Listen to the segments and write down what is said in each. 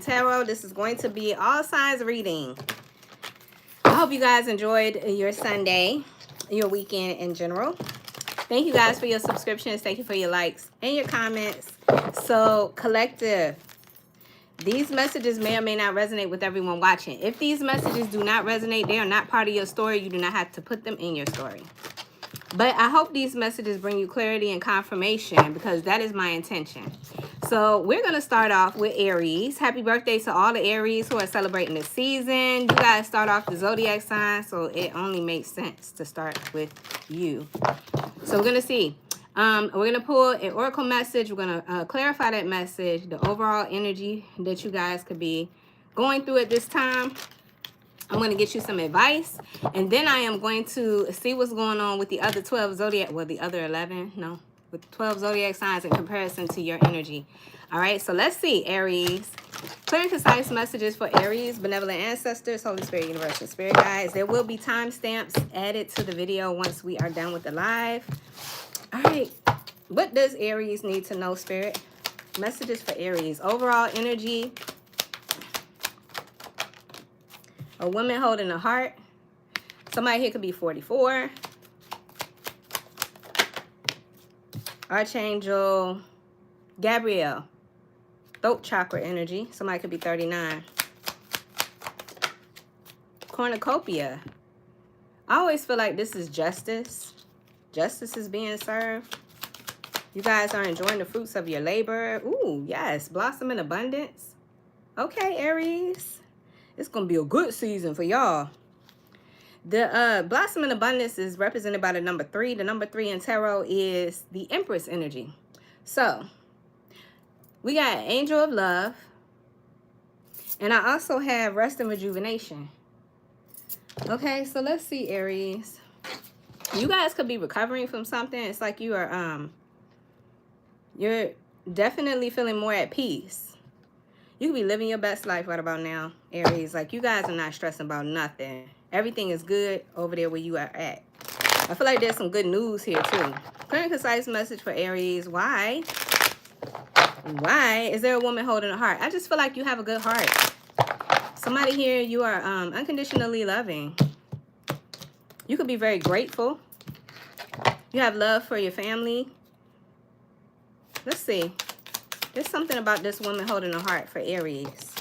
Tarot. This is going to be all signs reading. I hope you guys enjoyed your Sunday, your weekend in general. Thank you guys for your subscriptions. Thank you for your likes and your comments. So, collective, these messages may or may not resonate with everyone watching. If these messages do not resonate, they are not part of your story. You do not have to put them in your story. But I hope these messages bring you clarity and confirmation, because that is my intention. So we're going to start off with Aries. Happy birthday to all the Aries who are celebrating this season. You guys start off the zodiac sign, so it only makes sense to start with you. So we're going to see. We're going to pull an oracle message. We're going to clarify that message, the overall energy that you guys could be going through at this time. I'm going to get you some advice, and then I am going to see what's going on with the other 12 zodiac, well, the other 11, no, with 12 zodiac signs in comparison to your energy. All right, so let's see, Aries. Clear and concise messages for Aries, benevolent ancestors, Holy Spirit, universal spirit guides. There will be timestamps added to the video once we are done with the live. All right, what does Aries need to know, Spirit? Messages for Aries. Overall energy. A woman holding a heart. Somebody here could be 44. Archangel Gabriel. Throat chakra energy. Somebody could be 39. Cornucopia. I always feel like this is justice. Justice is being served. You guys are enjoying the fruits of your labor. Ooh, yes. Blossom in abundance. Okay, Aries. It's going to be a good season for y'all. The blossom in abundance is represented by the number 3. The number 3 in tarot is the Empress energy. So, we got Angel of Love. And I also have Rest and Rejuvenation. Okay, so let's see, Aries. You guys could be recovering from something. It's like you are, you're definitely feeling more at peace. You could be living your best life right about now, Aries. Like, you guys are not stressing about nothing. Everything is good over there where you are at. I feel like there's some good news here, too. Clear and concise message for Aries. Why? Why is there a woman holding a heart? I just feel like you have a good heart. Somebody here you are unconditionally loving. You could be very grateful. You have love for your family. Let's see. There's something about this woman holding a heart for Aries.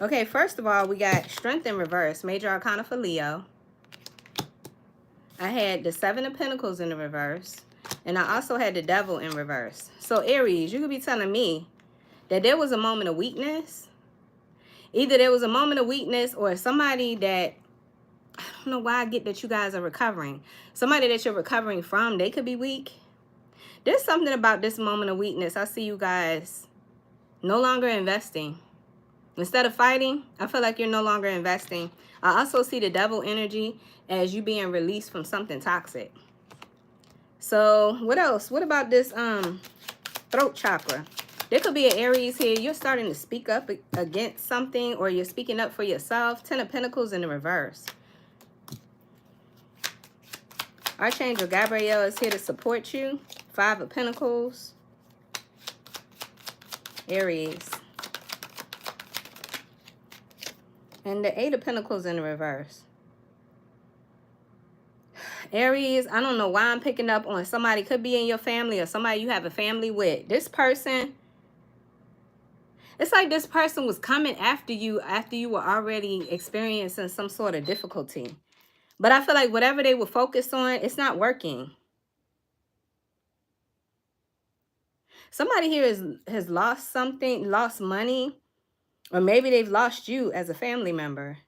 Okay, first of all, we got Strength in reverse. Major Arcana for Leo. I had the 7 of Pentacles in the reverse. And I also had the Devil in reverse. So, Aries, you could be telling me that there was a moment of weakness. Either there was a moment of weakness, or somebody that, I don't know why I get that you guys are recovering. Somebody that you're recovering from, they could be weak. There's something about this moment of weakness. I see you guys no longer investing. Instead of fighting, I feel like you're no longer investing. I also see the Devil energy as you being released from something toxic. So, what else? What about this throat chakra? There could be an Aries here. You're starting to speak up against something, or you're speaking up for yourself. 10 of Pentacles in the reverse. Archangel Gabriel is here to support you. 5 of Pentacles. Aries. And the 8 of Pentacles in the reverse. Aries, I don't know why I'm picking up on somebody could be in your family, or somebody you have a family with. This person, it's like this person was coming after you were already experiencing some sort of difficulty. But I feel like whatever they were focused on, it's not working. Somebody here has lost something, lost money, or maybe they've lost you as a family member.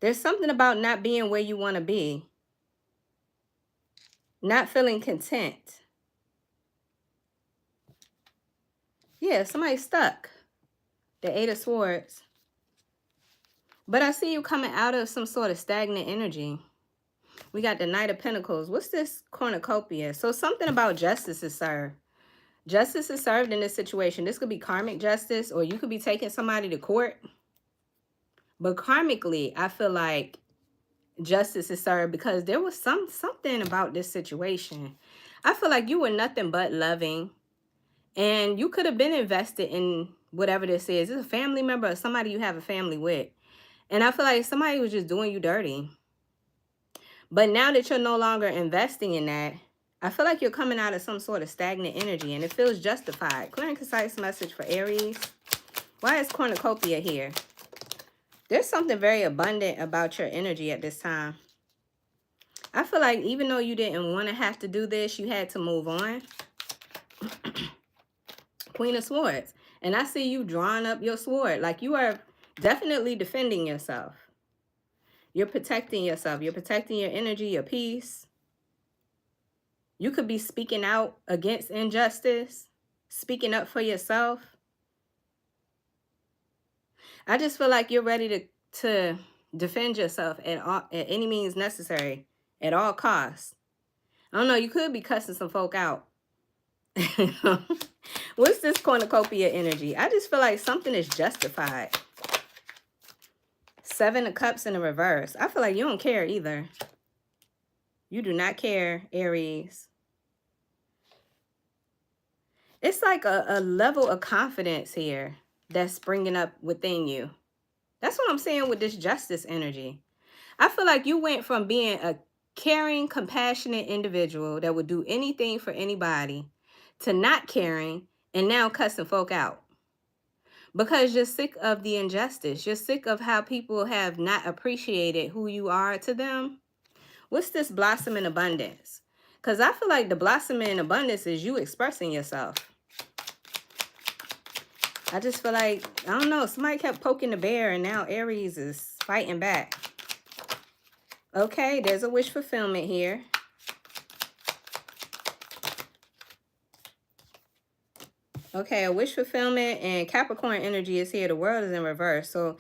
There's something about not being where you want to be. Not feeling content. Yeah, somebody's stuck. The 8 of Swords. But I see you coming out of some sort of stagnant energy. We got the Knight of Pentacles. What's this cornucopia? So something about justice is served. Justice is served in this situation. This could be karmic justice, or you could be taking somebody to court. But karmically, I feel like justice is served because there was something about this situation. I feel like you were nothing but loving. And you could have been invested in whatever this is. It's a family member or somebody you have a family with. And I feel like somebody was just doing you dirty. But now that you're no longer investing in that, I feel like you're coming out of some sort of stagnant energy and it feels justified. Clear and concise message for Aries. Why is cornucopia here? There's something very abundant about your energy at this time. I feel like even though you didn't want to have to do this, you had to move on. Queen of Swords. And I see you drawing up your sword. Like you are definitely defending yourself. You're protecting yourself. You're protecting your energy, your peace. You could be speaking out against injustice, speaking up for yourself. I just feel like you're ready to defend yourself at any means necessary, at all costs. I don't know, you could be cussing some folk out. What's this cornucopia energy? I just feel like something is justified. 7 of Cups in the reverse. I feel like you don't care either. You do not care, Aries. It's like a level of confidence here that's springing up within you. That's what I'm saying with this justice energy. I feel like you went from being a caring, compassionate individual that would do anything for anybody to not caring and now cussing folk out. Because you're sick of the injustice. You're sick of how people have not appreciated who you are to them. What's this blossom in abundance? Because I feel like the blossom in abundance is you expressing yourself. I just feel like, I don't know, somebody kept poking the bear and now Aries is fighting back. Okay, there's a wish fulfillment here. Okay, a wish fulfillment and Capricorn energy is here. The world is in reverse. So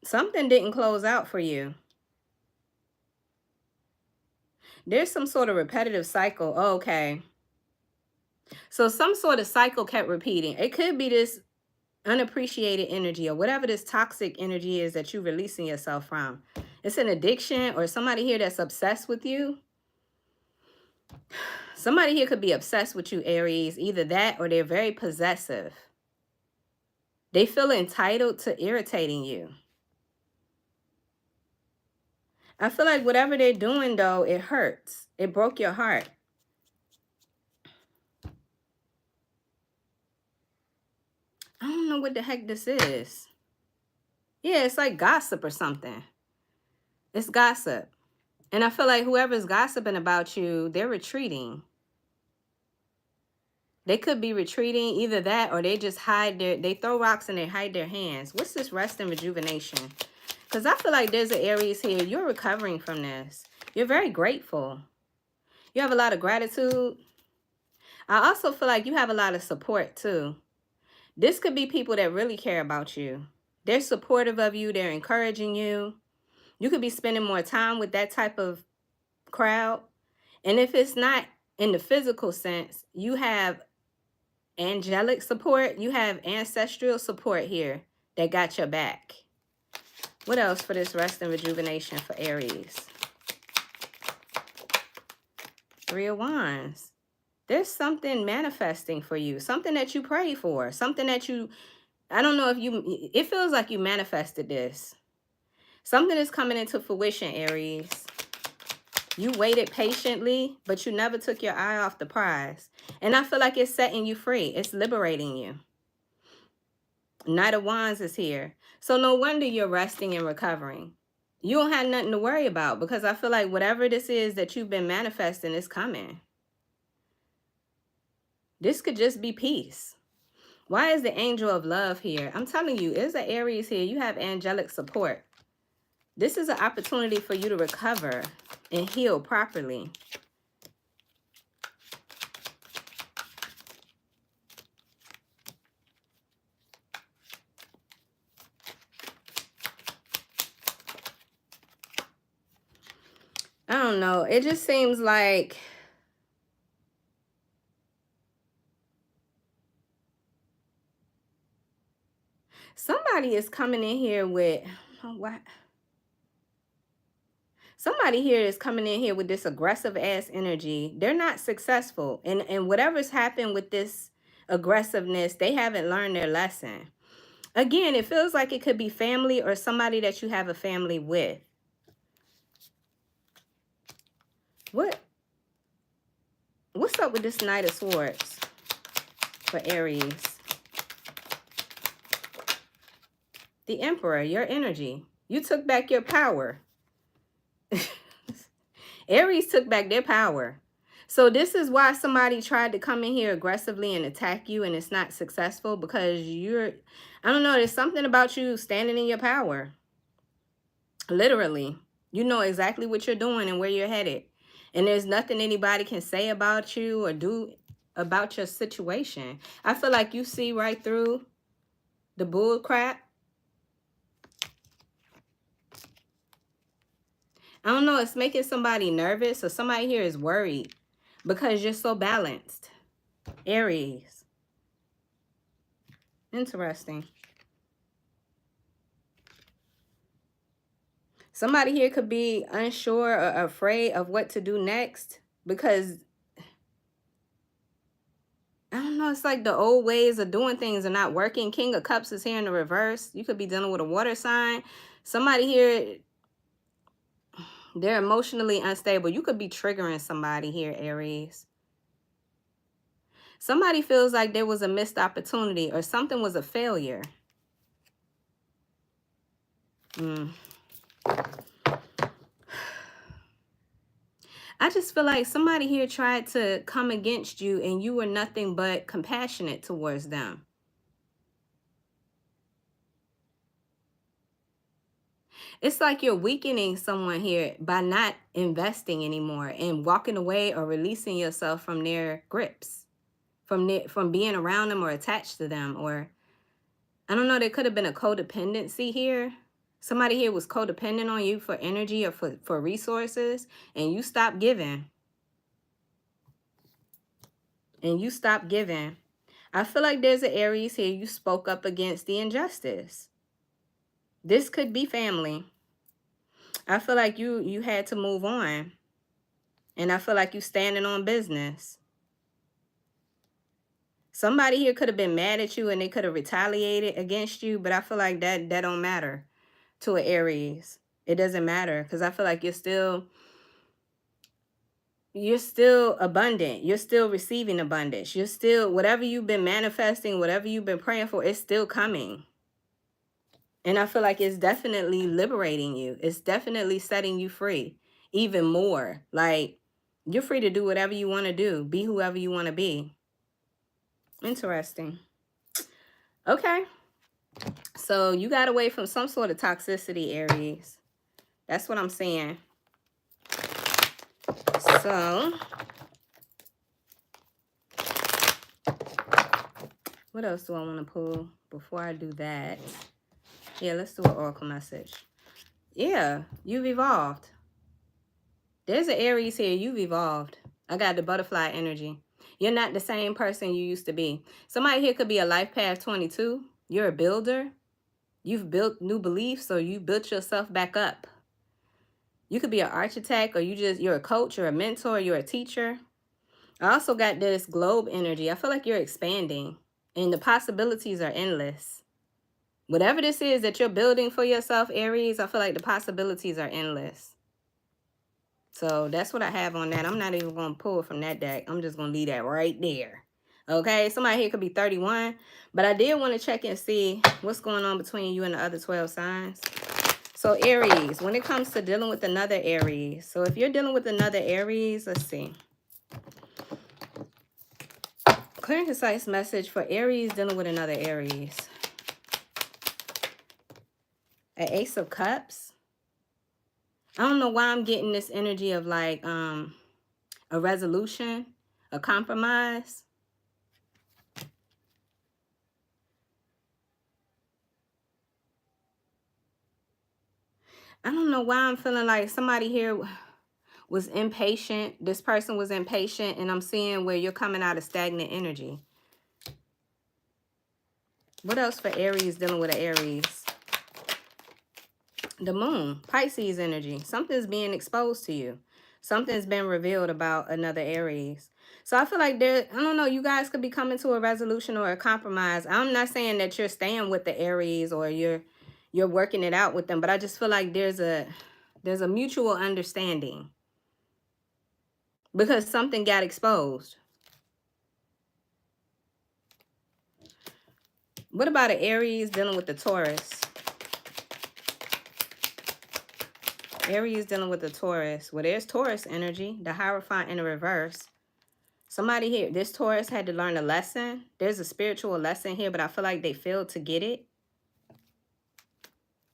something didn't close out for you. There's some sort of repetitive cycle. Oh, okay. So some sort of cycle kept repeating. It could be this unappreciated energy or whatever this toxic energy is that you're releasing yourself from. It's an addiction or somebody here that's obsessed with you. Somebody here could be obsessed with you, Aries. Either that or they're very possessive. They feel entitled to irritating you. I feel like whatever they're doing, though, it hurts. It broke your heart. I don't know what the heck this is. Yeah, it's like gossip or something. It's gossip. And I feel like whoever's gossiping about you, they're retreating. They could be retreating, either that or they just they throw rocks and they hide their hands. What's this rest and rejuvenation? Because I feel like there's an Aries here. You're recovering from this. You're very grateful. You have a lot of gratitude. I also feel like you have a lot of support too. This could be people that really care about you. They're supportive of you. They're encouraging you. You could be spending more time with that type of crowd. And if it's not in the physical sense, you have angelic support. You have ancestral support here that got your back. What else for this rest and rejuvenation for Aries? 3 of Wands. There's something manifesting for you. Something that you prayed for. Something that you, I don't know if you, it feels like you manifested this. Something is coming into fruition, Aries. You waited patiently, but you never took your eye off the prize. And I feel like it's setting you free. It's liberating you. Knight of Wands is here. So no wonder you're resting and recovering. You don't have nothing to worry about because I feel like whatever this is that you've been manifesting is coming. This could just be peace. Why is the angel of love here? I'm telling you, there's an Aries here. You have angelic support. This is an opportunity for you to recover and heal properly. I don't know. It just seems like somebody is coming in here with, what? Somebody here is coming in here with this aggressive ass energy. They're not successful. And whatever's happened with this aggressiveness. They haven't learned their lesson. Again, it feels like it could be family or somebody that you have a family with. What's up with this Knight of Swords for Aries? The Emperor, your energy. You took back your power. Aries took back their power. So this is why somebody tried to come in here aggressively and attack you and it's not successful, because I don't know, there's something about you standing in your power. Literally. You know exactly what you're doing and where you're headed. And there's nothing anybody can say about you or do about your situation. I feel like you see right through the bull crap. I don't know, it's making somebody nervous, or somebody here is worried because you're so balanced. Aries. Interesting. Somebody here could be unsure or afraid of what to do next because, I don't know, it's like the old ways of doing things are not working. King of Cups is here in the reverse. You could be dealing with a water sign. Somebody here, they're emotionally unstable. You could be triggering somebody here, Aries. Somebody feels like there was a missed opportunity or something was a failure. I just feel like somebody here tried to come against you and you were nothing but compassionate towards them. It's like you're weakening someone here by not investing anymore and walking away or releasing yourself from their grips, from being around them or attached to them. Or, I don't know, there could have been a codependency here. Somebody here was codependent on you for energy or for resources, and you stopped giving. I feel like there's an Aries here. You spoke up against the injustice. This could be family. I feel like you had to move on. And I feel like you standing on business. Somebody here could have been mad at you and they could have retaliated against you. But I feel like that don't matter to an Aries. It doesn't matter, because I feel like you're still abundant. You're still receiving abundance. You're still, whatever you've been manifesting, whatever you've been praying for, it's still coming. And I feel like it's definitely liberating you. It's definitely setting you free even more. Like, you're free to do whatever you want to do. Be whoever you want to be. Interesting. Okay. So you got away from some sort of toxicity, Aries. That's what I'm saying. So, what else do I want to pull before I do that? Yeah, let's do an oracle message. Yeah, you've evolved. There's an Aries here. You've evolved. I got the butterfly energy. You're not the same person you used to be. Somebody here could be a life path 22. You're a builder. You've built new beliefs, or you built yourself back up. You could be an architect, or you're a coach, you're a mentor, you're a teacher. I also got this globe energy. I feel like you're expanding and the possibilities are endless. Whatever this is that you're building for yourself, Aries, I feel like the possibilities are endless. So that's what I have on that. I'm not even going to pull from that deck. I'm just going to leave that right there. Okay, somebody here could be 31. But I did want to check and see what's going on between you and the other 12 signs. So Aries, when it comes to dealing with another Aries. So if you're dealing with another Aries, let's see. Clear and concise message for Aries dealing with another Aries. An Ace of Cups. I don't know why I'm getting this energy of like a resolution, a compromise. I don't know why I'm feeling like somebody here was impatient. This person was impatient, and I'm seeing where you're coming out of stagnant energy. What else for Aries dealing with an Aries? The Moon, Pisces energy. Something's being exposed to you. Something's been revealed about another Aries. So I feel like there, I don't know, you guys could be coming to a resolution or a compromise. I'm not saying that you're staying with the Aries or you're working it out with them, but I just feel like there's a mutual understanding because something got exposed. What about an Aries dealing with the Taurus? Aries dealing with the Taurus. Well, there's Taurus energy, the Hierophant in the reverse. Somebody here, this Taurus had to learn a lesson. There's a spiritual lesson here, but I feel like they failed to get it.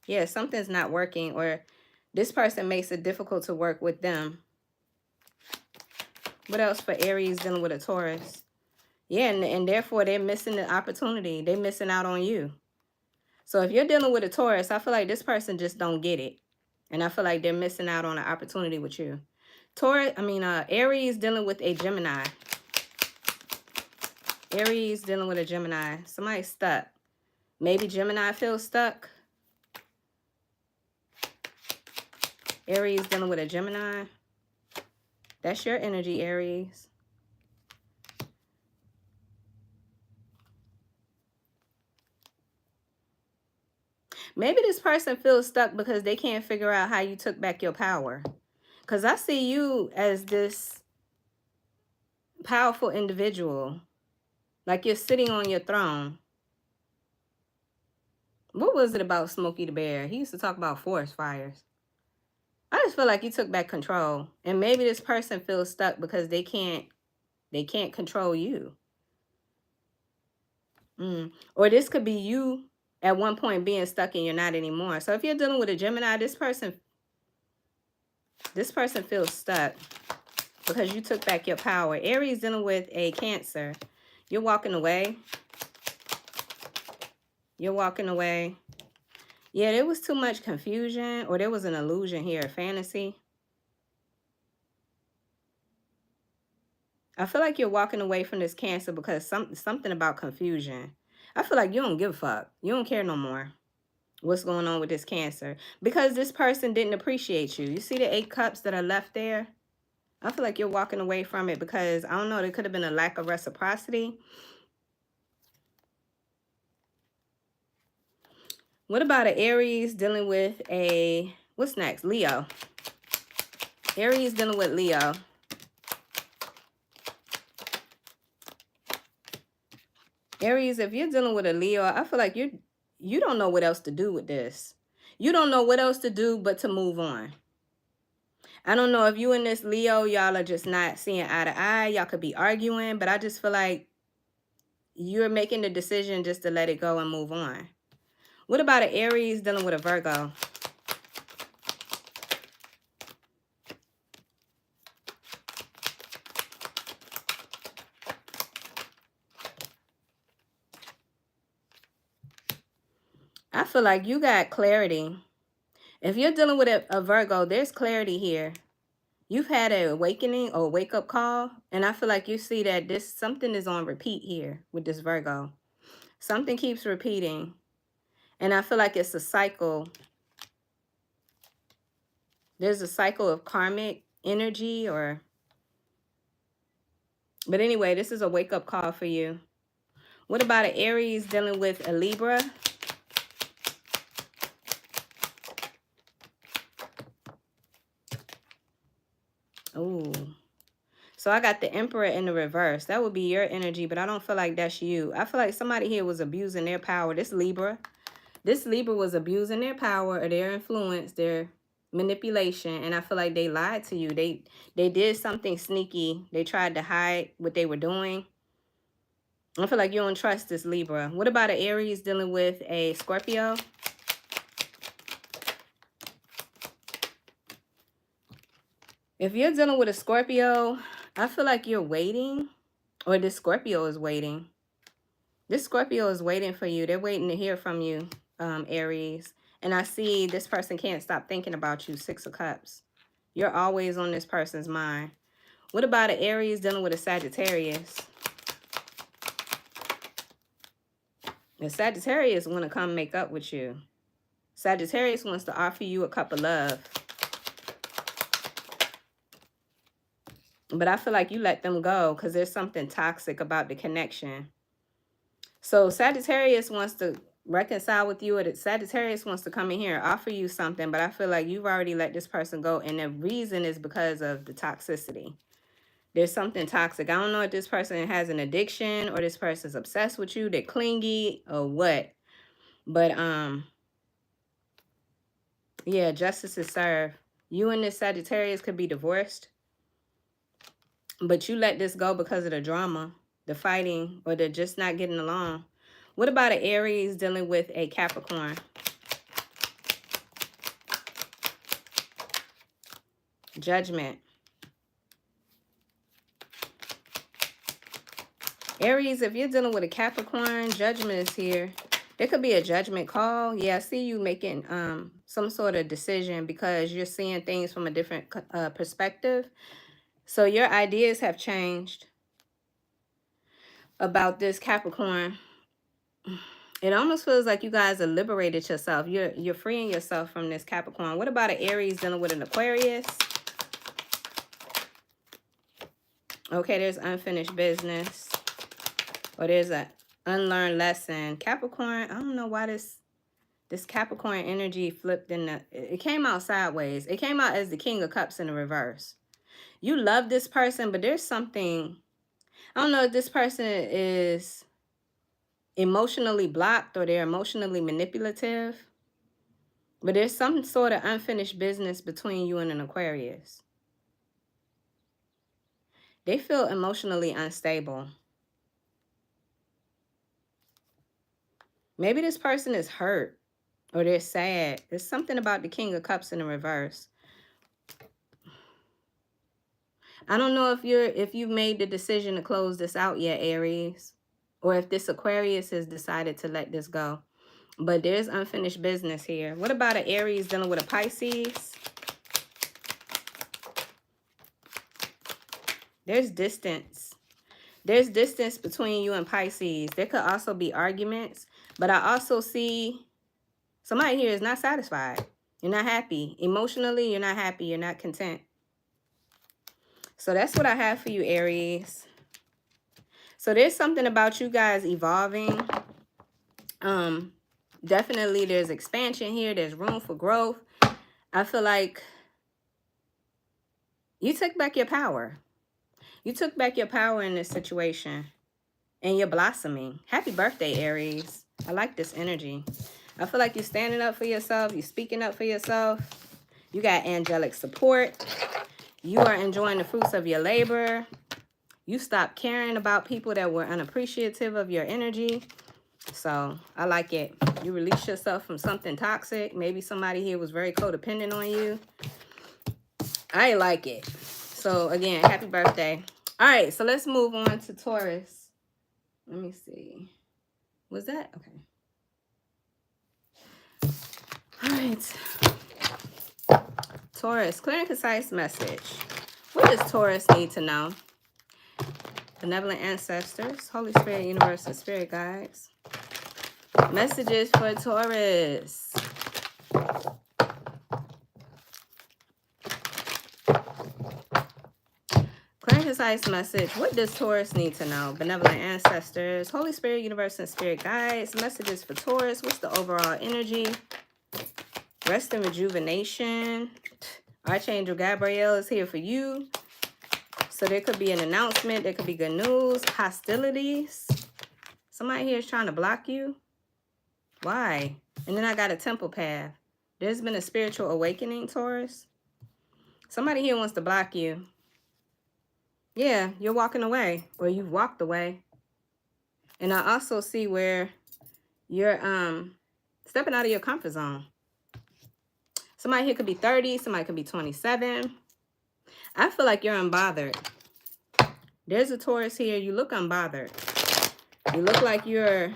Yeah, something's not working, or this person makes it difficult to work with them. What else for Aries dealing with a Taurus? Yeah, and therefore they're missing the opportunity. They're missing out on you. So if you're dealing with a Taurus, I feel like this person just don't get it. And I feel like they're missing out on an opportunity with you. Aries dealing with a Gemini. Aries dealing with a Gemini. Somebody's stuck. Maybe Gemini feels stuck. Aries dealing with a Gemini. That's your energy, Aries. Maybe this person feels stuck because they can't figure out how you took back your power. Because I see you as this powerful individual. Like you're sitting on your throne. What was it about Smokey the Bear? He used to talk about forest fires. I just feel like you took back control. And maybe this person feels stuck because they can't control you. Or this could be you at one point being stuck and you're not anymore. So if you're dealing with a Gemini, this person feels stuck because you took back your power. Aries dealing with a Cancer. You're walking away. You're walking away. Yeah, there was too much confusion, or there was an illusion here, a fantasy. I feel like you're walking away from this Cancer because something about confusion. I feel like you don't give a fuck. You don't care no more what's going on with this Cancer. Because this person didn't appreciate you. You see the 8 cups that are left there? I feel like you're walking away from it because, I don't know, there could have been a lack of reciprocity. What about an Aries dealing with a, what's next? Leo. Aries dealing with Leo. Aries, if you're dealing with a Leo, I feel like you don't know what else to do with this. You don't know what else to do but to move on. I don't know if you and this Leo, y'all are just not seeing eye to eye. Y'all could be arguing, but I just feel like you're making the decision just to let it go and move on. What about an Aries dealing with a Virgo? I feel like you got clarity. If you're dealing with a Virgo, there's clarity here. You've had an awakening or wake-up call, and I feel like you see that something is on repeat here with this Virgo. Something keeps repeating, and I feel like it's a cycle. There's a cycle of karmic energy, but anyway, this is a wake-up call for you. What about an Aries dealing with a Libra? Oh, so I got the Emperor in the reverse. That would be your energy, but I don't feel like that's you. I feel like somebody here was abusing their power. This Libra was abusing their power or their influence, their manipulation, and I feel like they lied to you. They did something sneaky. They tried to hide what they were doing. I feel like you don't trust this Libra. What about an Aries dealing with a Scorpio? If you're dealing with a Scorpio, I feel like you're waiting, or this Scorpio is waiting. This Scorpio is waiting for you. They're waiting to hear from you, Aries. And I see this person can't stop thinking about you, 6 of Cups. You're always on this person's mind. What about an Aries dealing with a Sagittarius? The Sagittarius want to come make up with you. Sagittarius wants to offer you a cup of love. But I feel like you let them go because there's something toxic about the connection. So Sagittarius wants to reconcile with you, or that Sagittarius wants to come in here and offer you something, but I feel like you've already let this person go, and the reason is because of the toxicity. There's something toxic. I don't know if this person has an addiction or this person's obsessed with you, they're clingy or what. But yeah, justice is served. You and this Sagittarius could be divorced, but you let this go because of the drama, the fighting, or the just not getting along. What about an Aries dealing with a Capricorn? Judgment. Aries, if you're dealing with a Capricorn, judgment is here. There could be a judgment call. Yeah, I see you making some sort of decision because you're seeing things from a different perspective. So your ideas have changed about this Capricorn. It almost feels like you guys have liberated yourself. You're freeing yourself from this Capricorn. What about an Aries dealing with an Aquarius? Okay, there's unfinished business. Or there's an unlearned lesson. Capricorn, I don't know why this Capricorn energy flipped in the... It came out sideways. It came out as the King of Cups in the reverse. You love this person, but there's something... I don't know if this person is emotionally blocked or they're emotionally manipulative. But there's some sort of unfinished business between you and an Aquarius. They feel emotionally unstable. Maybe this person is hurt or they're sad. There's something about the King of Cups in the reverse. I don't know if you've made the decision to close this out yet, Aries, or if this Aquarius has decided to let this go. But there's unfinished business here. What about an Aries dealing with a Pisces? There's distance. There's distance between you and Pisces. There could also be arguments, but I also see somebody here is not satisfied. You're not happy. Emotionally, you're not happy. You're not content. So that's what I have for you, Aries. So there's something about you guys evolving. Definitely there's expansion here. There's room for growth. I feel like you took back your power. You took back your power in this situation. And you're blossoming. Happy birthday, Aries. I like this energy. I feel like you're standing up for yourself. You're speaking up for yourself. You got angelic support. You are enjoying the fruits of your labor. You stopped caring about people that were unappreciative of your energy. So I like it. You release yourself from something toxic. Maybe somebody here was very codependent on you. I like it. So again, happy birthday. All right, so let's move on to Taurus. Let me see. Was that? Okay. All right. Taurus, clear and concise message. What does Taurus need to know? Benevolent ancestors, Holy Spirit, universe, and spirit guides. Messages for Taurus. Clear and concise message. What does Taurus need to know? Benevolent ancestors, Holy Spirit, universe, and spirit guides. Messages for Taurus. What's the overall energy? Rest and rejuvenation. Archangel Gabriel is here for you. So there could be an announcement. There could be good news. Hostilities. Somebody here is trying to block you. Why? And then I got a temple path. There's been a spiritual awakening, Taurus. Somebody here wants to block you. Yeah, you're walking away. Or you've walked away. And I also see where you're stepping out of your comfort zone. Somebody here could be 30. Somebody could be 27. I feel like you're unbothered. There's a Taurus here. You look unbothered. You look like you're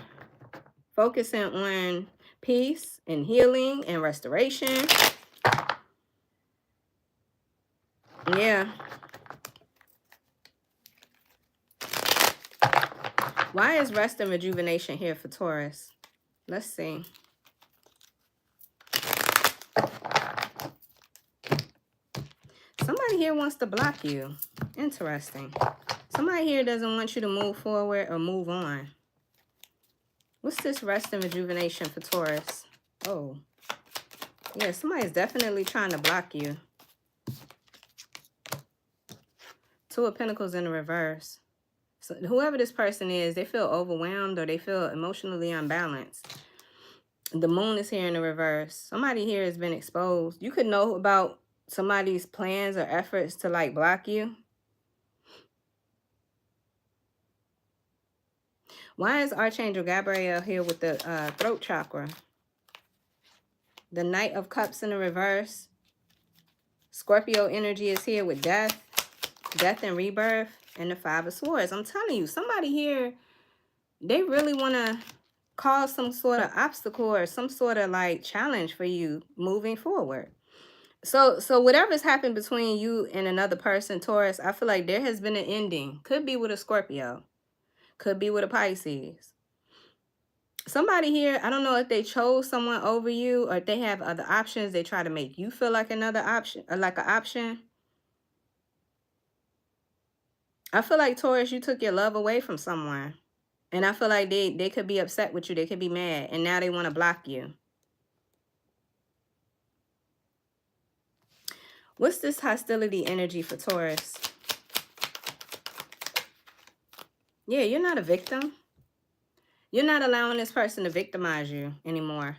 focusing on peace and healing and restoration. Yeah. Why is rest and rejuvenation here for Taurus? Let's see. Somebody here wants to block you. Interesting. Somebody here doesn't want you to move forward or move on. What's this rest and rejuvenation for Taurus? Oh, yeah, somebody's definitely trying to block you. Two of Pentacles in the reverse. So whoever this person is, they feel overwhelmed or they feel emotionally unbalanced. The moon is here in the reverse. Somebody here has been exposed. You could know about somebody's plans or efforts to like block you. Why is Archangel Gabriel here with the throat chakra? The Knight of Cups in the reverse. Scorpio energy is here with death and rebirth, and the Five of Swords. I'm telling you, somebody here, they really want to cause some sort of obstacle or some sort of like challenge for you moving forward. So whatever's happened between you and another person, Taurus, I feel like there has been an ending. Could be with a Scorpio. Could be with a Pisces. Somebody here, I don't know if they chose someone over you or if they have other options. They try to make you feel like another option or like an option. I feel like, Taurus, you took your love away from someone. And I feel like they could be upset with you. They could be mad. And now they want to block you. What's this hostility energy for Taurus? Yeah, you're not a victim. You're not allowing this person to victimize you anymore.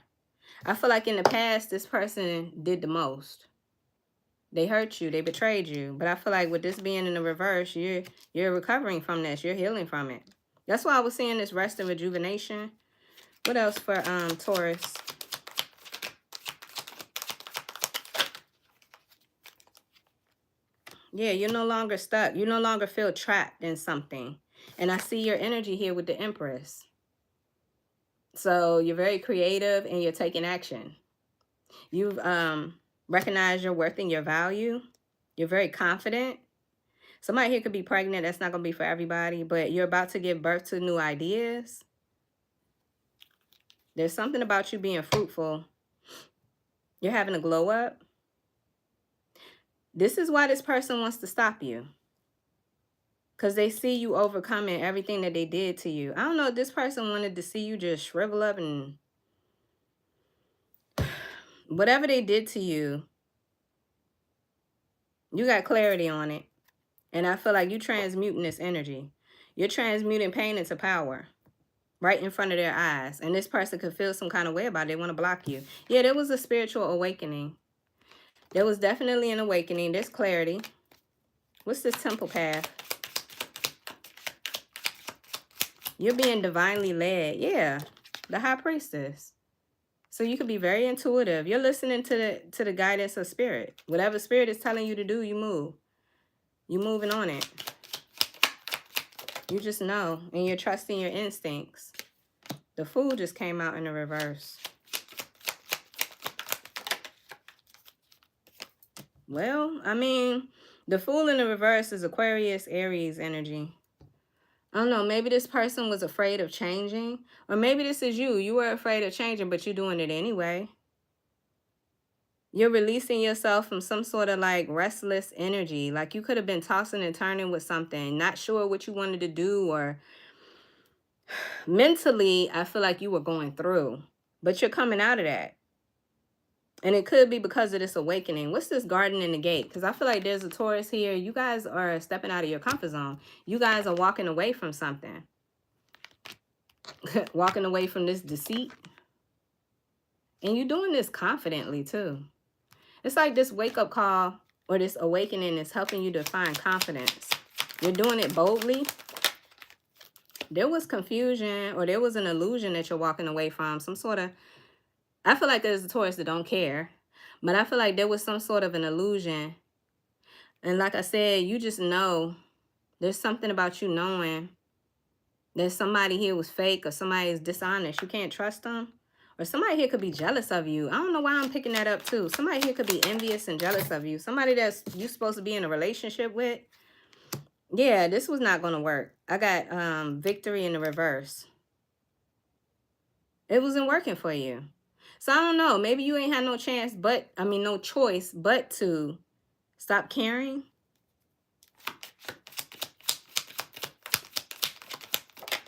I feel like in the past, this person did the most. They hurt you. They betrayed you. But I feel like with this being in the reverse, you're recovering from this. You're healing from it. That's why I was seeing this rest and rejuvenation. What else for Taurus? Yeah, you're no longer stuck. You no longer feel trapped in something. And I see your energy here with the Empress. So you're very creative and you're taking action. You've recognized your worth and your value. You're very confident. Somebody here could be pregnant. That's not going to be for everybody. But you're about to give birth to new ideas. There's something about you being fruitful. You're having a glow up. This is why this person wants to stop you. Because they see you overcoming everything that they did to you. I don't know if this person wanted to see you just shrivel up and whatever they did to you, you got clarity on it. And I feel like you're transmuting this energy. You're transmuting pain into power right in front of their eyes. And this person could feel some kind of way about it. They want to block you. Yeah, there was a spiritual awakening. There was definitely an awakening. There's clarity. What's this temple path? You're being divinely led. Yeah, the High Priestess. So you could be very intuitive. You're listening to the guidance of spirit. Whatever spirit is telling you to do, you move. You're moving on it. You just know. And you're trusting your instincts. The Fool just came out in the reverse. Well, I mean, the Fool in the reverse is Aquarius, Aries energy. I don't know, maybe this person was afraid of changing. Or maybe this is you. You were afraid of changing, but you're doing it anyway. You're releasing yourself from some sort of like restless energy. Like you could have been tossing and turning with something, not sure what you wanted to do, or mentally, I feel like you were going through. But you're coming out of that. And it could be because of this awakening. What's this garden in the gate? Because I feel like there's a Taurus here. You guys are stepping out of your comfort zone. You guys are walking away from something. Walking away from this deceit. And you're doing this confidently too. It's like this wake-up call or this awakening is helping you to find confidence. You're doing it boldly. There was confusion or there was an illusion that you're walking away from. Some sort of... I feel like there's a Taurus that don't care. But I feel like there was some sort of an illusion. And like I said, you just know. There's something about you knowing that somebody here was fake or somebody is dishonest. You can't trust them. Or somebody here could be jealous of you. I don't know why I'm picking that up too. Somebody here could be envious and jealous of you. Somebody that's you supposed to be in a relationship with. Yeah, this was not going to work. I got victory in the reverse. It wasn't working for you. So I don't know. Maybe you ain't had no chance, but, I mean, no choice but to stop caring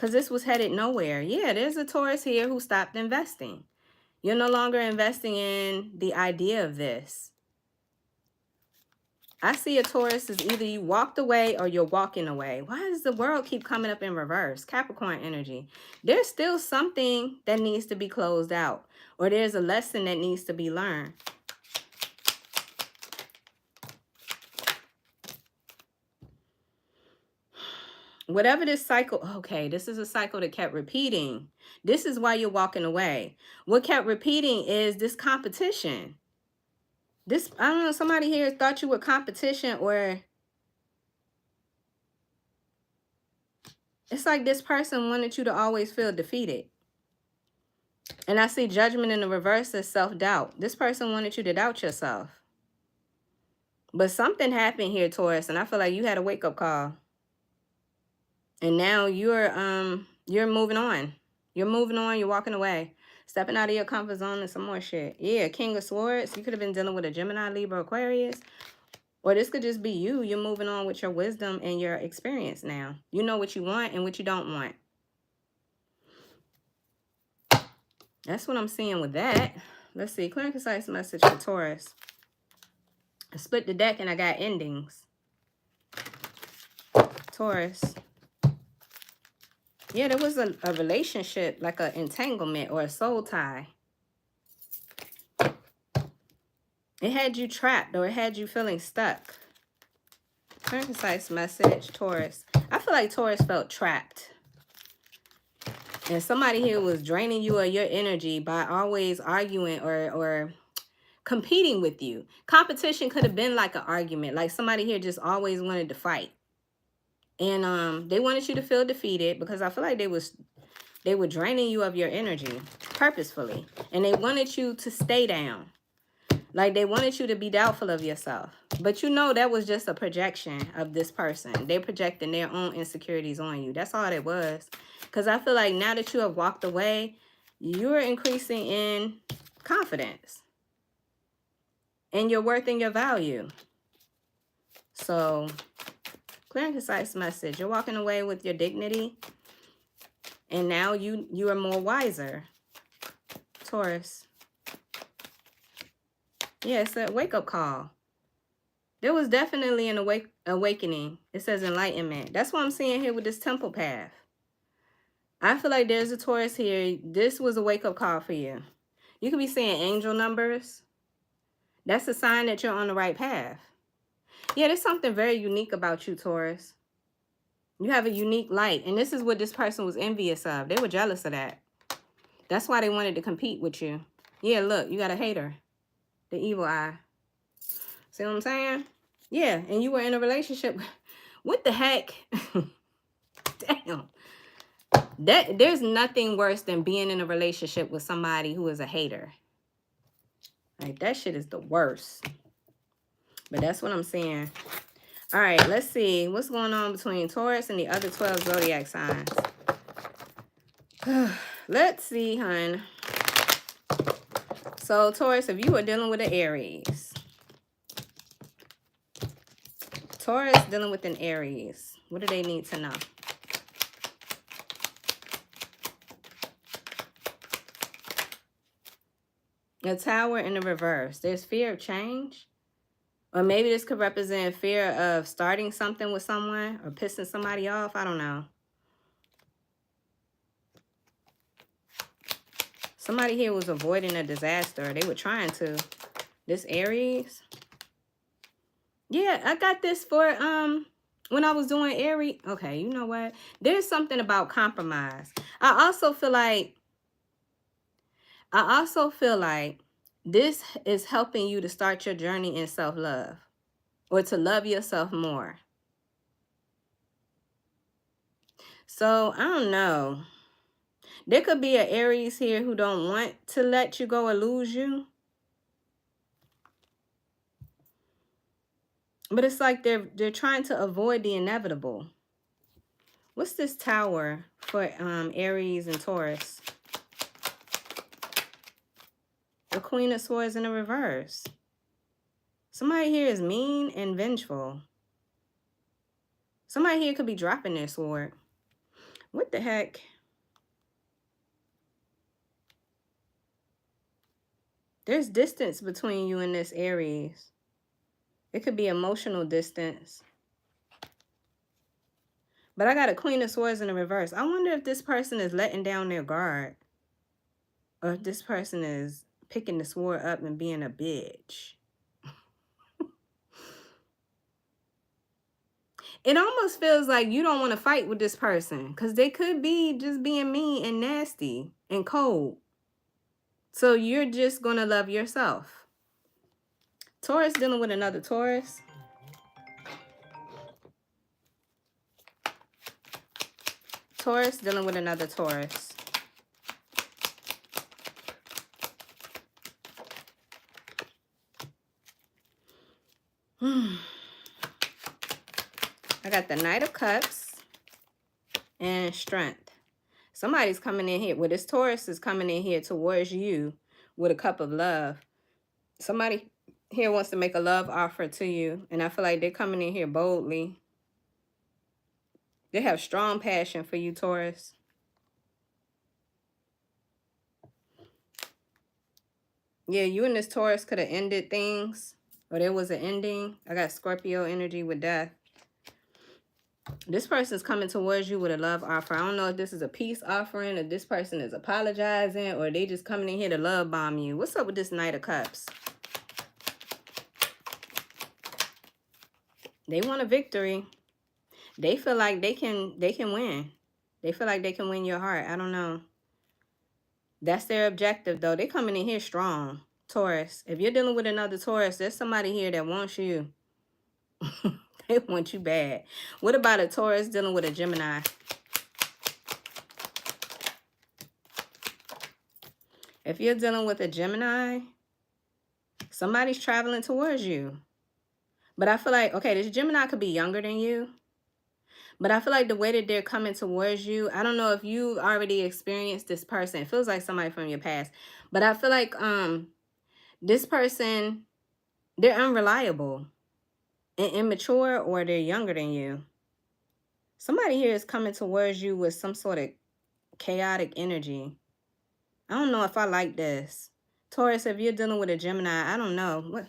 Because this was headed nowhere. Yeah, there's a Taurus here who stopped investing. You're no longer investing in the idea of this. I see a Taurus as either you walked away or you're walking away. Why does the world keep coming up in reverse? Capricorn energy. There's still something that needs to be closed out. Or there's a lesson that needs to be learned. Whatever this cycle, okay, this is a cycle that kept repeating. This is why you're walking away. What kept repeating is this competition. This, I don't know, somebody here thought you were competition, or it's like this person wanted you to always feel defeated. And I see judgment in the reverse as self-doubt. This person wanted you to doubt yourself. But something happened here, Taurus, and I feel like you had a wake-up call. And now you're moving on. You're moving on, you're walking away. Stepping out of your comfort zone and some more shit. Yeah, King of Swords. You could have been dealing with a Gemini, Libra, Aquarius. Or this could just be you. You're moving on with your wisdom and your experience now. You know what you want and what you don't want. That's what I'm seeing with that. Let's see. Clear and concise message for Taurus. I split the deck and I got endings. Taurus. Yeah, there was a relationship, like an entanglement or a soul tie. It had you trapped or it had you feeling stuck. Clear and concise message, Taurus. I feel like Taurus felt trapped. And somebody here was draining you of your energy by always arguing or competing with you. Competition could have been like an argument. Like somebody here just always wanted to fight. And they wanted you to feel defeated because I feel like they were draining you of your energy purposefully. And they wanted you to stay down. Like they wanted you to be doubtful of yourself. But you know that was just a projection of this person. They're projecting their own insecurities on you. That's all it was. Because I feel like now that you have walked away, you're increasing in confidence. And your worth and your value. So, clear and concise message. You're walking away with your dignity. And now you are more wiser. Taurus. Yeah, it's a wake-up call. There was definitely an awakening. It says enlightenment. That's what I'm seeing here with this temple path. I feel like there's a Taurus here. This was a wake-up call for you. You could be seeing angel numbers. That's a sign that you're on the right path. Yeah, there's something very unique about you, Taurus. You have a unique light. And this is what this person was envious of. They were jealous of that. That's why they wanted to compete with you. Yeah, look, you got a hater. The evil eye. See what I'm saying? Yeah, and you were in a relationship. What the heck? Damn. There's nothing worse than being in a relationship with somebody who is a hater. Like, that shit is the worst. But that's what I'm saying. All right, let's see. What's going on between Taurus and the other 12 zodiac signs? Let's see, hon. So, Taurus, if you are dealing with an Aries. Taurus dealing with an Aries. What do they need to know? A Tower in the reverse. There's fear of change. Or maybe this could represent fear of starting something with someone or pissing somebody off. I don't know. Somebody here was avoiding a disaster. They were trying to. This Aries. Yeah, I got this for when I was doing Aries. Okay, you know what? There's something about compromise. I also feel like this is helping you to start your journey in self-love or to love yourself more. So, I don't know. There could be an Aries here who don't want to let you go or lose you. But it's like they're trying to avoid the inevitable. What's this Tower for Aries and Taurus? The Queen of Swords in the reverse. Somebody here is mean and vengeful. Somebody here could be dropping their sword. What the heck? There's distance between you and this Aries. It could be emotional distance. But I got a Queen of Swords in the reverse. I wonder if this person is letting down their guard. Or if this person is picking the sword up and being a bitch. It almost feels like you don't want to fight with this person. Because they could be just being mean and nasty and cold. So you're just going to love yourself. Taurus dealing with another Taurus. Taurus dealing with another Taurus. I got the Knight of Cups and Strength. Somebody's coming in here. Well, this Taurus is coming in here towards you with a cup of love. Somebody here wants to make a love offer to you. And I feel like they're coming in here boldly. They have strong passion for you, Taurus. Yeah, you and this Taurus could have ended things. Or there was an ending. I got Scorpio energy with death. This person's coming towards you with a love offer. I don't know if this is a peace offering, if this person is apologizing, or they just coming in here to love bomb you. What's up with this Knight of Cups? They want a victory. They feel like they can win. They feel like they can win your heart. I don't know. That's their objective, though. They coming in here strong. Taurus. If you're dealing with another Taurus, there's somebody here that wants you. They want you bad. What about a Taurus dealing with a Gemini? If you're dealing with a Gemini, somebody's traveling towards you. But I feel like, okay, this Gemini could be younger than you. But I feel like the way that they're coming towards you, I don't know if you already experienced this person. It feels like somebody from your past. But I feel like this person, they're unreliable and immature, or they're younger than you. Somebody here is coming towards you with some sort of chaotic energy. I don't know if I like this. Taurus, if you're dealing with a Gemini, I don't know.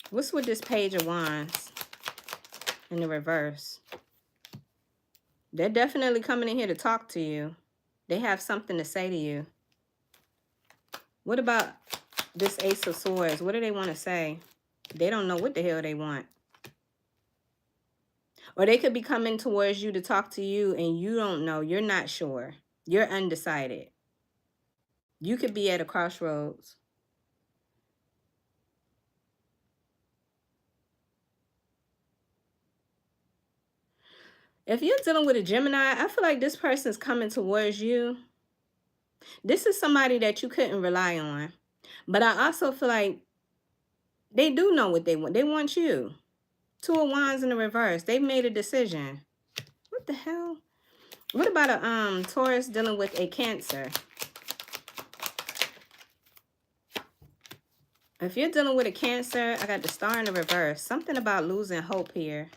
What's with this Page of Wands in the reverse? They're definitely coming in here to talk to you. They have something to say to you. What about this Ace of Swords? What do they want to say? They don't know what the hell they want. Or they could be coming towards you to talk to you and you don't know. You're not sure. You're undecided. You could be at a crossroads. If you're dealing with a Gemini, I feel like this person's coming towards you. This is somebody that you couldn't rely on. But I also feel like they do know what they want. They want you. Two of Wands in the reverse. They've made a decision. What the hell? What about a Taurus dealing with a Cancer? If you're dealing with a Cancer, I got the Star in the reverse. Something about losing hope here.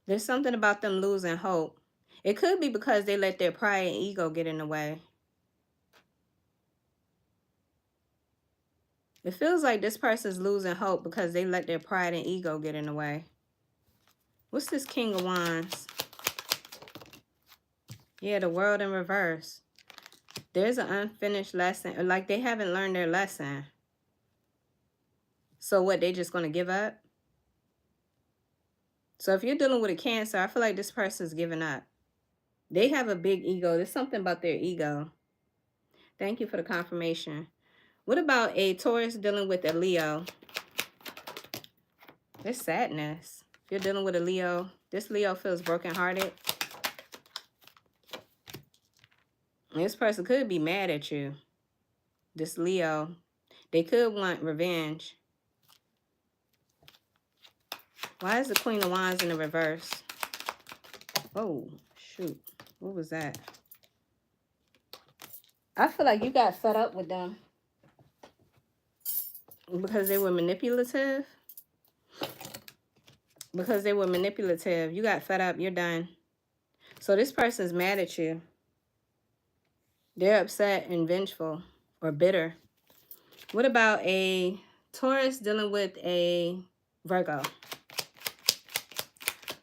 There's something about them losing hope. It could be because they let their pride and ego get in the way. It feels like this person's losing hope because they let their pride and ego get in the way. What's this King of Wands? Yeah, the World in reverse. There's an unfinished lesson. Like they haven't learned their lesson. So what, they just going to give up? So if you're dealing with a Cancer, I feel like this person's giving up. They have a big ego. There's something about their ego. Thank you for the confirmation. What about a Taurus dealing with a Leo? There's sadness. If you're dealing with a Leo, this Leo feels brokenhearted. This person could be mad at you. This Leo, they could want revenge. Why is the Queen of Wands in the reverse? Oh, shoot. What was that? I feel like you got fed up with them because they were manipulative. because they were manipulative. You got fed up. You're done. So this person's mad at you. They're upset and vengeful or bitter. What about a Taurus dealing with a Virgo?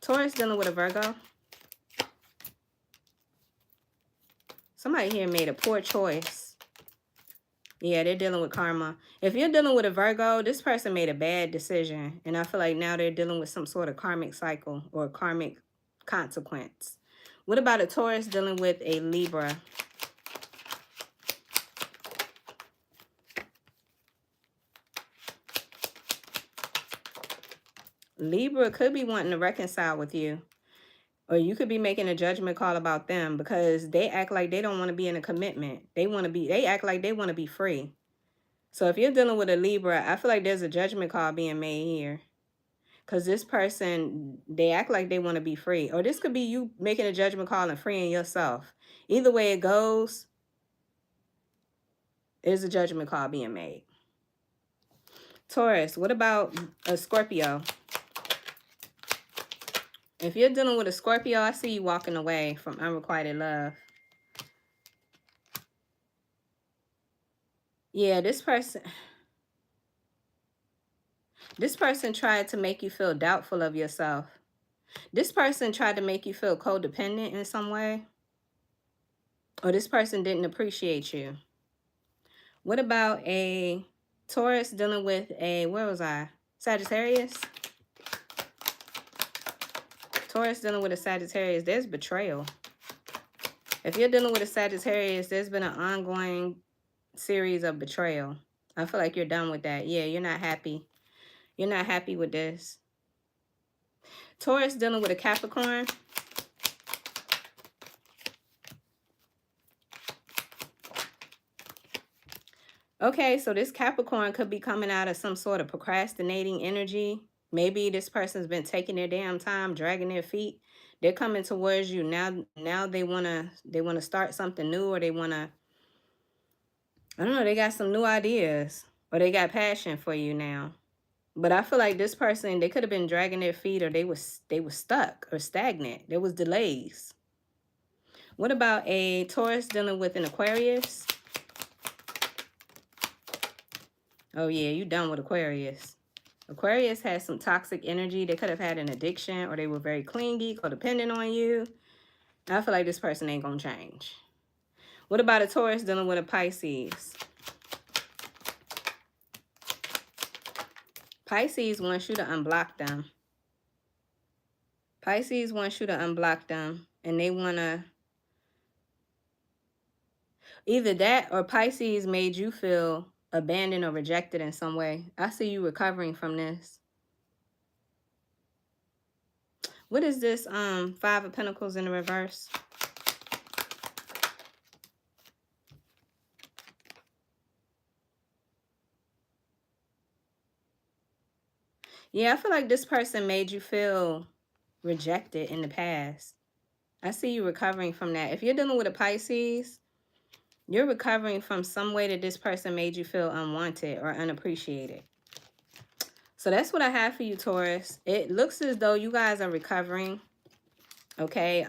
Taurus dealing with a Virgo. Somebody here made a poor choice. Yeah, they're dealing with karma. If you're dealing with a Virgo, this person made a bad decision. And I feel like now they're dealing with some sort of karmic cycle or karmic consequence. What about a Taurus dealing with a Libra? Libra could be wanting to reconcile with you. Or you could be making a judgment call about them because they act like they don't want to be in a commitment. They act like they want to be free. So if you're dealing with a Libra, I feel like there's a judgment call being made here. Because this person, they act like they want to be free. Or this could be you making a judgment call and freeing yourself. Either way it goes, there's a judgment call being made. Taurus, what about a Scorpio? If you're dealing with a Scorpio, I see you walking away from unrequited love. Yeah, this person tried to make you feel doubtful of yourself. This person tried to make you feel codependent in some way. Or this person didn't appreciate you. What about a Taurus dealing with a, where was I? Sagittarius? Taurus dealing with a Sagittarius, there's betrayal. If you're dealing with a Sagittarius, there's been an ongoing series of betrayal. I feel like you're done with that. Yeah, you're not happy. You're not happy with this. Taurus dealing with a Capricorn. Okay, so this Capricorn could be coming out of some sort of procrastinating energy. Maybe this person's been taking their damn time, dragging their feet. They're coming towards you now. Now they wanna start something new, or they wanna, I don't know, they got some new ideas, or they got passion for you now. But I feel like this person, they could have been dragging their feet, or they was stuck or stagnant. There was delays. What about a Taurus dealing with an Aquarius? Oh yeah, you done with Aquarius. Aquarius has some toxic energy. They could have had an addiction, or they were very clingy, codependent on you. I feel like this person ain't gonna change. What about a Taurus dealing with a Pisces? Pisces wants you to unblock them. Pisces wants you to unblock them, and they wanna, either that or Pisces made you feel abandoned or rejected in some way. I see you recovering from this. What is this? Five of Pentacles in the reverse. Yeah, I feel like this person made you feel rejected in the past. I see you recovering from that. If you're dealing with a Pisces, you're recovering from some way that this person made you feel unwanted or unappreciated. So that's what I have for you, Taurus. It looks as though you guys are recovering. Okay.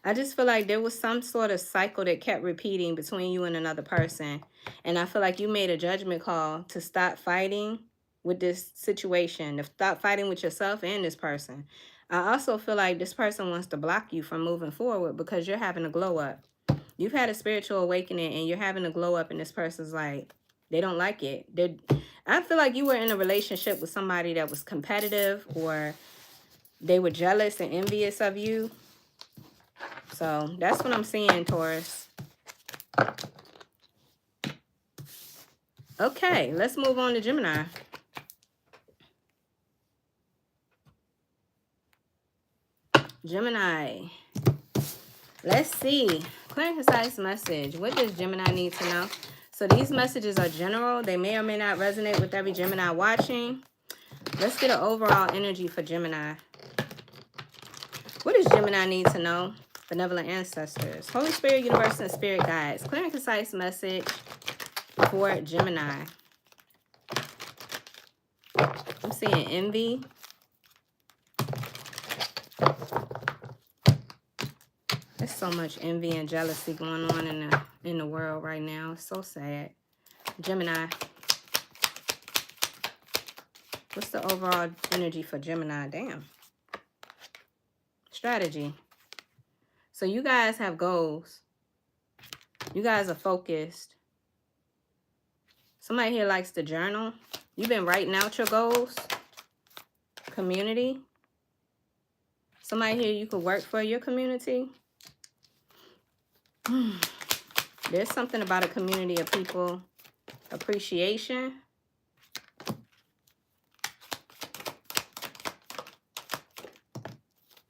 I just feel like there was some sort of cycle that kept repeating between you and another person. And I feel like you made a judgment call to stop fighting with this situation, to stop fighting with yourself and this person. I also feel like this person wants to block you from moving forward because you're having a glow up. You've had a spiritual awakening and you're having a glow up, and this person's like, they don't like it. I feel like you were in a relationship with somebody that was competitive, or they were jealous and envious of you. So that's what I'm seeing, Taurus. Okay, let's move on to Gemini. Gemini. Let's see. Clear and concise message. What does Gemini need to know? So these messages are general. They may or may not resonate with every Gemini watching. Let's get an overall energy for Gemini. What does Gemini need to know? Benevolent ancestors, Holy Spirit, universe, and spirit guides. Clear and concise message for Gemini. I'm seeing envy. There's so much envy and jealousy going on in the world right now. It's so sad. Gemini. What's the overall energy for Gemini? Damn. Strategy. So you guys have goals. You guys are focused. Somebody here likes to journal. You've been writing out your goals. Community. Somebody here you could work for your community. There's something about a community of people. Appreciation.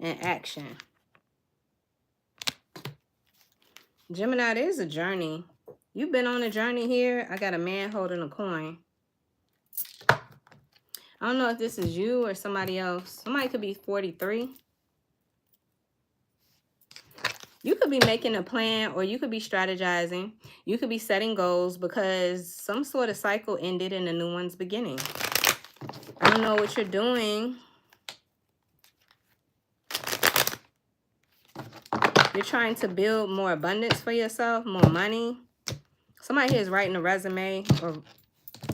And action. Gemini, there's a journey. You've been on a journey here. I got a man holding a coin. I don't know if this is you or somebody else. Somebody could be 43. You could be making a plan, or you could be strategizing. You could be setting goals because some sort of cycle ended and a new one's beginning. I don't know what you're doing. You're trying to build more abundance for yourself, more money. Somebody here is writing a resume, or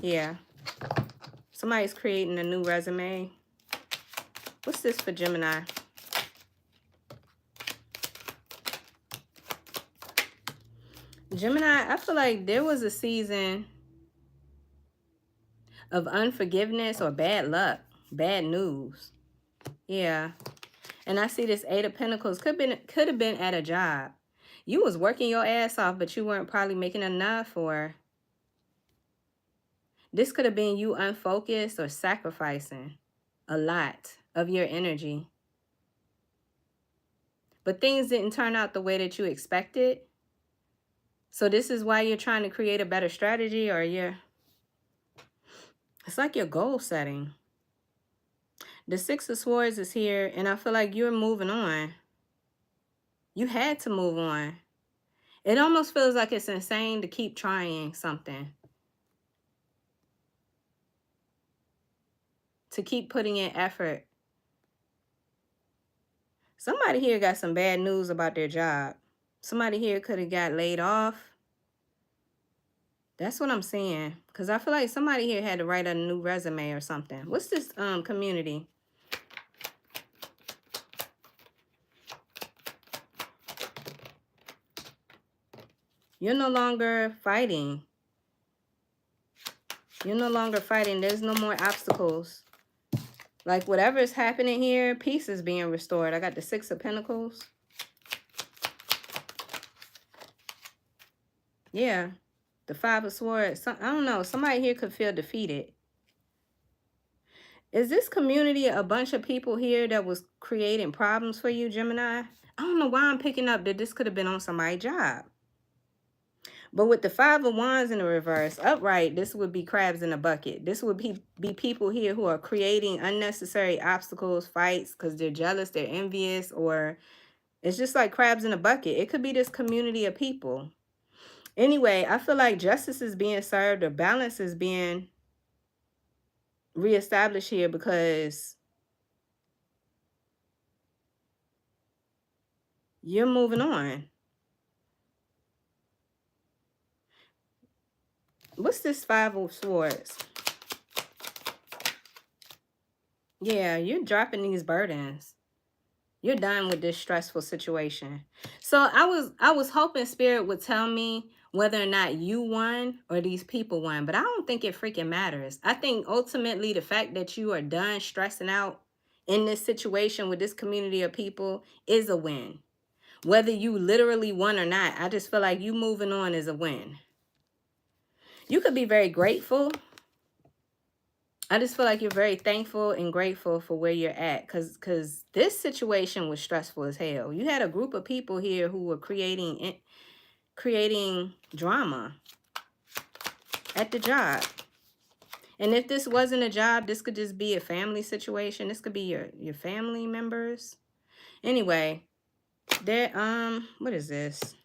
yeah. Somebody's creating a new resume. What's this for Gemini? Gemini, I feel like there was a season of unforgiveness or bad luck, bad news. Yeah. And I see this 8 of Pentacles. Could have been at a job. You was working your ass off, but you weren't probably making enough, or this could have been you unfocused or sacrificing a lot of your energy. But things didn't turn out the way that you expected. So this is why you're trying to create a better strategy, or it's like you're goal setting. The 6 of Swords is here, and I feel like you're moving on. You had to move on. It almost feels like it's insane to keep trying something. To keep putting in effort. Somebody here got some bad news about their job. Somebody here could have got laid off. That's what I'm saying. Because I feel like somebody here had to write a new resume or something. What's this community? You're no longer fighting. You're no longer fighting. There's no more obstacles. Like whatever is happening here, peace is being restored. I got the 6 of Pentacles. Yeah. The 5 of Swords. I don't know. Somebody here could feel defeated. Is this community a bunch of people here that was creating problems for you, Gemini? I don't know why I'm picking up that this could have been on somebody's job. But with the 5 of Wands in the reverse, upright, this would be crabs in a bucket. This would be people here who are creating unnecessary obstacles, fights, because they're jealous, they're envious, or it's just like crabs in a bucket. It could be this community of people. Anyway, I feel like justice is being served, or balance is being reestablished here, because you're moving on. What's this 5 of Swords? Yeah, you're dropping these burdens. You're done with this stressful situation. So I was hoping Spirit would tell me whether or not you won or these people won. But I don't think it freaking matters. I think ultimately the fact that you are done stressing out in this situation with this community of people is a win. Whether you literally won or not, I just feel like you moving on is a win. You could be very grateful. I just feel like you're very thankful and grateful for where you're at. Because this situation was stressful as hell. You had a group of people here who were creating drama at the job. And if this wasn't a job, this could just be a family situation. This could be your family members. Anyway, what is this?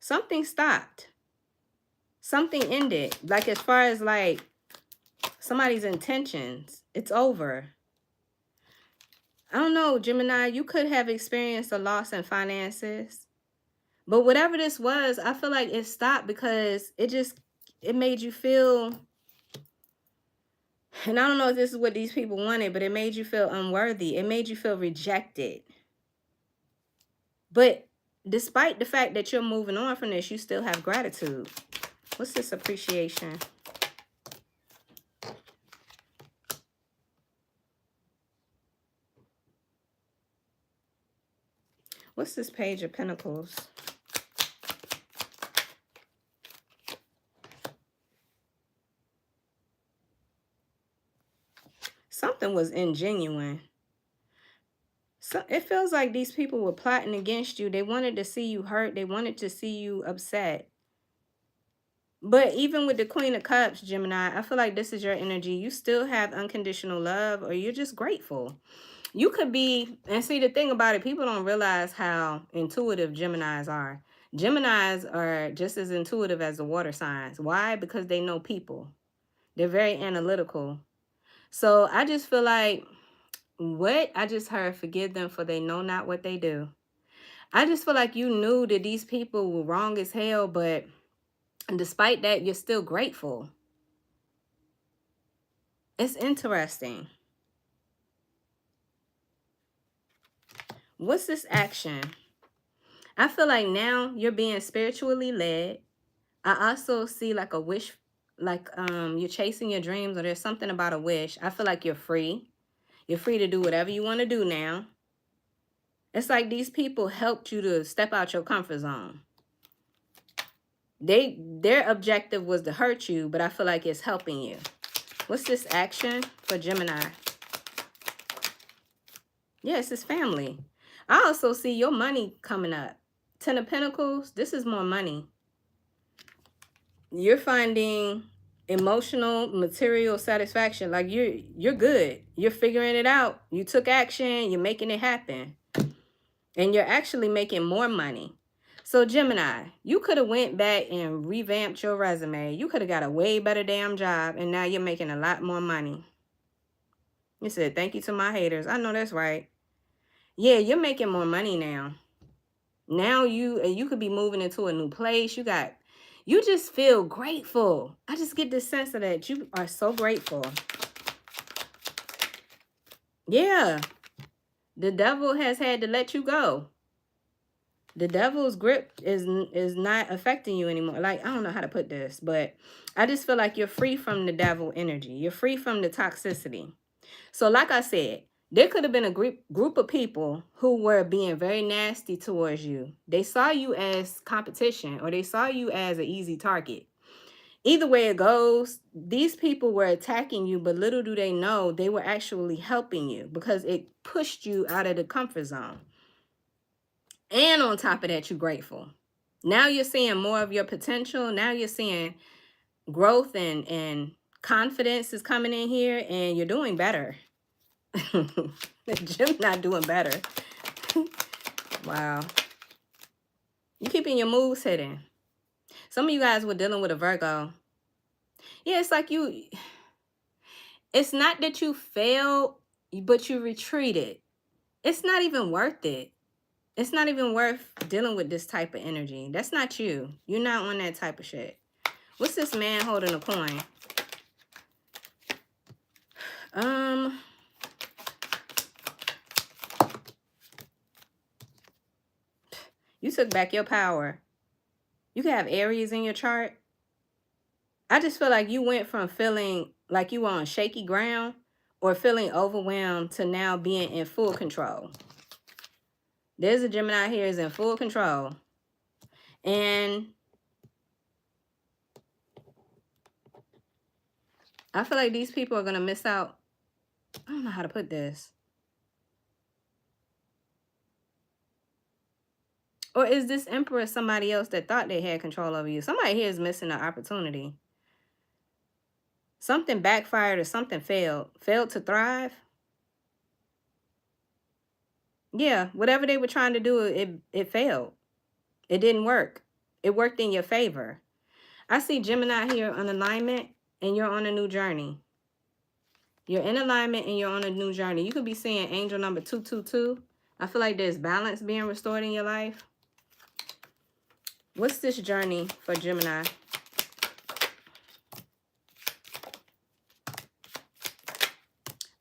Something stopped. Something ended. Like as far as like somebody's intentions. It's over. I don't know, Gemini, you could have experienced a loss in finances. But whatever this was, I feel like it stopped because it made you feel, and I don't know if this is what these people wanted, but it made you feel unworthy. It made you feel rejected. But despite the fact that you're moving on from this, you still have gratitude. What's this appreciation? What's this Page of Pentacles? Something was ingenuine. So it feels like these people were plotting against you. They wanted to see you hurt. They wanted to see you upset. But even with the Queen of Cups, Gemini, I feel like this is your energy. You still have unconditional love, or you're just grateful. You could be, and see, the thing about it, people don't realize how intuitive Geminis are. Geminis are just as intuitive as the water signs. Why? Because they know people. They're very analytical. So I just feel like, what I just heard, forgive them for they know not what they do. I just feel like you knew that these people were wrong as hell, but despite that, you're still grateful. It's interesting. What's this action? I feel like now you're being spiritually led. I also see like a wish, like you're chasing your dreams, or there's something about a wish. I feel like you're free. You're free to do whatever you want to do now. It's like these people helped you to step out your comfort zone. Their objective was to hurt you, but I feel like it's helping you. What's this action for Gemini? Yes, it's family. I also see your money coming up. 10 of Pentacles, this is more money. You're finding emotional, material satisfaction. Like you're good. You're figuring it out. You took action. You're making it happen. And you're actually making more money. So Gemini, you could have went back and revamped your resume. You could have got a way better damn job. And now you're making a lot more money. You said, thank you to my haters. I know that's right. Yeah, you're making more money now. Now you could be moving into a new place. You just feel grateful. I just get this sense of that. You are so grateful. Yeah. The devil has had to let you go. The devil's grip is not affecting you anymore. Like, I don't know how to put this, but I just feel like you're free from the devil energy. You're free from the toxicity. So like I said, there could have been a group of people who were being very nasty towards you. They saw you as competition, or they saw you as an easy target. Either way it goes, these people were attacking you, but little do they know they were actually helping you because it pushed you out of the comfort zone. And on top of that, you're grateful. Now you're seeing more of your potential. Now you're seeing growth and confidence is coming in here, and you're doing better. Jim's not doing better. Wow. You're keeping your moves hidden. Some of you guys were dealing with a Virgo. Yeah, it's like it's not that you failed, but you retreated. It's not even worth it. It's not even worth dealing with this type of energy. That's not you. You're not on that type of shit. What's this man holding a coin? You took back your power. You can have Aries in your chart. I just feel like you went from feeling like you were on shaky ground or feeling overwhelmed to now being in full control. There's a Gemini here is in full control. And I feel like these people are going to miss out. I don't know how to put this. Or is this Emperor somebody else that thought they had control over you? Somebody here is missing an opportunity. Something backfired or something failed. Failed to thrive. Yeah, whatever they were trying to do, it failed. It didn't work. It worked in your favor. I see Gemini here on alignment, and you're on a new journey. You're in alignment and you're on a new journey. You could be seeing angel number 222. I feel like there's balance being restored in your life. What's this journey for Gemini?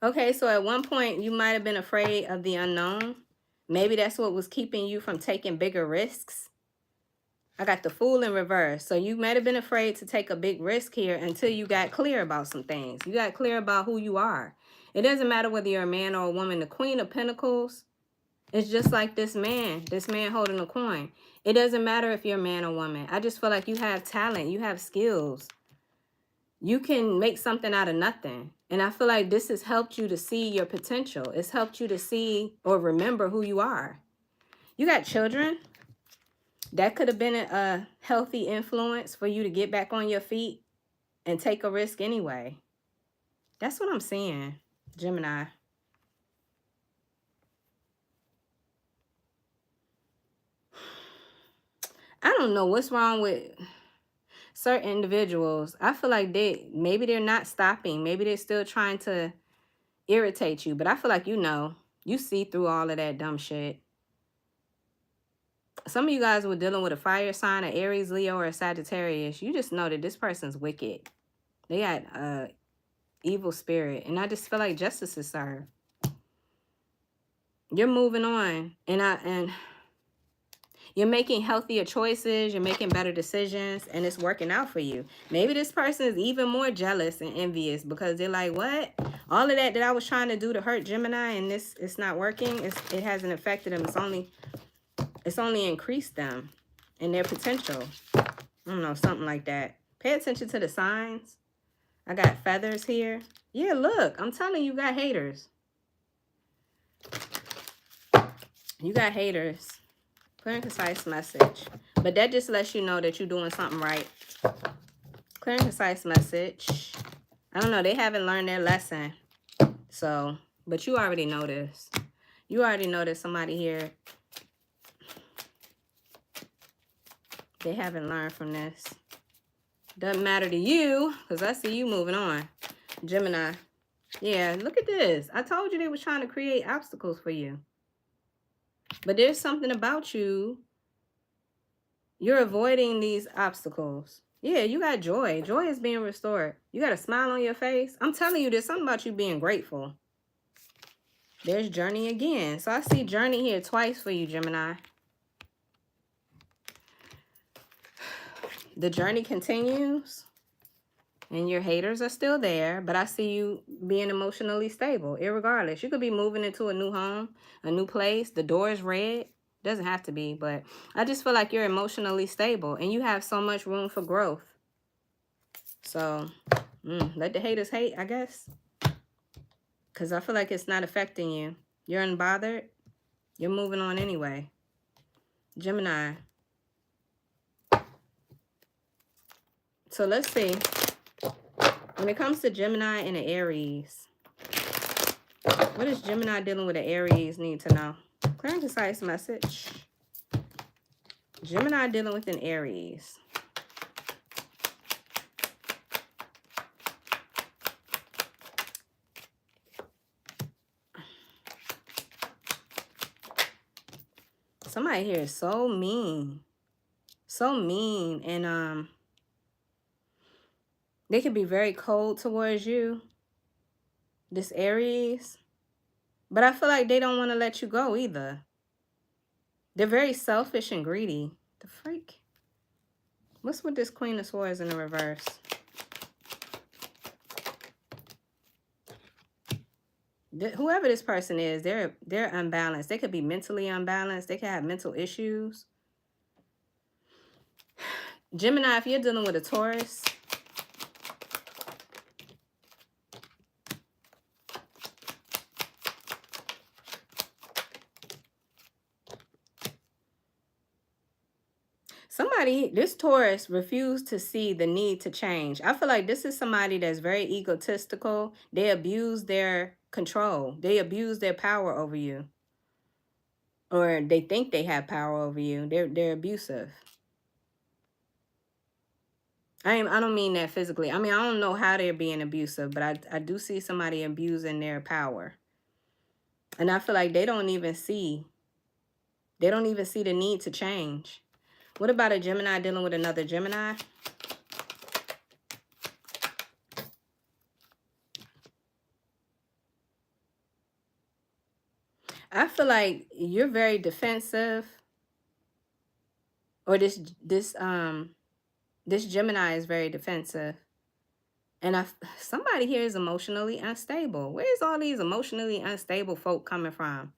Okay, so at one point you might have been afraid of the unknown. Maybe that's what was keeping you from taking bigger risks. I got the Fool in reverse. So you might have been afraid to take a big risk here until you got clear about some things. You got clear about who you are. It doesn't matter whether you're a man or a woman. The Queen of Pentacles is just like this man holding a coin. It doesn't matter if you're a man or woman. I just feel like you have talent. You have skills. You can make something out of nothing. And I feel like this has helped you to see your potential. It's helped you to see or remember who you are. You got children. That could have been a healthy influence for you to get back on your feet and take a risk anyway. That's what I'm seeing, Gemini. I don't know what's wrong with certain individuals. I feel like maybe they're not stopping. Maybe they're still trying to irritate you. But I feel like you see through all of that dumb shit. Some of you guys were dealing with a fire sign, an Aries, Leo, or a Sagittarius. You just know that this person's wicked. They got evil spirit. And I just feel like justice is served. You're moving on. And you're making healthier choices. You're making better decisions. And it's working out for you. Maybe this person is even more jealous and envious because they're like, what? All of that I was trying to do to hurt Gemini and it's not working. It hasn't affected them. It's only increased them and their potential. I don't know, something like that. Pay attention to the signs. I got feathers here. Yeah, look, I'm telling you, you got haters. You got haters. Clear and concise message. But that just lets you know that you're doing something right. Clear and concise message. I don't know, they haven't learned their lesson. So, but you already know this. You already know that somebody here, they haven't learned from this. Doesn't matter to you, because I see you moving on. Gemini. Yeah, look at this. I told you they was trying to create obstacles for you. But there's something about you. You're avoiding these obstacles. Yeah, you got joy. Joy is being restored. You got a smile on your face. I'm telling you, there's something about you being grateful. There's journey again. So I see journey here twice for you, Gemini. The journey continues. And your haters are still there. But I see you being emotionally stable. Irregardless. You could be moving into a new home. A new place. The door is red. Doesn't have to be. But I just feel like you're emotionally stable. And you have so much room for growth. So let the haters hate, I guess. Because I feel like it's not affecting you. You're unbothered. You're moving on anyway. Gemini. So let's see. When it comes to Gemini and the Aries, what is Gemini dealing with the Aries need to know? Clear and concise message. Gemini dealing with an Aries. Somebody here is so mean. So mean. And they can be very cold towards you. This Aries. But I feel like they don't want to let you go either. They're very selfish and greedy. The freak? What's with this Queen of Swords in the reverse? Whoever this person is, they're unbalanced. They could be mentally unbalanced. They could have mental issues. Gemini, if you're dealing with a Taurus, this Taurus refused to see the need to change. I feel like this is somebody that's very egotistical. They abuse their control. They abuse their power over you. Or they think they have power over you. They're abusive. I don't mean that physically. I mean, I don't know how they're being abusive, but I do see somebody abusing their power. And I feel like they don't even see the need to change. What about a Gemini dealing with another Gemini? I feel like you're very defensive, or this Gemini is very defensive. And somebody here is emotionally unstable. Where's all these emotionally unstable folk coming from?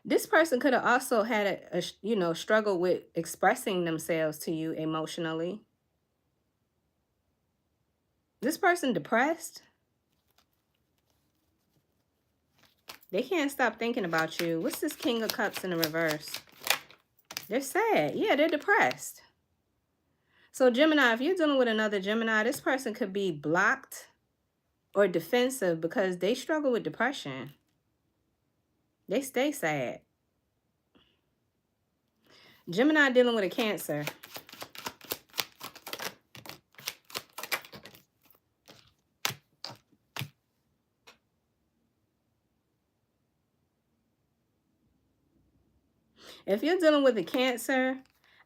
This person could have also had a struggle with expressing themselves to you emotionally. This person depressed. They can't stop thinking about you. What's this King of Cups in the reverse? They're sad. Yeah, they're depressed. So Gemini, if you're dealing with another Gemini, this person could be blocked or defensive because they struggle with depression. They stay sad. Gemini dealing with a Cancer. If you're dealing with a Cancer,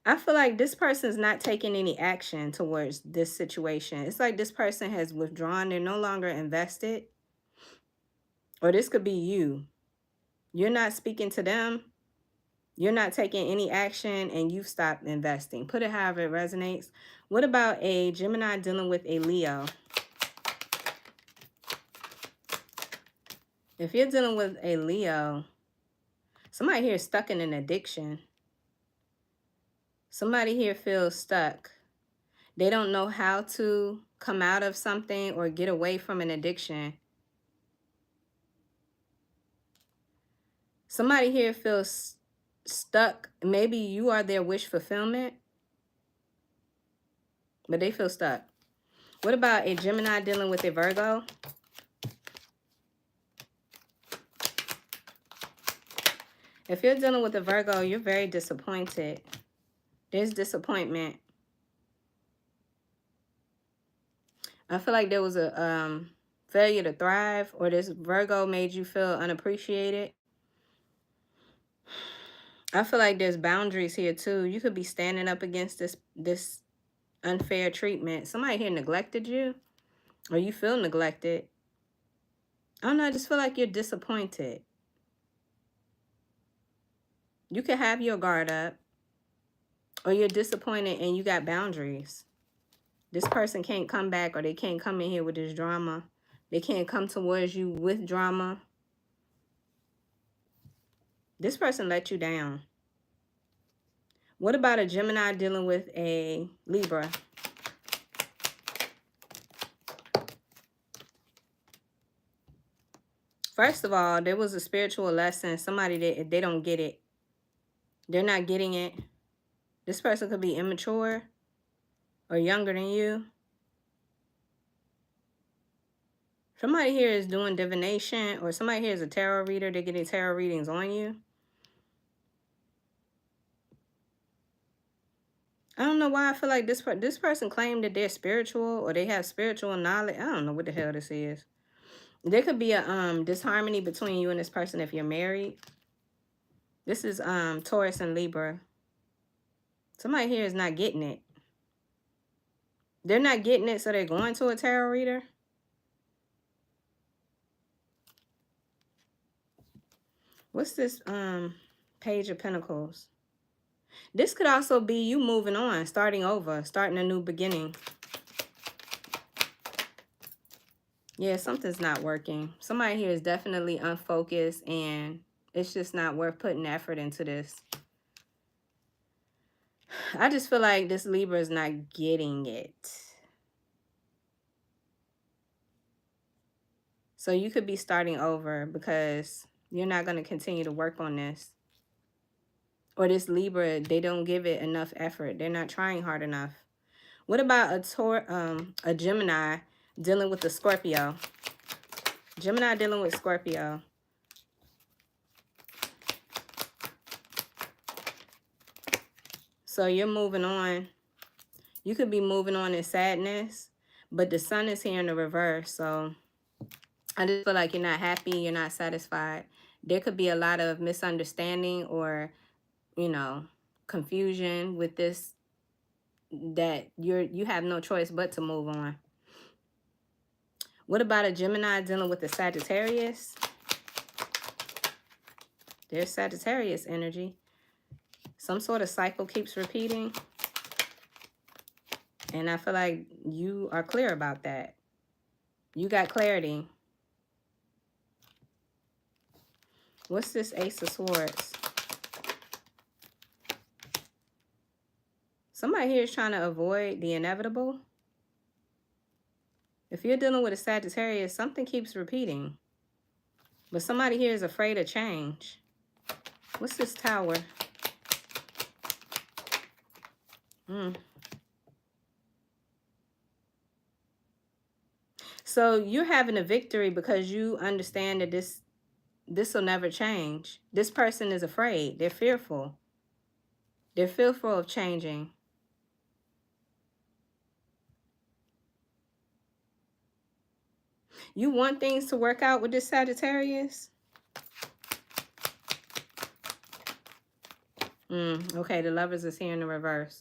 I feel like this person's not taking any action towards this situation. It's like this person has withdrawn. They're no longer invested. Or this could be you. You're not speaking to them. You're not taking any action, and you've stopped investing. Put it however it resonates. What about a Gemini dealing with a Leo? If you're dealing with a Leo, somebody here is stuck in an addiction. Somebody here feels stuck. They don't know how to come out of something or get away from an addiction. Somebody here feels stuck. Maybe you are their wish fulfillment, but they feel stuck. What about a Gemini dealing with a Virgo? If you're dealing with a Virgo, you're very disappointed. There's disappointment. I feel like there was a failure to thrive, or this Virgo made you feel unappreciated. I feel like there's boundaries here too. You could be standing up against this unfair treatment. Somebody here neglected you, or you feel neglected. I don't know, I just feel like you're disappointed. You could have your guard up, or you're disappointed and you got boundaries. This person can't come back, or they can't come in here with this drama. They can't come towards you with drama. This person let you down. What about a Gemini dealing with a Libra? First of all, there was a spiritual lesson. Somebody, they don't get it. They're not getting it. This person could be immature or younger than you. Somebody here is doing divination, or somebody here is a tarot reader. They're getting tarot readings on you. I don't know why I feel like this person claimed that they're spiritual, or they have spiritual knowledge. I don't know what the hell this is. There could be a disharmony between you and this person if you're married. This is Taurus and Libra. Somebody here is not getting it. They're not getting it, so they're going to a tarot reader. What's this Page of Pentacles? This could also be you moving on, starting over, starting a new beginning. Yeah, something's not working. Somebody here is definitely unfocused, and it's just not worth putting effort into this. I just feel like this Libra is not getting it. So you could be starting over because you're not going to continue to work on this. Or this Libra, they don't give it enough effort. They're not trying hard enough. What about a Gemini dealing with a Scorpio? Gemini dealing with Scorpio. So you're moving on. You could be moving on in sadness, but the sun is here in the reverse. So I just feel like you're not happy, you're not satisfied. There could be a lot of misunderstanding or, you know, confusion with this, that you have no choice but to move on. What about a Gemini dealing with the Sagittarius? There's Sagittarius energy. Some sort of cycle keeps repeating. And I feel like you are clear about that. You got clarity. What's this Ace of Swords? Somebody here is trying to avoid the inevitable. If you're dealing with a Sagittarius, something keeps repeating. But somebody here is afraid of change. What's this Tower? So you're having a victory because you understand that this will never change. This person is afraid. They're fearful. They're fearful of changing. You want things to work out with this Sagittarius? Okay, the Lovers is here in the reverse.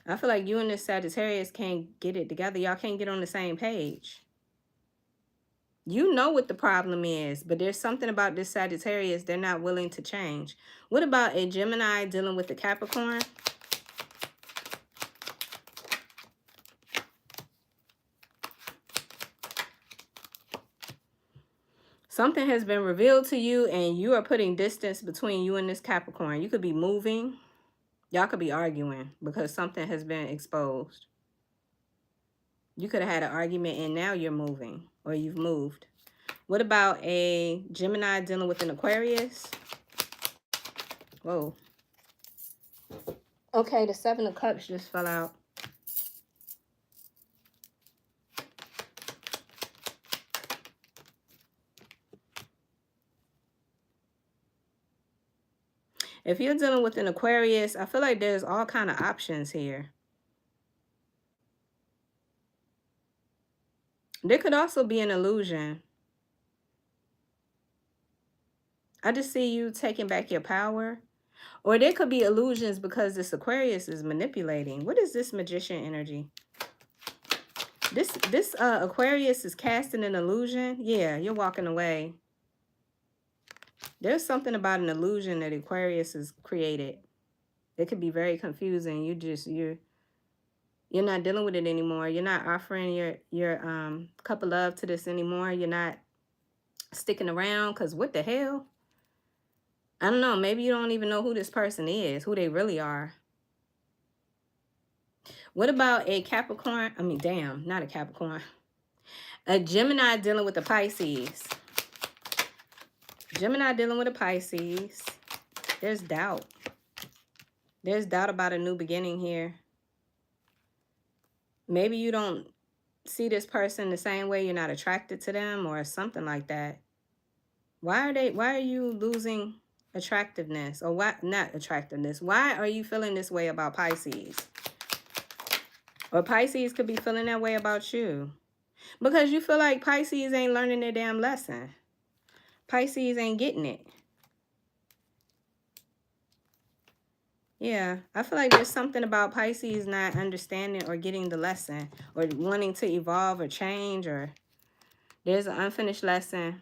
I feel like you and this Sagittarius can't get it together. Y'all can't get on the same page. You know what the problem is, but there's something about this Sagittarius they're not willing to change. What about a Gemini dealing with the Capricorn? Something has been revealed to you and you are putting distance between you and this Capricorn. You could be moving. Y'all could be arguing because something has been exposed. You could have had an argument and now you're moving, or you've moved. What about a Gemini dealing with an Aquarius? Whoa. Okay, the Seven of Cups just fell out. If you're dealing with an Aquarius, I feel like there's all kind of options here. There could also be an illusion. I just see you taking back your power. Or there could be illusions because this Aquarius is manipulating. What is this Magician energy? This Aquarius is casting an illusion. Yeah, you're walking away. There's something about an illusion that Aquarius has created. It could be very confusing. You're not dealing with it anymore. You're not offering your cup of love to this anymore. You're not sticking around because what the hell? I don't know. Maybe you don't even know who this person is, who they really are. What about a Capricorn? I mean, damn, not a Capricorn. A Gemini dealing with a Pisces. Gemini dealing with a Pisces. There's doubt. There's doubt about a new beginning here. Maybe you don't see this person the same way. You're not attracted to them or something like that. Why are you losing attractiveness? Or why not attractiveness? Why are you feeling this way about Pisces? Or Pisces could be feeling that way about you. Because you feel like Pisces ain't learning their damn lesson. Pisces ain't getting it. Yeah, I feel like there's something about Pisces not understanding or getting the lesson. Or wanting to evolve or change. Or there's an unfinished lesson.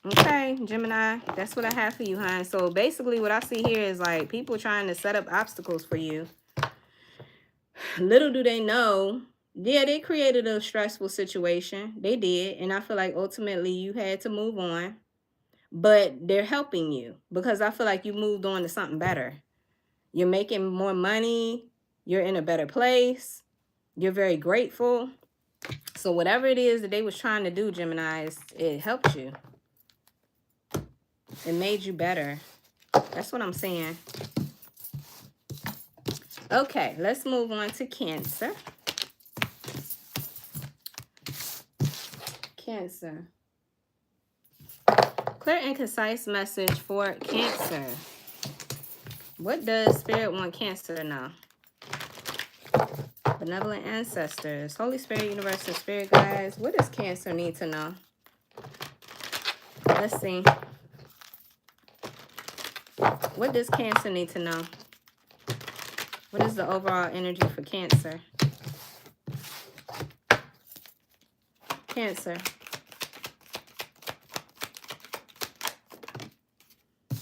Okay, Gemini, that's what I have for you, hon. So basically what I see here is like people trying to set up obstacles for you. Little do they know, yeah, they created a stressful situation. They did. And I feel like ultimately you had to move on. But they're helping you because I feel like you moved on to something better. You're making more money. You're in a better place. You're very grateful. So whatever it is that they was trying to do, Gemini, it helped you. It made you better. That's what I'm saying. Okay, let's move on to Cancer. Cancer. Clear and concise message for Cancer. What does Spirit want Cancer to know? Benevolent ancestors, Holy Spirit, universal spirit guides. What does Cancer need to know? Let's see. What does Cancer need to know? What is the overall energy for Cancer? Cancer.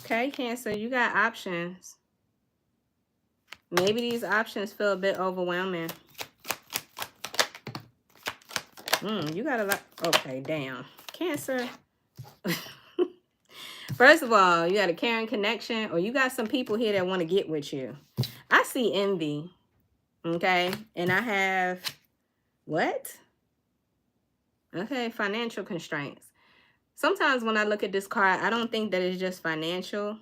Okay, Cancer, you got options. Maybe these options feel a bit overwhelming. You got a lot. Okay, damn. Cancer. First of all, you got a caring connection, or you got some people here that want to get with you. I see envy. Okay, and I have what? Okay, financial constraints. Sometimes when I look at this card, I don't think that it's just financial.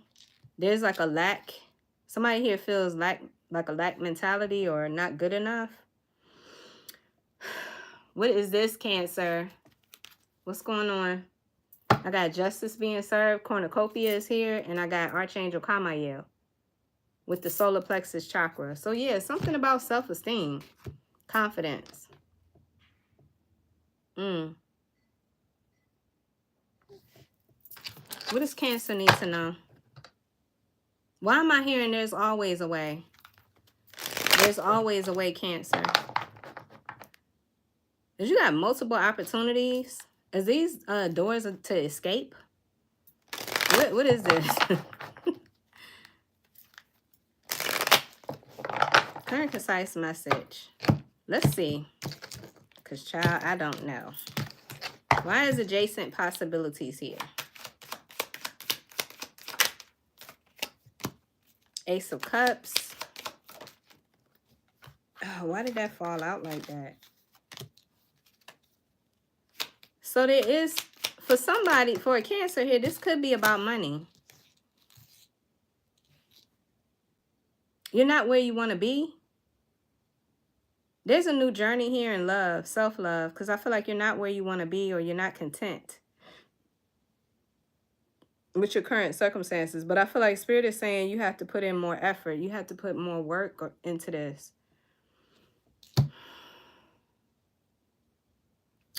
There's like a lack. Somebody here feels like a lack mentality or not good enough. What is this, Cancer? What's going on? I got justice being served. Cornucopia is here. And I got Archangel Kamael with the solar plexus chakra. So yeah, something about self-esteem. Confidence. What does Cancer need to know? Why am I hearing there's always a way? There's always a way, Cancer. Because you got multiple opportunities. Is these doors to escape? What is this? Current concise message. Let's see. Because, child, I don't know. Why is adjacent possibilities here? Ace of Cups. Oh, why did that fall out like that? So there is, for somebody, for a Cancer here, this could be about money. You're not where you want to be. There's a new journey here in love, self-love, because I feel like you're not where you want to be, or you're not content with your current circumstances. But I feel like Spirit is saying you have to put in more effort. You have to put more work into this.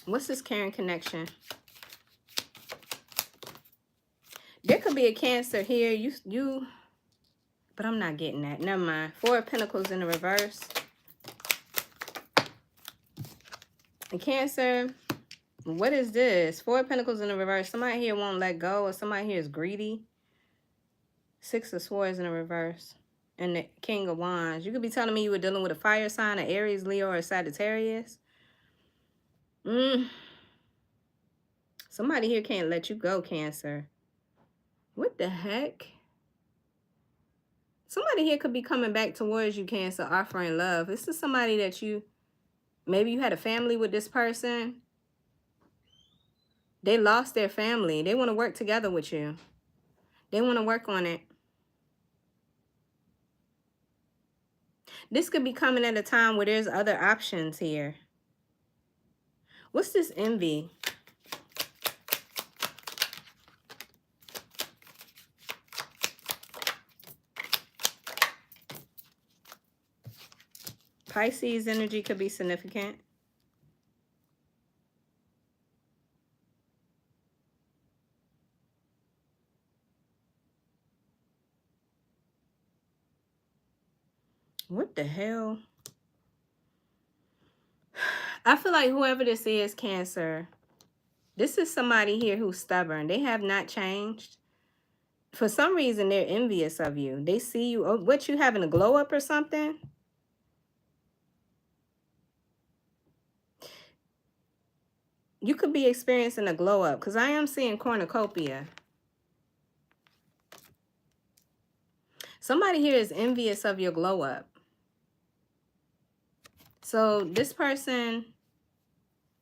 What's this caring connection? There could be a Cancer here. But I'm not getting that. Never mind. Four of Pentacles in the reverse. And Cancer, what is this? Four of Pentacles in the reverse. Somebody here won't let go, or somebody here is greedy. Six of Swords in the reverse. And the King of Wands. You could be telling me you were dealing with a fire sign, an Aries, Leo, or a Sagittarius. Somebody here can't let you go, Cancer. What the heck? Somebody here could be coming back towards you, Cancer, offering love. This is somebody that maybe you had a family with this person. They lost their family. They want to work together with you. They want to work on it. This could be coming at a time where there's other options here. What's this envy? Pisces energy could be significant. What the hell? I feel like whoever this is, Cancer, this is somebody here who's stubborn. They have not changed. For some reason, they're envious of you. They see you, what, you having a glow up or something? You could be experiencing a glow up, because I am seeing cornucopia. Somebody here is envious of your glow up. So this person,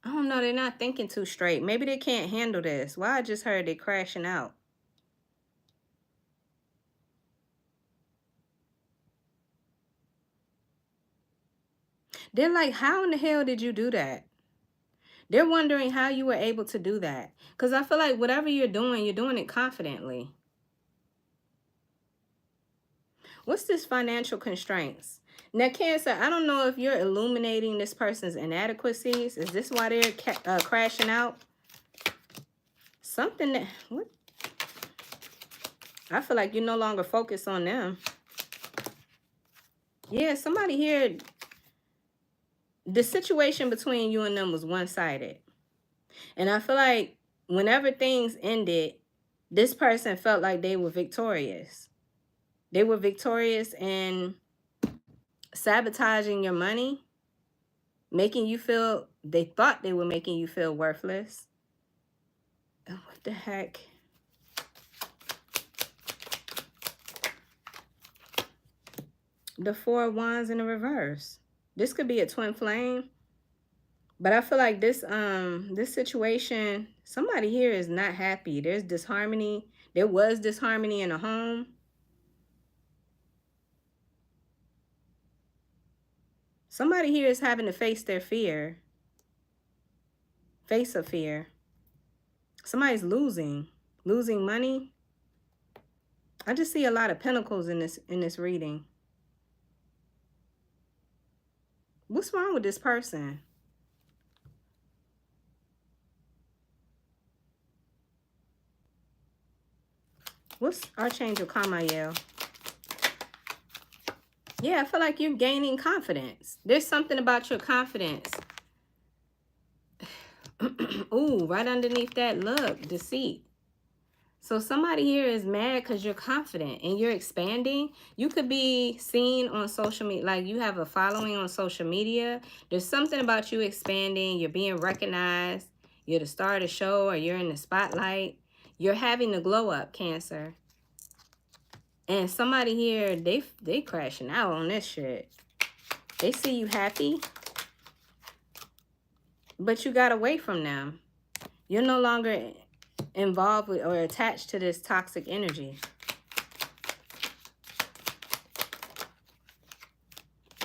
I don't know, they're not thinking too straight. Maybe they can't handle this. Well, I just heard they're crashing out. They're like, how in the hell did you do that? They're wondering how you were able to do that. Because I feel like whatever you're doing it confidently. What's this financial constraints? Now, Cancer, I don't know if you're illuminating this person's inadequacies. Is this why they're crashing out? Something that... What? I feel like you no longer focus on them. Yeah, somebody here... The situation between you and them was one-sided. And I feel like whenever things ended, this person felt like they were victorious. They were victorious in sabotaging your money, making you feel, they thought they were making you feel worthless. Oh, what the heck? The Four of Wands in the reverse. This could be a twin flame. But I feel like this situation, somebody here is not happy. There's disharmony. There was disharmony in a home. Somebody here is having to face their fear. Face a fear. Somebody's losing money. I just see a lot of pentacles in this reading. What's wrong with this person? What's Archangel Kamael? Yeah, I feel like you're gaining confidence. There's something about your confidence. Ooh, right underneath that, look, deceit. So somebody here is mad because you're confident and you're expanding. You could be seen on social media, like you have a following on social media. There's something about you expanding. You're being recognized. You're the star of the show, or you're in the spotlight. You're having the glow up, Cancer. And somebody here, they crashing out on this shit. They see you happy, but you got away from them. You're no longer involved with or attached to this toxic energy.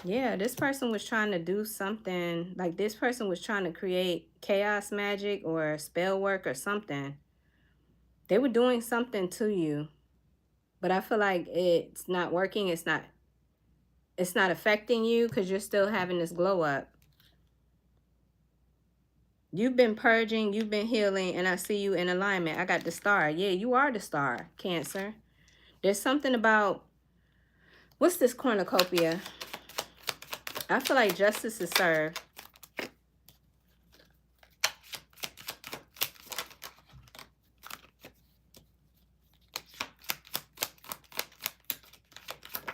Yeah, this person was trying to do something, like this person was trying to create chaos magic or spell work or something. They were doing something to you, but I feel like it's not working. It's not affecting you because you're still having this glow up. You've been purging, you've been healing, and I see you in alignment. I got the star. Yeah, you are the star, Cancer. There's something about, what's this cornucopia? I feel like justice is served.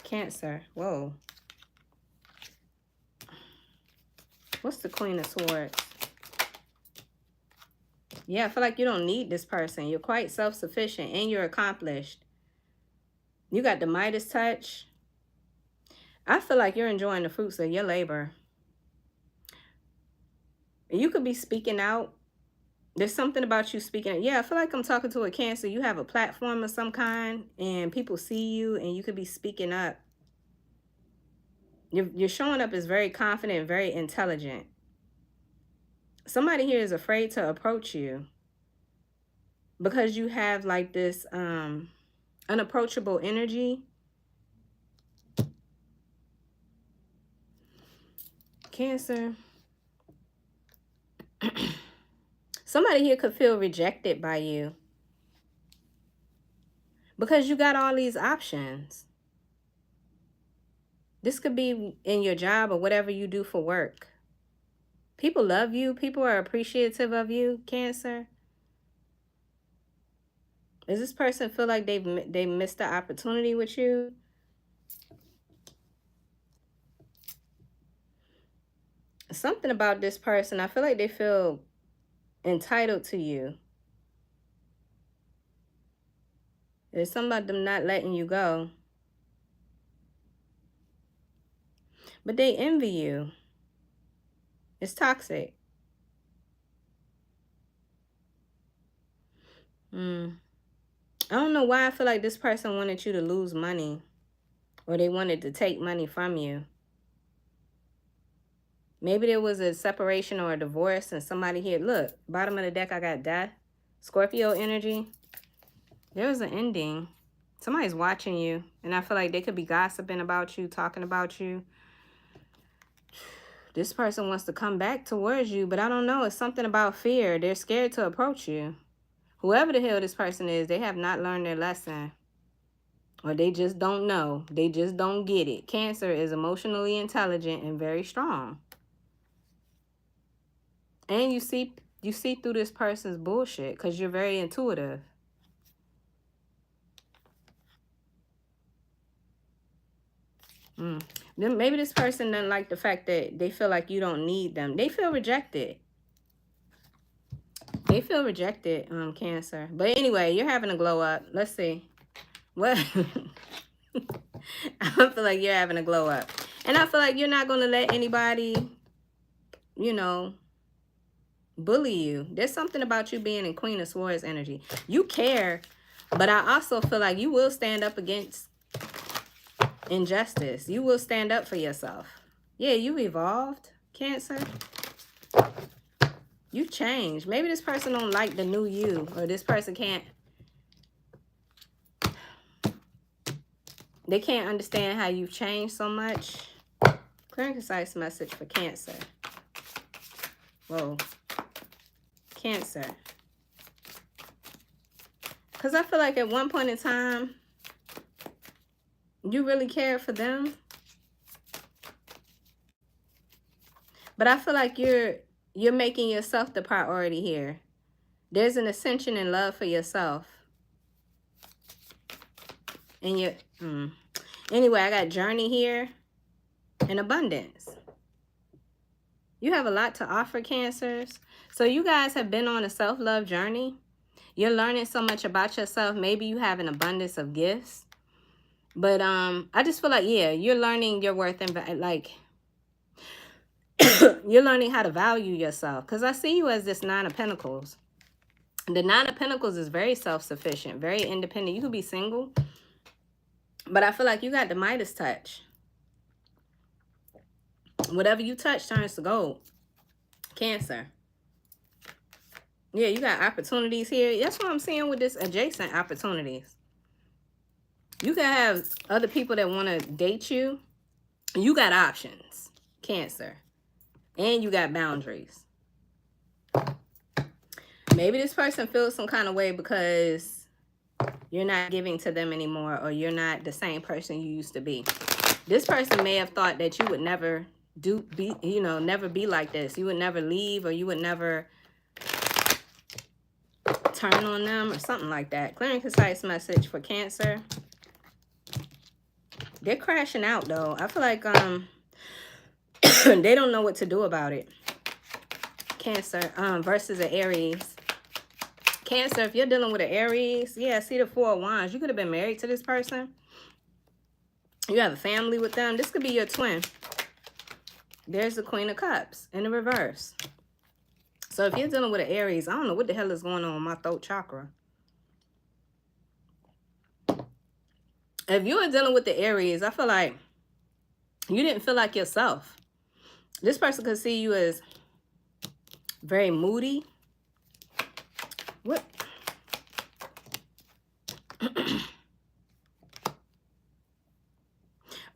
Cancer, whoa. What's the Queen of Swords? Yeah, I feel like you don't need this person. You're quite self-sufficient and you're accomplished. You got the Midas touch. I feel like you're enjoying the fruits of your labor. You could be speaking out. There's something about you speaking. Yeah, I feel like I'm talking to a Cancer. You have a platform of some kind and people see you and you could be speaking up. You're showing up as very confident, very intelligent. Somebody here is afraid to approach you because you have like this unapproachable energy. Cancer. Somebody here could feel rejected by you because you got all these options. This could be in your job or whatever you do for work. People love you. People are appreciative of you, Cancer. Does this person feel like they missed the opportunity with you? Something about this person, I feel like they feel entitled to you. There's something about them not letting you go. But they envy you. It's toxic. I don't know why I feel like this person wanted you to lose money. Or they wanted to take money from you. Maybe there was a separation or a divorce and somebody here. Look, bottom of the deck, I got death. Scorpio energy. There was an ending. Somebody's watching you, and I feel like they could be gossiping about you, talking about you. This person wants to come back towards you, but I don't know. It's something about fear. They're scared to approach you. Whoever the hell this person is, they have not learned their lesson. Or they just don't know. They just don't get it. Cancer is emotionally intelligent and very strong. And you see through this person's bullshit because you're very intuitive. Then maybe this person doesn't like the fact that they feel like you don't need them. They feel rejected. They feel rejected, Cancer. But anyway, you're having a glow up. Let's see. What? I feel like you're having a glow up. And I feel like you're not going to let anybody, you know, bully you. There's something about you being in Queen of Swords energy. You care, but I also feel like you will stand up against injustice. You will stand up for yourself. Yeah, you evolved, Cancer. You changed. Maybe this person don't like the new you, or this person can't. They can't understand how you've changed so much. Clear and concise message for Cancer. Whoa. Cancer. Because I feel like at one point in time, you really cared for them. But I feel like you're making yourself the priority here. There's an ascension in love for yourself. And you're... Anyway, I got journey here and abundance. You have a lot to offer, Cancers. So you guys have been on a self-love journey. You're learning so much about yourself. Maybe you have an abundance of gifts. But I just feel like, yeah, you're learning your worth and like you're learning how to value yourself. Because I see you as this Nine of Pentacles. The Nine of Pentacles is very self-sufficient, very independent. You could be single. But I feel like you got the Midas touch. Whatever you touch turns to gold. Cancer. Yeah, you got opportunities here. That's what I'm seeing with this adjacent opportunities. You can have other people that want to date you. You got options, Cancer. And you got boundaries. Maybe this person feels some kind of way because you're not giving to them anymore, or you're not the same person you used to be. This person may have thought that you would never never be like this. You would never leave, or you would never turn on them or something like that. Clear and concise message for Cancer. They're crashing out though. I feel like they don't know what to do about it. Cancer versus an Aries. Cancer, if you're dealing with an Aries, yeah, see the Four of Wands. You could have been married to this person. You have a family with them. This could be your twin. There's the Queen of Cups in the reverse. So if you're dealing with an Aries, I don't know what the hell is going on with my throat chakra. If you are dealing with the Aries, I feel like you didn't feel like yourself. This person could see you as very moody. What?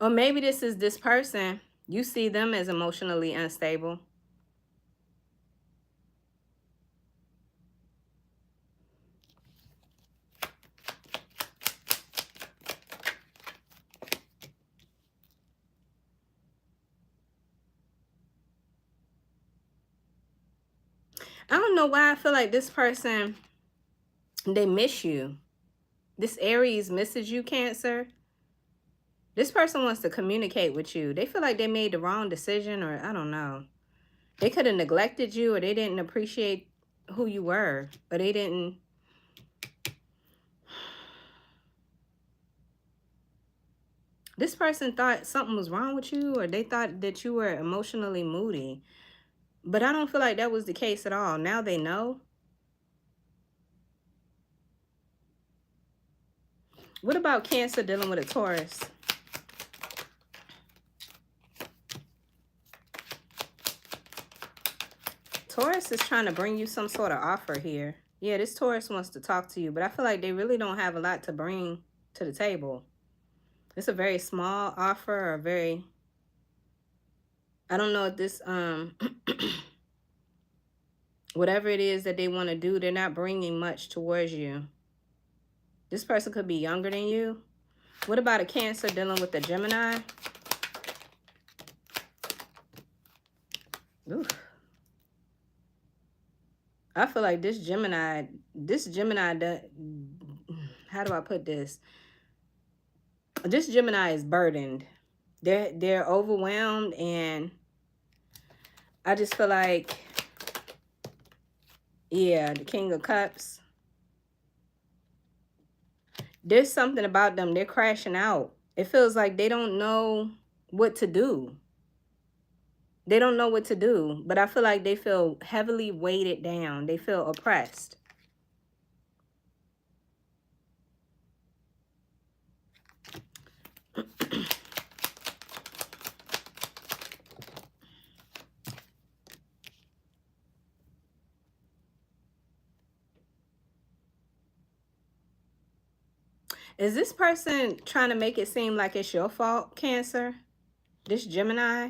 Or maybe this is this person. You see them as emotionally unstable. I don't know why I feel like this person, they miss you. This Aries misses you, Cancer. This person wants to communicate with you. They feel like they made the wrong decision, or I don't know. They could have neglected you, or they didn't appreciate who you were, or they didn't. This person thought something was wrong with you, or they thought that you were emotionally moody. But I don't feel like that was the case at all. Now they know. What about Cancer dealing with a Taurus? Taurus is trying to bring you some sort of offer here. Yeah, this Taurus wants to talk to you, but I feel like they really don't have a lot to bring to the table. It's a very small offer, or very, I don't know if this, whatever it is that they want to do, they're not bringing much towards you. This person could be younger than you. What about a Cancer dealing with a Gemini? Oof. I feel like this Gemini, how do I put this? This Gemini is burdened. They're overwhelmed, and I just feel like, yeah, the King of Cups. There's something about them. They're crashing out. It feels like they don't know what to do. They don't know what to do. But I feel like they feel heavily weighted down. They feel oppressed. Is this person trying to make it seem like it's your fault, Cancer? This Gemini?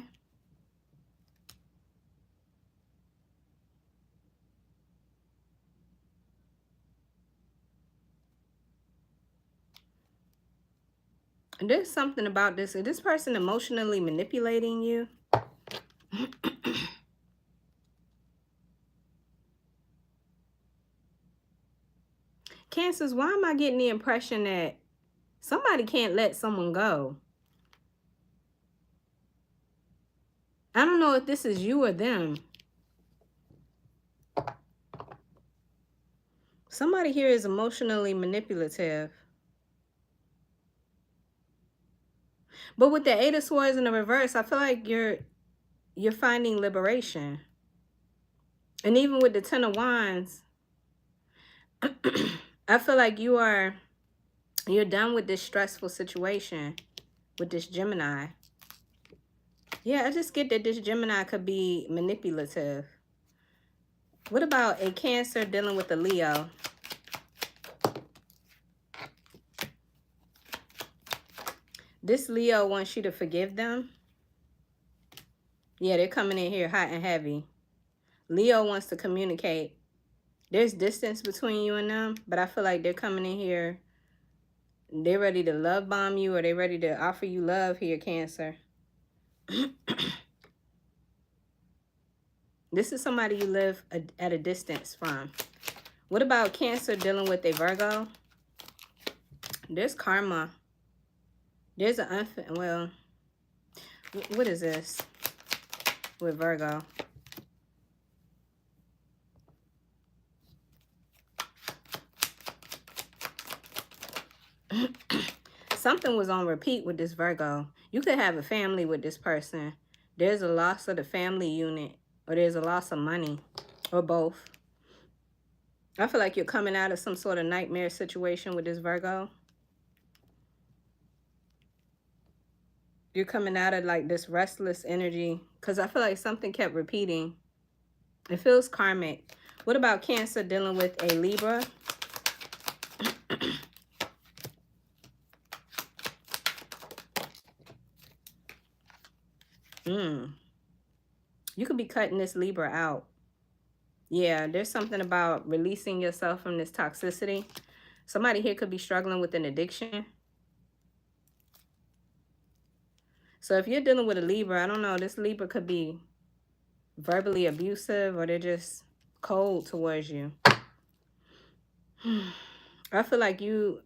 There's something about this. Is this person emotionally manipulating you? Cancers, why am I getting the impression that somebody can't let someone go? I don't know if this is you or them. Somebody here is emotionally manipulative. But with the Eight of Swords in the reverse, I feel like you're finding liberation. And even with the Ten of Wands, I feel like you're done with this stressful situation with this Gemini. Yeah, I just get that this Gemini could be manipulative. What about a Cancer dealing with a Leo? This Leo wants you to forgive them. Yeah, they're coming in here hot and heavy. Leo wants to communicate. There's distance between you and them, but I feel like they're coming in here. They're ready to love bomb you, or they're ready to offer you love here, Cancer. This is somebody you live at a distance from. What about Cancer dealing with a Virgo? There's karma. There's an well, what is this with Virgo? Something was on repeat with this Virgo. You could have a family with this person. There's a loss of the family unit, or there's a loss of money, or both. I feel like you're coming out of some sort of nightmare situation with this Virgo. You're coming out of like this restless energy, because I feel like something kept repeating. It feels karmic. What about Cancer dealing with a Libra? You could be cutting this Libra out. Yeah, there's something about releasing yourself from this toxicity. Somebody here could be struggling with an addiction. So if you're dealing with a Libra, I don't know, this Libra could be verbally abusive, or they're just cold towards you. I feel like you're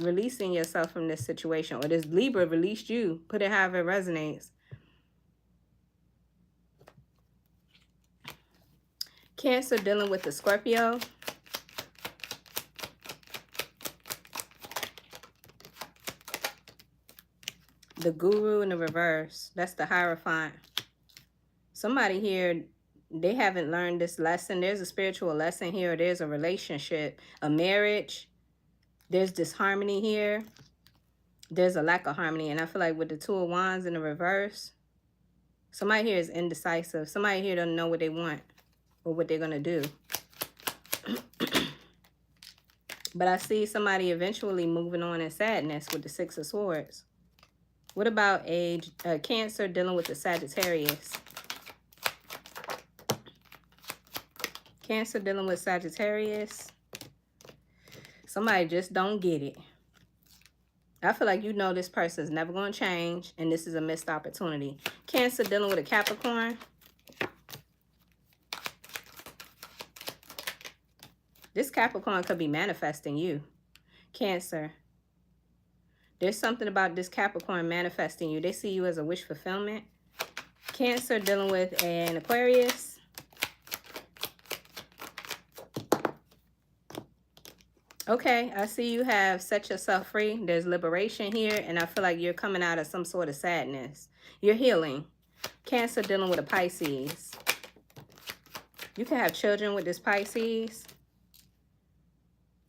releasing yourself from this situation, or this Libra released you. Put it however it resonates. Cancer dealing with the Scorpio. The Guru in the reverse. That's the Hierophant. Somebody here, they haven't learned this lesson. There's a spiritual lesson here. There's a relationship, a marriage. There's disharmony here. There's a lack of harmony. And I feel like with the Two of Wands in the reverse, somebody here is indecisive. Somebody here doesn't know what they want or what they're going to do. But I see somebody eventually moving on in sadness with the Six of Swords. What about a Cancer dealing with the Sagittarius? Cancer dealing with Sagittarius. Somebody just don't get it. I feel like you know this person is never going to change, and this is a missed opportunity. Cancer dealing with a Capricorn. This Capricorn could be manifesting you. Cancer. There's something about this Capricorn manifesting you. They see you as a wish fulfillment. Cancer dealing with an Aquarius. Okay, I see you have set yourself free. There's liberation here, and I feel like you're coming out of some sort of sadness. You're healing. Cancer dealing with a Pisces. You can have children with this Pisces.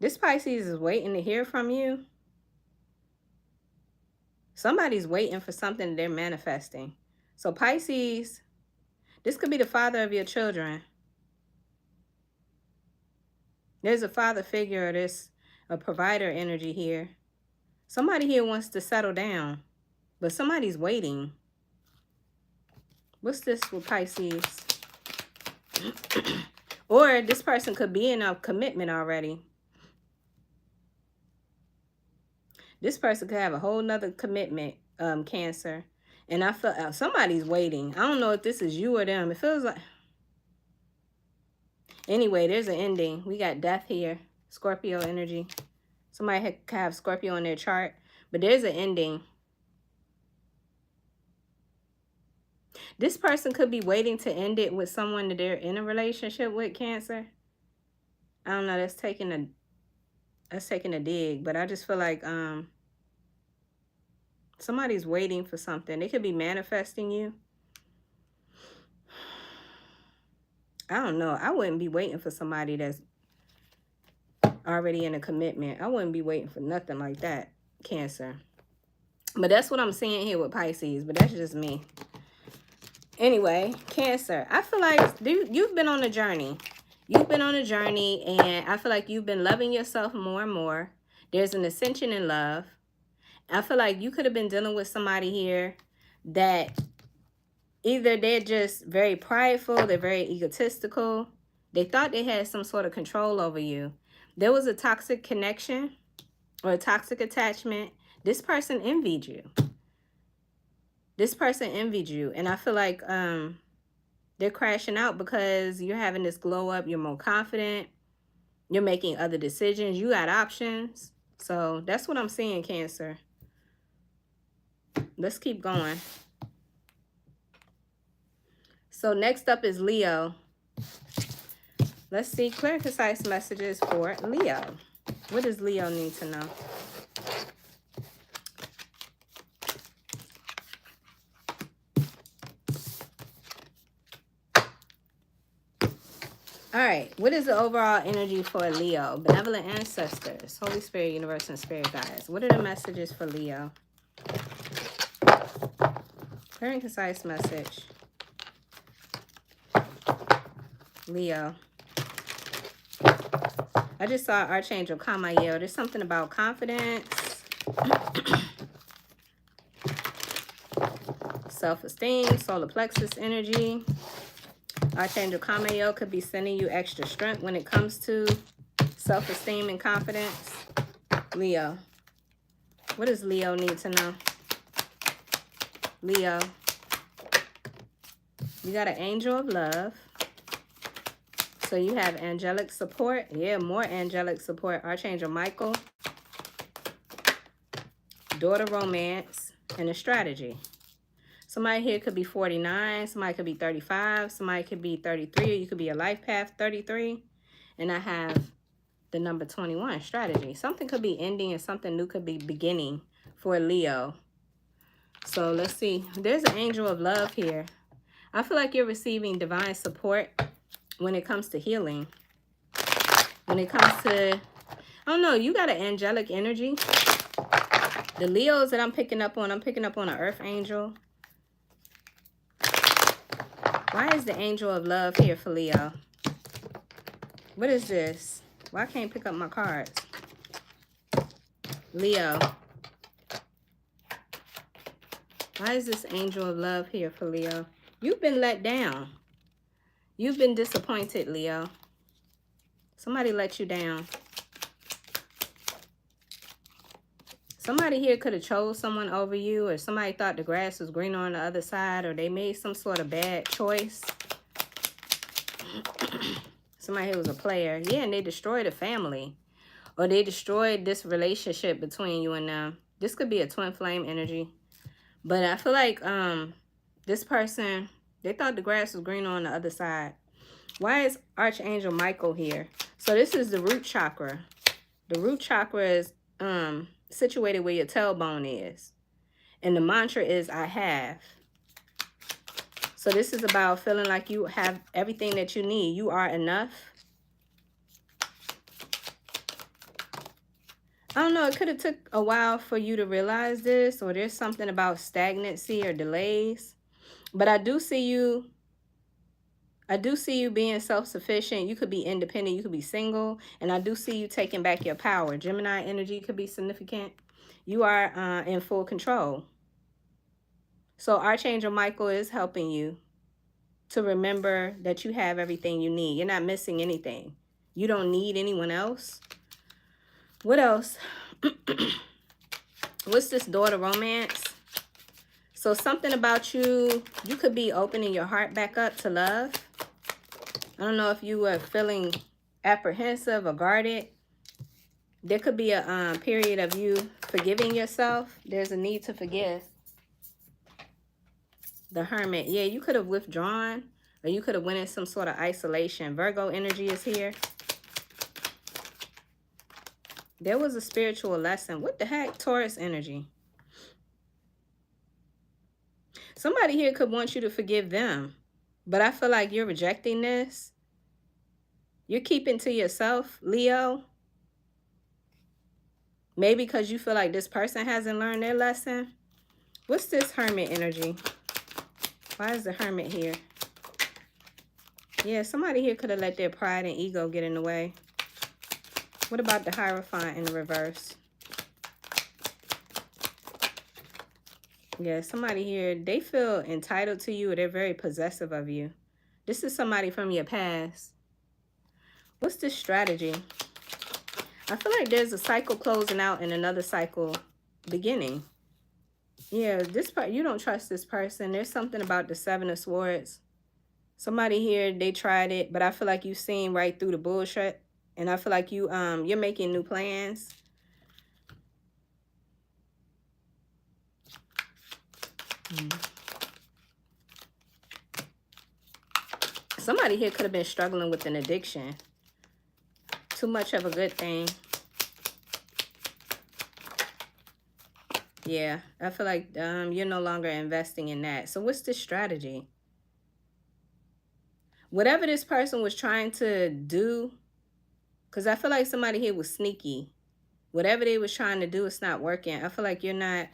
This Pisces is waiting to hear from you. Somebody's waiting for something they're manifesting. So Pisces, this could be the father of your children. There's a father figure or there's a provider energy here. Somebody here wants to settle down, but somebody's waiting. What's this with Pisces? Or this person could be in a commitment already. This person could have a whole nother commitment, Cancer. And I feel somebody's waiting. I don't know if this is you or them. It feels like... Anyway, there's an ending. We got death here. Scorpio energy. Somebody could have Scorpio in their chart. But there's an ending. This person could be waiting to end it with someone that they're in a relationship with, Cancer. I don't know. That's taking a dig. But I just feel like somebody's waiting for something. They could be manifesting you. I don't know. I wouldn't be waiting for somebody that's already in a commitment. I wouldn't be waiting for nothing like that, Cancer. But that's what I'm seeing here with Pisces. But that's just me. Anyway, Cancer. I feel like you've been on a journey. You've been on a journey, and I feel like you've been loving yourself more and more. There's an ascension in love. I feel like you could have been dealing with somebody here that either they're just very prideful, they're very egotistical. They thought they had some sort of control over you. There was a toxic connection or a toxic attachment. This person envied you. This person envied you. And I feel like they're crashing out because you're having this glow up. You're more confident. You're making other decisions. You got options. So that's what I'm seeing, Cancer. Let's keep going. So next up is Leo. Let's see clear and concise messages for Leo. What does Leo need to know? All right. What is the overall energy for Leo? Benevolent ancestors, Holy Spirit, universe, and spirit guides. What are the messages for Leo? Clear and concise message. Leo. I just saw Archangel Kamael. There's something about confidence, self-esteem, solar plexus energy. Archangel Kamael could be sending you extra strength when it comes to self-esteem and confidence. Leo. What does Leo need to know? Leo. You got an angel of love. So you have angelic support. Yeah, more angelic support. Archangel Michael. Daughter romance. And a strategy. Somebody here could be 49. Somebody could be 35. Somebody could be 33. Or you could be a life path 33. And I have the number 21, strategy. Something could be ending and something new could be beginning for Leo. So let's see. There's an angel of love here. I feel like you're receiving divine support when it comes to healing. When it comes to, I don't know, you got an angelic energy. The Leos that I'm picking up on an earth angel. Why is the angel of love here for Leo? What is this? Why can't I pick up my cards? Leo. Why is this angel of love here for Leo? You've been let down. You've been disappointed, Leo. Somebody let you down. Somebody here could have chose someone over you, or somebody thought the grass was greener on the other side, or they made some sort of bad choice. Somebody here was a player. Yeah, and they destroyed a family. Or they destroyed this relationship between you and them. This could be a twin flame energy. But I feel like this person, they thought the grass was greener on the other side. Why is Archangel Michael here? So this is the root chakra. The root chakra is situated where your tailbone is. And the mantra is, I have. So this is about feeling like you have everything that you need. You are enough. I don't know, it could have took a while for you to realize this, or there's something about stagnancy or delays. But I do see you being self-sufficient. You could be independent, you could be single, and I do see you taking back your power. Gemini energy could be significant. You are in full control. So Archangel Michael is helping you to remember that you have everything you need. You're not missing anything. You don't need anyone else. What else? What's this daughter romance? So something about you, you could be opening your heart back up to love. I don't know if you were feeling apprehensive or guarded. There could be a period of you forgiving yourself. There's a need to forgive. The Hermit. Yeah, you could have withdrawn, or you could have went in some sort of isolation. Virgo energy is here. There was a spiritual lesson. What the heck? Taurus energy. Somebody here could want you to forgive them. But I feel like you're rejecting this. You're keeping to yourself, Leo. Maybe because you feel like this person hasn't learned their lesson. What's this Hermit energy? Why is the Hermit here? Yeah, somebody here could have let their pride and ego get in the way. What about the Hierophant in the reverse? Yeah, somebody here, they feel entitled to you, or they're very possessive of you. This is somebody from your past. What's this strategy? I feel like there's a cycle closing out and another cycle beginning. Yeah, this part, you don't trust this person. There's something about the Seven of Swords. Somebody here, they tried it, but I feel like you've seen right through the bullshit. And I feel like you're making new plans. Somebody here could have been struggling with an addiction. Too much of a good thing. Yeah, I feel like you're no longer investing in that. So what's this strategy? Whatever this person was trying to do, because I feel like somebody here was sneaky. Whatever they was trying to do, it's not working. I feel like you're not...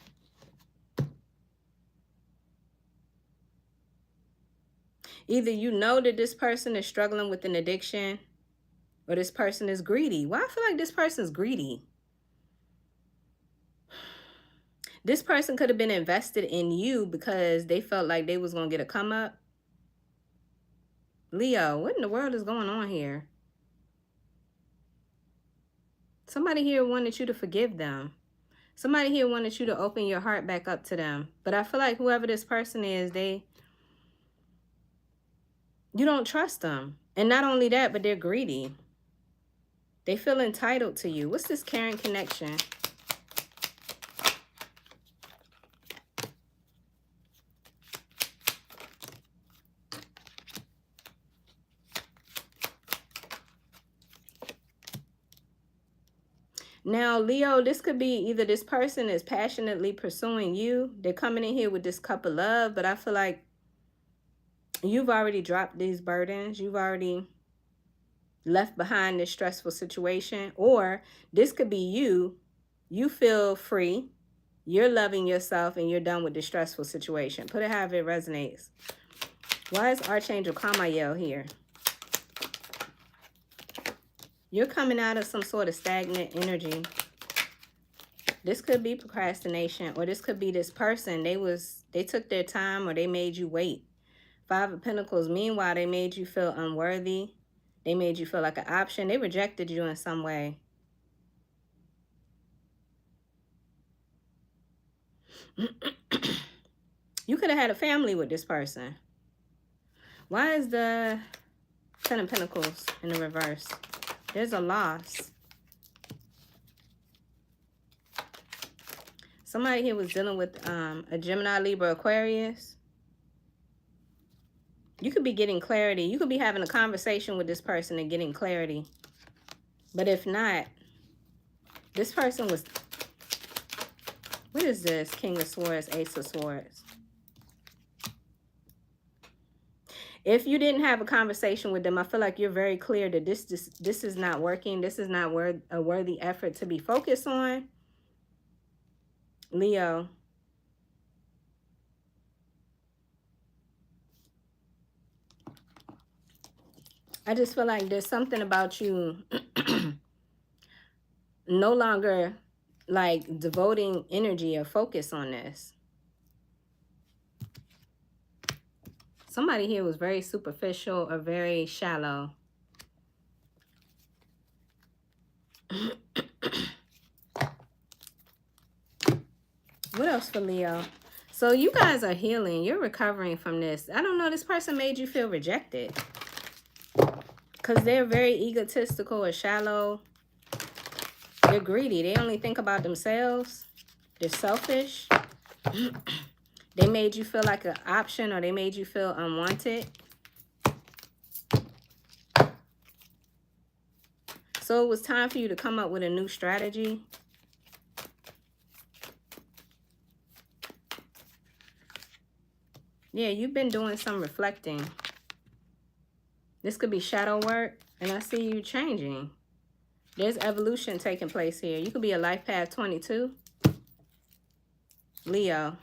Either you know that this person is struggling with an addiction, or this person is greedy. Why I feel like this person's greedy? This person could have been invested in you because they felt like they was going to get a come up. Leo, what in the world is going on here? Somebody here wanted you to forgive them. Somebody here wanted you to open your heart back up to them. But I feel like whoever this person is, you don't trust them. And not only that, but they're greedy. They feel entitled to you. What's this caring connection? Now, Leo, this could be either this person is passionately pursuing you. They're coming in here with this cup of love, but I feel like you've already dropped these burdens. You've already left behind this stressful situation. Or this could be you. You feel free. You're loving yourself and you're done with this stressful situation. Put it however it resonates. Why is Archangel Kamael here? You're coming out of some sort of stagnant energy. This could be procrastination, or this could be this person. They took their time, or they made you wait. 5 of Pentacles. Meanwhile, they made you feel unworthy. They made you feel like an option. They rejected you in some way. You could have had a family with this person. Why is the 10 of Pentacles in the reverse? There's a loss. Somebody here was dealing with a Gemini, Libra, Aquarius. You could be getting clarity. You could be having a conversation with this person and getting clarity. But if not, this person was... What is this? King of Swords, Ace of Swords. If you didn't have a conversation with them, I feel like you're very clear that this is not working. This is not a worthy effort to be focused on. Leo. I just feel like there's something about you no longer like devoting energy or focus on this. Somebody here was very superficial or very shallow. What else for Leo? So you guys are healing. You're recovering from this. I don't know. This person made you feel rejected. Because they're very egotistical or shallow. They're greedy. They only think about themselves. They're selfish. They made you feel like an option, or they made you feel unwanted. So it was time for you to come up with a new strategy. Yeah, you've been doing some reflecting. This could be shadow work, and I see you changing. There's evolution taking place here. You could be a life path 22. Leo.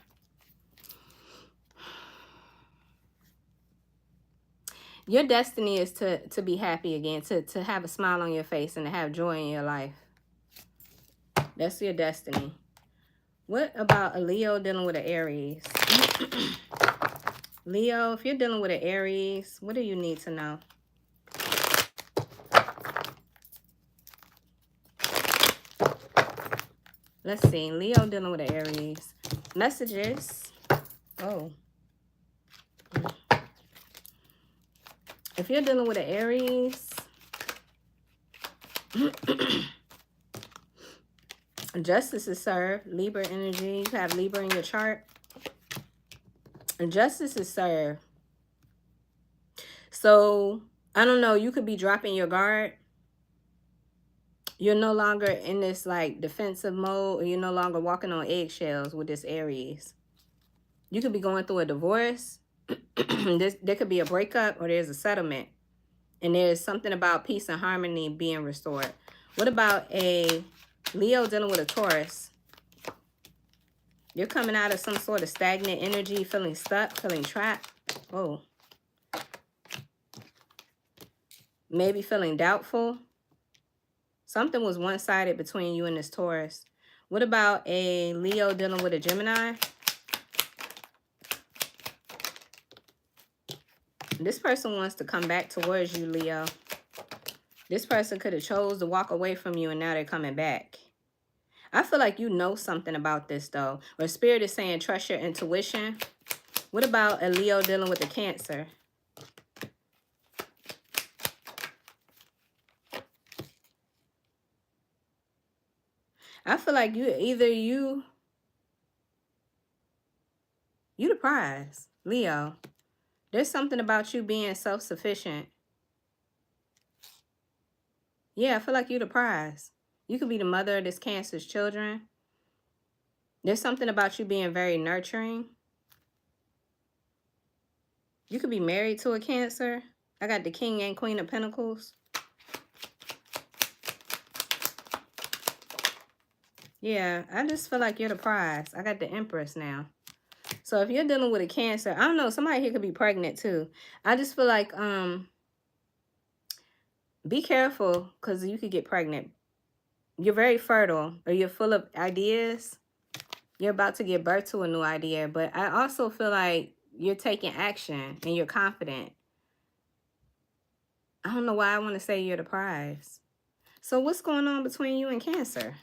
Your destiny is to be happy again, to have a smile on your face and to have joy in your life. That's your destiny. What about a Leo dealing with an Aries? Leo, if you're dealing with an Aries, what do you need to know? Let's see. Leo dealing with an Aries. Messages. Oh. If you're dealing with an Aries, justice is served. Libra energy. You have Libra in your chart. Justice is served. So, I don't know. You could be dropping your guard. You're no longer in this like defensive mode. Or you're no longer walking on eggshells with this Aries. You could be going through a divorce. There could be a breakup, or there's a settlement. And there's something about peace and harmony being restored. What about a Leo dealing with a Taurus? You're coming out of some sort of stagnant energy, feeling stuck, feeling trapped. Oh. Maybe feeling doubtful. Something was one-sided between you and this Taurus. What about a Leo dealing with a Gemini? This person wants to come back towards you, Leo. This person could have chose to walk away from you, and now they're coming back. I feel like you know something about this, though. Or Spirit is saying trust your intuition. What about a Leo dealing with a Cancer? I feel like you the prize, Leo. There's something about you being self-sufficient. Yeah, I feel like you're the prize. You could be the mother of this Cancer's children. There's something about you being very nurturing. You could be married to a Cancer. I got the King and Queen of Pentacles. Yeah, I just feel like you're the prize. I got the Empress now. So if you're dealing with a Cancer, I don't know, somebody here could be pregnant too. I just feel like, be careful, because you could get pregnant. You're very fertile, or you're full of ideas. You're about to give birth to a new idea, but I also feel like you're taking action and you're confident. I don't know why I want to say you're the prize. So what's going on between you and Cancer?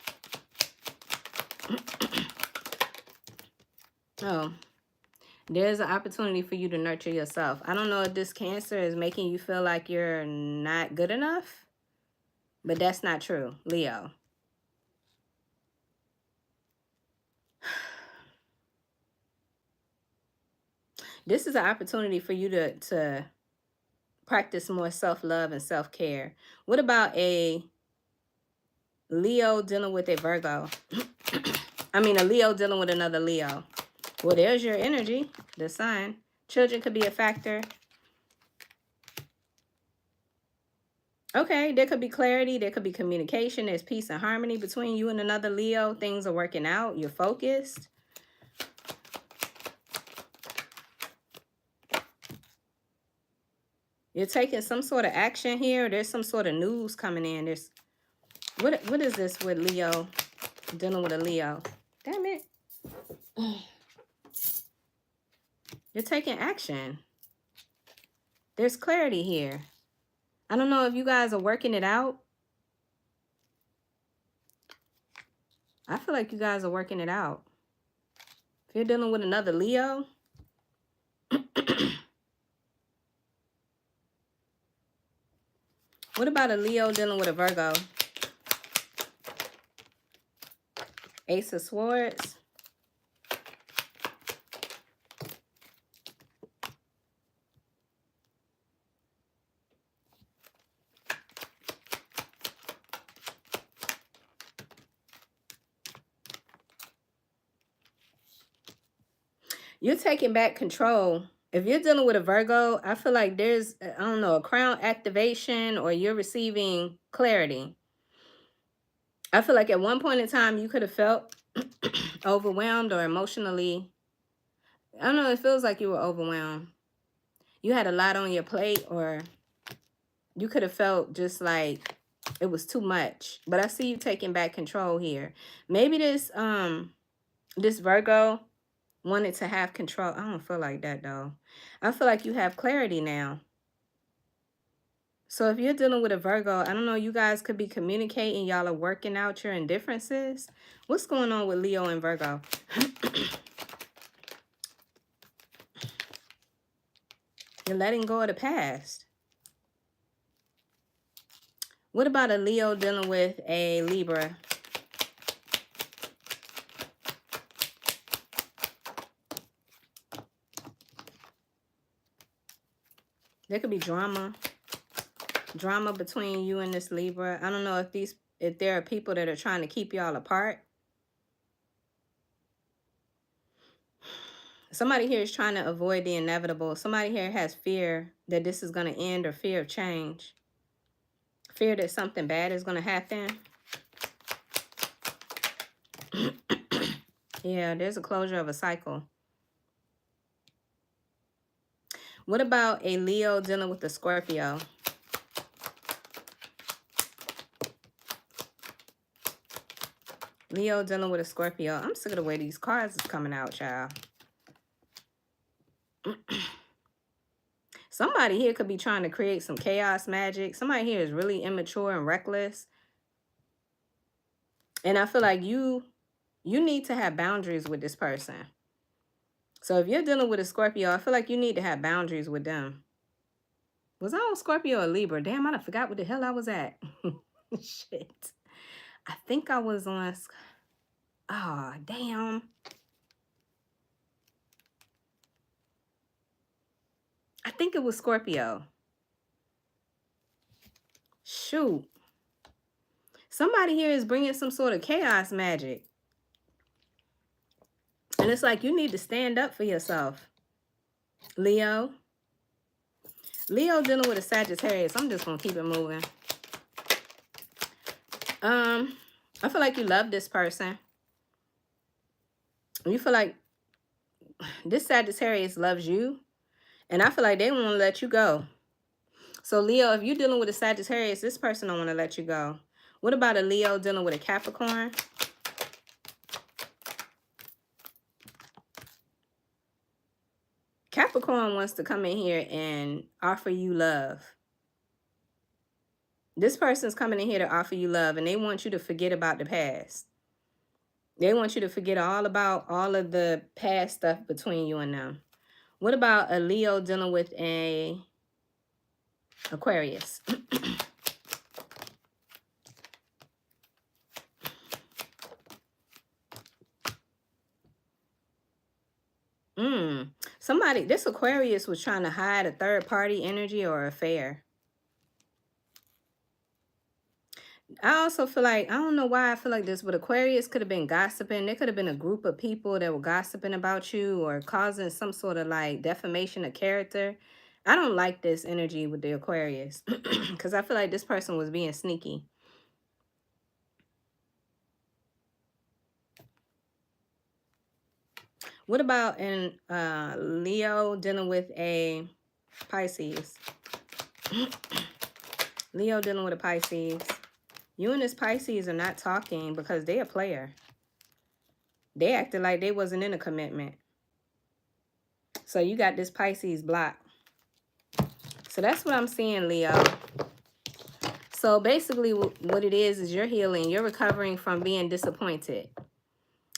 Oh, there's an opportunity for you to nurture yourself. I don't know if this Cancer is making you feel like you're not good enough, but that's not true, Leo. This is an opportunity for you to practice more self-love and self-care. What about a Leo dealing with a Virgo? I mean, a Leo dealing with another Leo. Well, there's your energy, the sign. Children could be a factor. Okay, there could be clarity. There could be communication. There's peace and harmony between you and another Leo. Things are working out. You're focused. You're taking some sort of action here. There's some sort of news coming in. There's what is this with Leo dealing with a Leo? Damn it. You're taking action. There's clarity here. I don't know if you guys are working it out. I feel like you guys are working it out. If you're dealing with another Leo, what about a Leo dealing with a Virgo? Ace of Swords. You're taking back control. If you're dealing with a Virgo, I feel like there's, I don't know, a crown activation, or you're receiving clarity. I feel like at one point in time, you could have felt overwhelmed or emotionally, I don't know, it feels like you were overwhelmed. You had a lot on your plate, or you could have felt just like it was too much. But I see you taking back control here. Maybe this Virgo wanted to have control. I don't feel like that though. I feel like you have clarity now. So if you're dealing with a Virgo, I don't know, you guys could be communicating. Y'all are working out your indifferences. What's going on with Leo and Virgo? You're letting go of the past. What about a Leo dealing with a Libra? There could be drama between you and this Libra. I don't know if there are people that are trying to keep y'all apart. Somebody here is trying to avoid the inevitable. Somebody here has fear that this is going to end, or fear of change. Fear that something bad is going to happen. Yeah, there's a closure of a cycle. What about a Leo dealing with a Scorpio? Leo dealing with a Scorpio. I'm sick of the way these cards is coming out, child. Somebody here could be trying to create some chaos magic. Somebody here is really immature and reckless. And I feel like you need to have boundaries with this person. So if you're dealing with a Scorpio, I feel like you need to have boundaries with them. Was I on Scorpio or Libra? Damn, I forgot what the hell I was at. Shit. I think I was on... Oh, damn. I think it was Scorpio. Shoot. Somebody here is bringing some sort of chaos magic. And it's like you need to stand up for yourself. Leo. Leo dealing with a Sagittarius. I'm just going to keep it moving. I feel like you love this person. You feel like this Sagittarius loves you. And I feel like they won't let you go. So Leo, if you're dealing with a Sagittarius, this person don't want to let you go. What about a Leo dealing with a Capricorn? Capricorn wants to come in here and offer you love. This person's coming in here to offer you love, and they want you to forget about the past. They want you to forget all about all of the past stuff between you and them. What about a Leo dealing with a Aquarius? Somebody, this Aquarius was trying to hide a third party energy or affair. I also feel like, I don't know why I feel like this, but Aquarius could have been gossiping. There could have been a group of people that were gossiping about you or causing some sort of like defamation of character. I don't like this energy with the Aquarius because I feel like this person was being sneaky. What about in Leo dealing with a Pisces? Leo dealing with a Pisces. You and this Pisces are not talking because they a player. They acted like they wasn't in a commitment. So you got this Pisces block. So that's what I'm seeing, Leo. So basically what it is you're healing. You're recovering from being disappointed.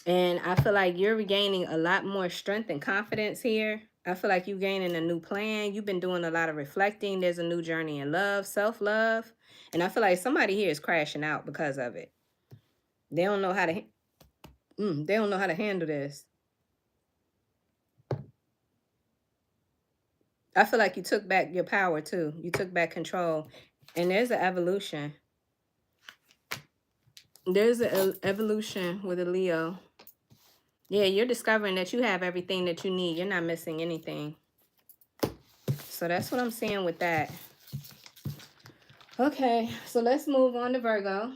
And I feel like you're regaining a lot more strength and confidence here. I feel like you're gaining a new plan. You've been doing a lot of reflecting. There's a new journey in love, self-love. And I feel like somebody here is crashing out because of it. They don't know how to they don't know how to handle this. I feel like you took back your power too. You took back control. And there's an evolution. There's an evolution with a Leo. Yeah, you're discovering that you have everything that you need. You're not missing anything. So that's what I'm seeing with that. Okay, so let's move on to Virgo.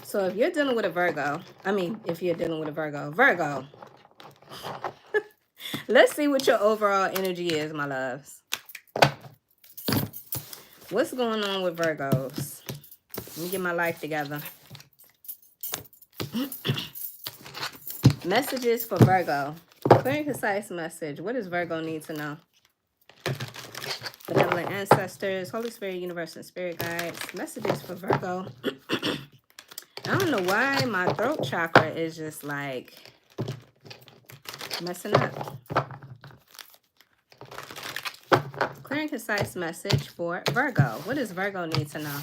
So if you're dealing with a Virgo, if you're dealing with a Virgo, let's see what your overall energy is, my loves. What's going on with Virgos? Let me get my life together. Messages for Virgo. Clear and concise message. What does Virgo need to know? Benevolent ancestors, Holy Spirit, universe, and spirit guides. Messages for Virgo. I don't know why my throat chakra is just like messing up. Clear and concise message for Virgo. What does Virgo need to know?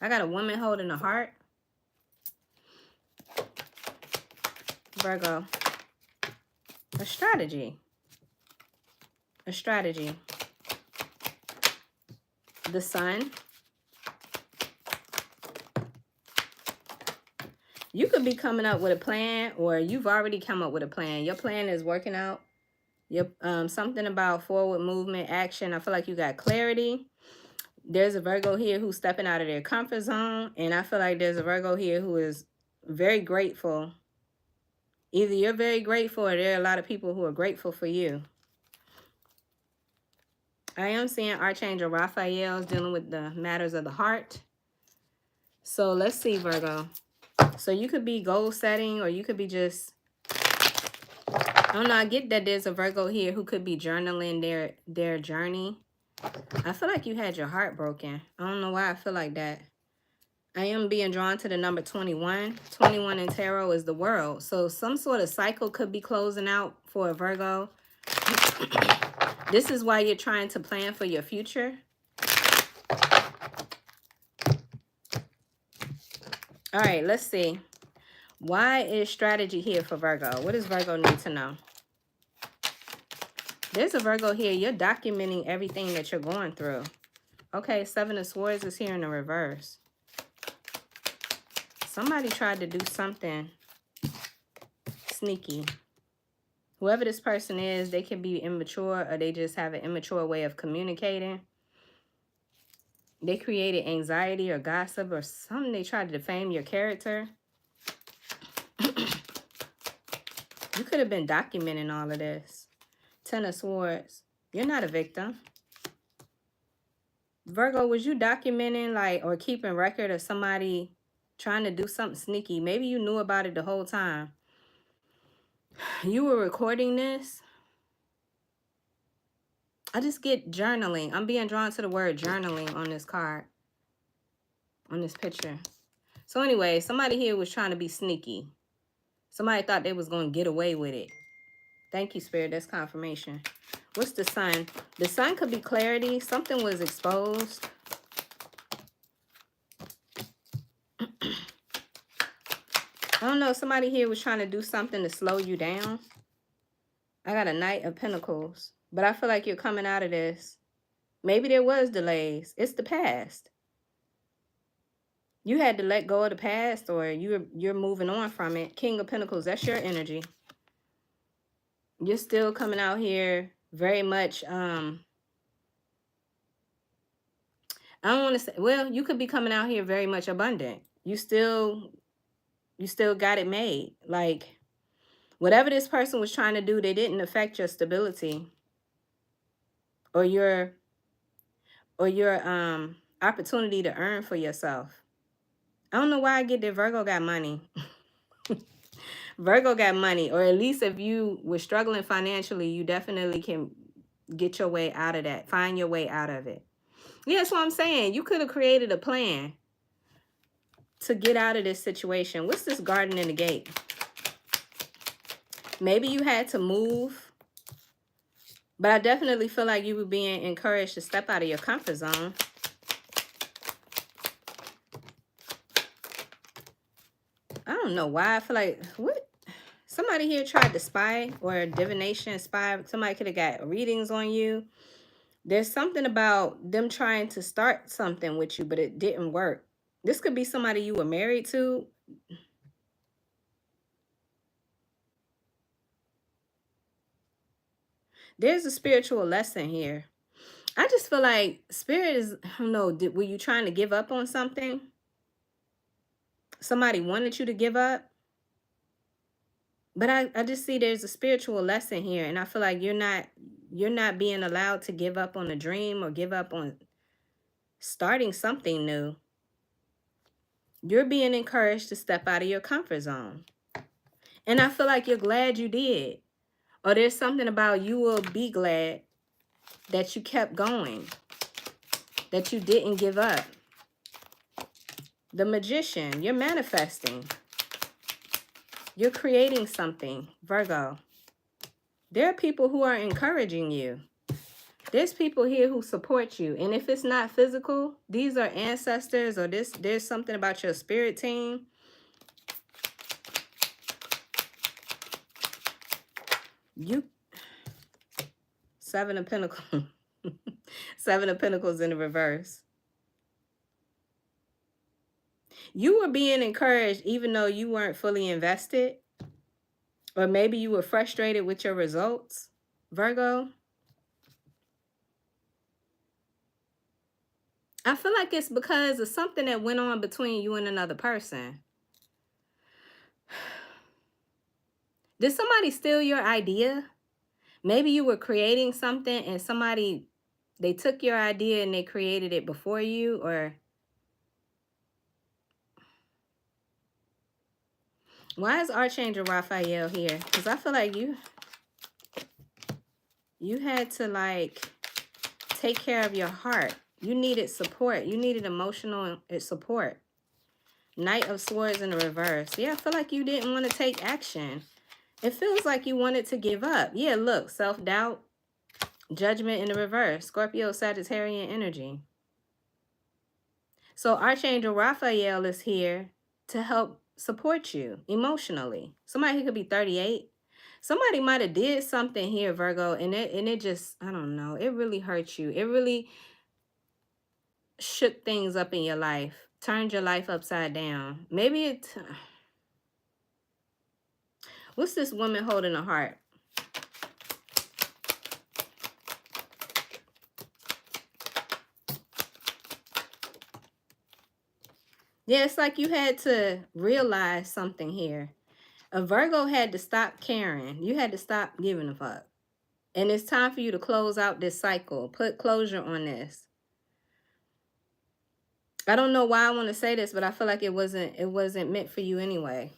I got a woman holding a heart. Virgo. A strategy. A strategy. The Sun. You could be coming up with a plan, or you've already come up with a plan. Your plan is working out. Something about forward movement, action. I feel like you got clarity. There's a Virgo here who's stepping out of their comfort zone. And I feel like there's a Virgo here who is very grateful. Either you're very grateful or there are a lot of people who are grateful for you. I am seeing Archangel Raphael's dealing with the matters of the heart. So let's see, Virgo. So you could be goal setting, or you could be just, I don't know, I get that there's a Virgo here who could be journaling their journey. I feel like you had your heart broken. I don't know why I feel like that. I am being drawn to the number 21. 21 in tarot is the world. So some sort of cycle could be closing out for a Virgo. This is why you're trying to plan for your future. All right, let's see. Why is strategy here for Virgo? What does Virgo need to know? There's a Virgo here. You're documenting everything that you're going through. Okay, Seven of Swords is here in the reverse. Somebody tried to do something sneaky. Whoever this person is, they can be immature, or they just have an immature way of communicating. They created anxiety or gossip or something. They tried to defame your character. You could have been documenting all of this. Ten of Swords. You're not a victim. Virgo, was you documenting like or keeping record of somebody trying to do something sneaky? Maybe you knew about it the whole time. You were recording this. I just get journaling. I'm being drawn to the word journaling on this card, on this picture. So anyway, somebody here was trying to be sneaky. Somebody thought they was going to get away with it. Thank you, Spirit. That's confirmation. What's the sun? The sun could be clarity. Something was exposed. I don't know. Somebody here was trying to do something to slow you down. I got a Knight of Pentacles. But I feel like you're coming out of this. Maybe there was delays. It's the past. You had to let go of the past, or you're moving on from it. King of Pentacles, that's your energy. You're still coming out here very much, I don't want to say, well, you could be coming out here very much abundant. You still got it made. Like, whatever this person was trying to do, they didn't affect your stability or your opportunity to earn for yourself. I don't know why I get that Virgo got money. Virgo got money, or at least if you were struggling financially, you definitely can get your way out of that. Find your way out of it. Yeah, that's what I'm saying. You could have created a plan to get out of this situation. What's this garden in the gate? Maybe you had to move, but I definitely feel like you were being encouraged to step out of your comfort zone. I don't know why. I feel like, what? Somebody here tried to spy or divination spy. Somebody could have got readings on you. There's something about them trying to start something with you, but it didn't work. This could be somebody you were married to. There's a spiritual lesson here. I just feel like Spirit is, I don't know, were you trying to give up on something? Somebody wanted you to give up? But I just see there's a spiritual lesson here, and I feel like you're not being allowed to give up on a dream or give up on starting something new. You're being encouraged to step out of your comfort zone. And I feel like you're glad you did. Or there's something about you will be glad that you kept going, that you didn't give up. The Magician, you're manifesting. You're creating something, Virgo. There are people who are encouraging you. There's people here who support you. And if it's not physical, these are ancestors, or there's something about your spirit team. Seven of Pentacles. Seven of Pentacles in the reverse. You were being encouraged even though you weren't fully invested. Or maybe you were frustrated with your results, Virgo. I feel like it's because of something that went on between you and another person. Did somebody steal your idea? Maybe you were creating something and they took your idea and they created it before you, or... Why is Archangel Raphael here? Because I feel like you had to, like, take care of your heart. You needed support. You needed emotional support. Knight of Swords in the reverse. Yeah, I feel like you didn't want to take action. It feels like you wanted to give up. Yeah, look, self-doubt, Judgment in the reverse. Scorpio, Sagittarian energy. So Archangel Raphael is here to help support you emotionally. Somebody who could be 38. Somebody might have did something here, Virgo, and it just, I don't know, it really hurt you. It really shook things up in your life, turned your life upside down. Maybe it... What's this woman holding a heart? Yeah, it's like you had to realize something here. A Virgo had to stop caring. You had to stop giving a fuck. And it's time for you to close out this cycle. Put closure on this. I don't know why I want to say this, but I feel like it wasn't meant for you anyway.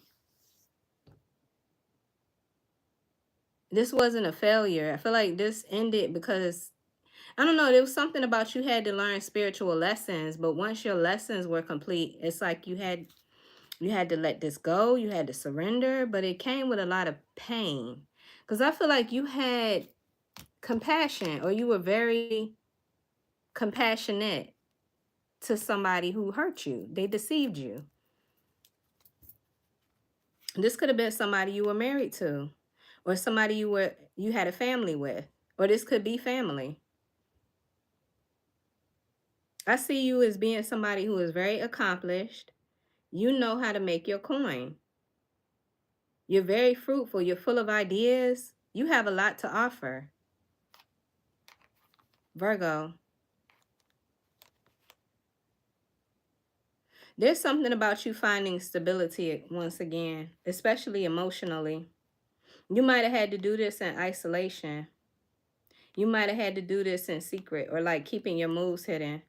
This wasn't a failure. I feel like this ended because, I don't know, there was something about you had to learn spiritual lessons, but once your lessons were complete, it's like you had to let this go, you had to surrender, but it came with a lot of pain. Because I feel like you had compassion, or you were very compassionate to somebody who hurt you. They deceived you. This could have been somebody you were married to, or somebody you had a family with, or this could be family. I see you as being somebody who is very accomplished. You know how to make your coin. You're very fruitful. You're full of ideas. You have a lot to offer. Virgo. There's something about you finding stability once again, especially emotionally. You might have had to do this in isolation. You might have had to do this in secret, or like keeping your moves hidden.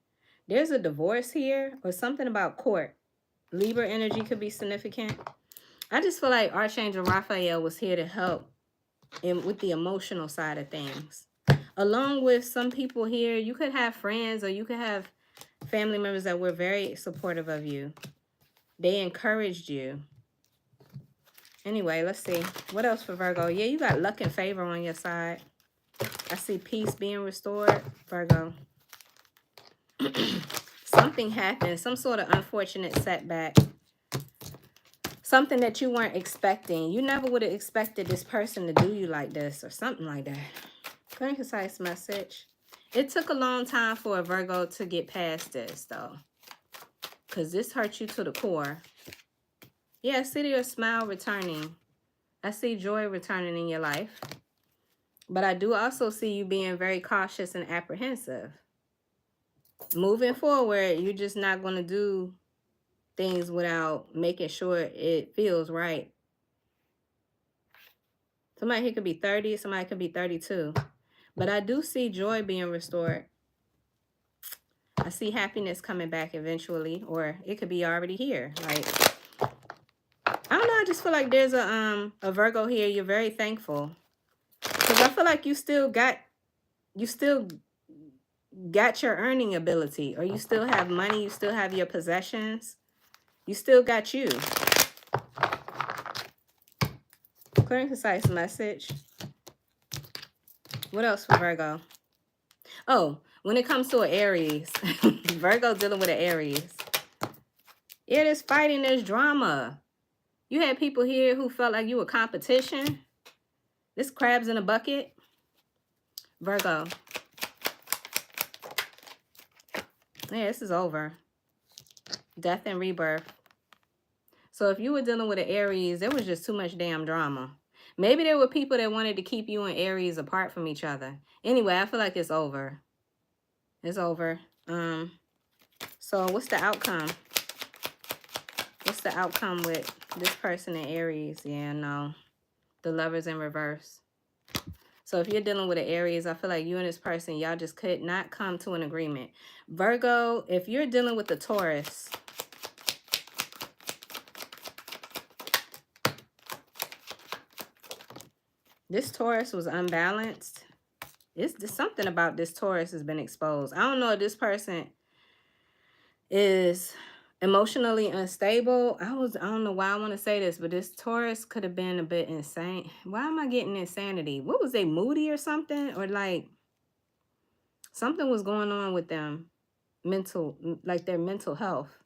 There's a divorce here, or something about court. Libra energy could be significant. I just feel like Archangel Raphael was here to help with the emotional side of things. Along with some people here, you could have friends, or you could have family members that were very supportive of you. They encouraged you. Anyway, let's see. What else for Virgo? Yeah, you got luck and favor on your side. I see peace being restored, Virgo. Something happened. Some sort of unfortunate setback. Something that you weren't expecting. You never would have expected this person to do you like this, or something like that. Clear, concise message. It took a long time for a Virgo to get past this, though. Because this hurt you to the core. Yeah, I see your smile returning. I see joy returning in your life. But I do also see you being very cautious and apprehensive. Moving forward, you're just not going to do things without making sure it feels right. Somebody here could be 30, somebody could be 32. But I do see joy being restored. I see happiness coming back eventually, or it could be already here. Like, I don't know, I just feel like there's a Virgo here. You're very thankful. Because I feel like you still got your earning ability, or you still have money, you still have your possessions. You still got you. Clear and concise message. What else for Virgo? Oh, when it comes to an Aries, Virgo dealing with an Aries. Yeah, there's fighting, there's drama. You had people here who felt like you were competition. This crabs in a bucket. Virgo. Yeah, this is over. Death and rebirth. So if you were dealing with an Aries, there was just too much damn drama. Maybe there were people that wanted to keep you and Aries apart from each other. Anyway, I feel like it's over. It's over. So what's the outcome? What's the outcome with this person in Aries? Yeah, no. The Lovers in reverse. So if you're dealing with an Aries, I feel like you and this person, y'all just could not come to an agreement. Virgo, if you're dealing with the Taurus, this Taurus was unbalanced. There's something about this Taurus has been exposed. I don't know if this person is emotionally unstable. I don't know why I want to say this, but this Taurus could have been a bit insane. Why am I getting insanity? What was they, moody or something? Or like something was going on with them, like their mental health.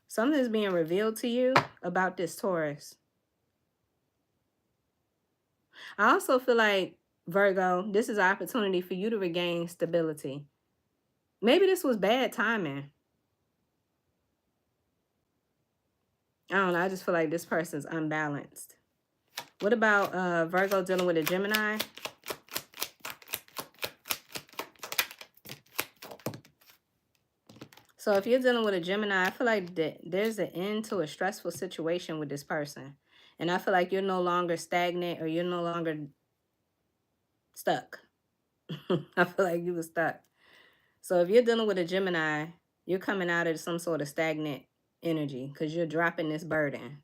Something is being revealed to you about this Taurus. I also feel like, Virgo, this is an opportunity for you to regain stability. Maybe this was bad timing. I don't know. I just feel like this person's unbalanced. What about Virgo dealing with a Gemini? So if you're dealing with a Gemini, I feel like there's an end to a stressful situation with this person. And I feel like you're no longer stagnant, or you're no longer stuck. I feel like you were stuck. So if you're dealing with a Gemini, You're coming out of some sort of stagnant energy because you're dropping this burden.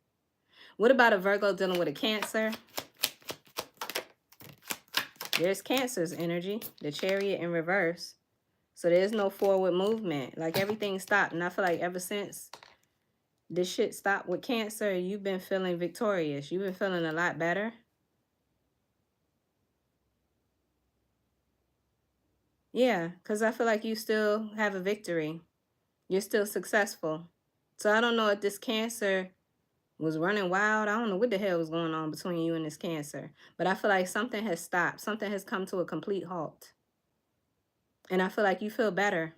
What about a Virgo dealing with a Cancer? There's Cancer's energy, the Chariot in reverse. So there's no forward movement. Like everything stopped. And I feel like ever since this shit stopped with Cancer, you've been feeling victorious. You've been feeling a lot better. Yeah, because I feel like you still have a victory. You're still successful. So I don't know if this Cancer was running wild. I don't know what the hell was going on between you and this Cancer. But I feel like something has stopped. Something has come to a complete halt. And I feel like you feel better.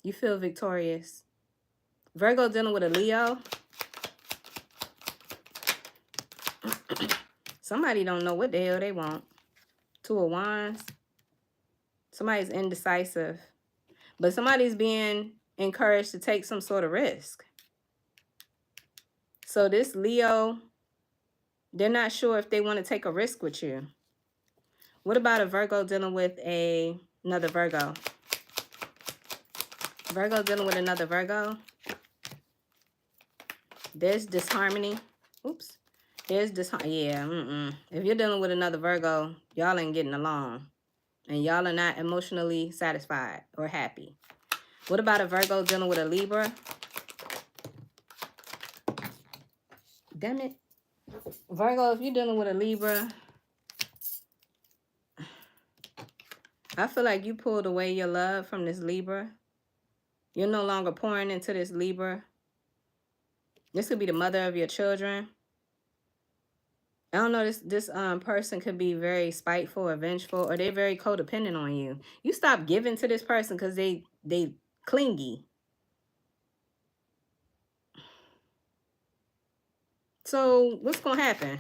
You feel victorious. Virgo dealing with a Leo. Somebody don't know what the hell they want. Two of Wands. Somebody's indecisive. But somebody's being encouraged to take some sort of risk. So this Leo, they're not sure if they want to take a risk with you. What about a Virgo dealing with another Virgo? Virgo dealing with another Virgo. There's disharmony. Oops. There's disharmony. Yeah, If you're dealing with another Virgo, y'all ain't getting along. And y'all are not emotionally satisfied or happy. What about a Virgo dealing with a Libra? Damn it. Virgo, if you're dealing with a Libra, I feel like you pulled away your love from this Libra. You're no longer pouring into this Libra. This could be the mother of your children. I don't know, this person could be very spiteful or vengeful, or they're very codependent on you. You stop giving to this person because they clingy. So what's going to happen?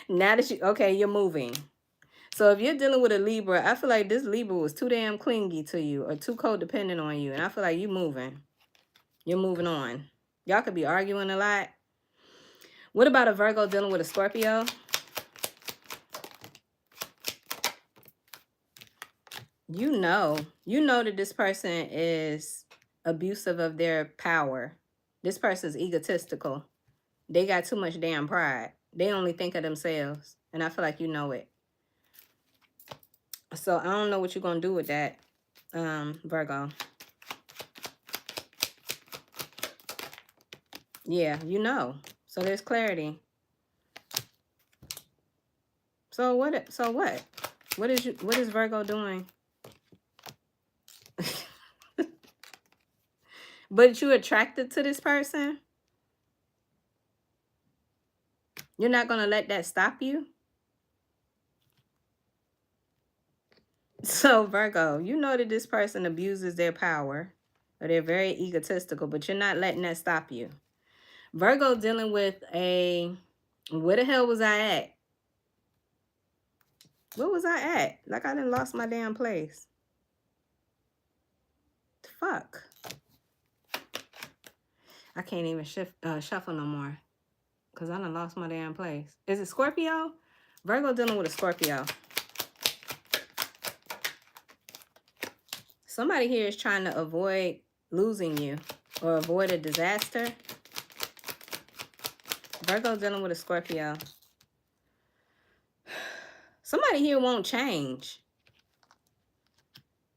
Now that you're moving. So if you're dealing with a Libra, I feel like this Libra was too damn clingy to you or too codependent on you. And I feel like you're moving. You're moving on. Y'all could be arguing a lot. What about a Virgo dealing with a Scorpio? You know that this person is abusive of their power. This person's egotistical. They got too much damn pride. They only think of themselves. And I feel like you know it. So I don't know what you're going to do with that, Virgo. Yeah, you know. So there's clarity. So what? What is Virgo doing? But you attracted to this person? You're not going to let that stop you? So Virgo, you know that this person abuses their power, or they're very egotistical, but you're not letting that stop you. Virgo dealing with where the hell was I at? Where was I at? Like I done lost my damn place. Fuck. I can't even shuffle no more. Because I done lost my damn place. Is it Scorpio? Virgo dealing with a Scorpio. Somebody here is trying to avoid losing you or avoid a disaster. Virgo dealing with a Scorpio. Somebody here won't change.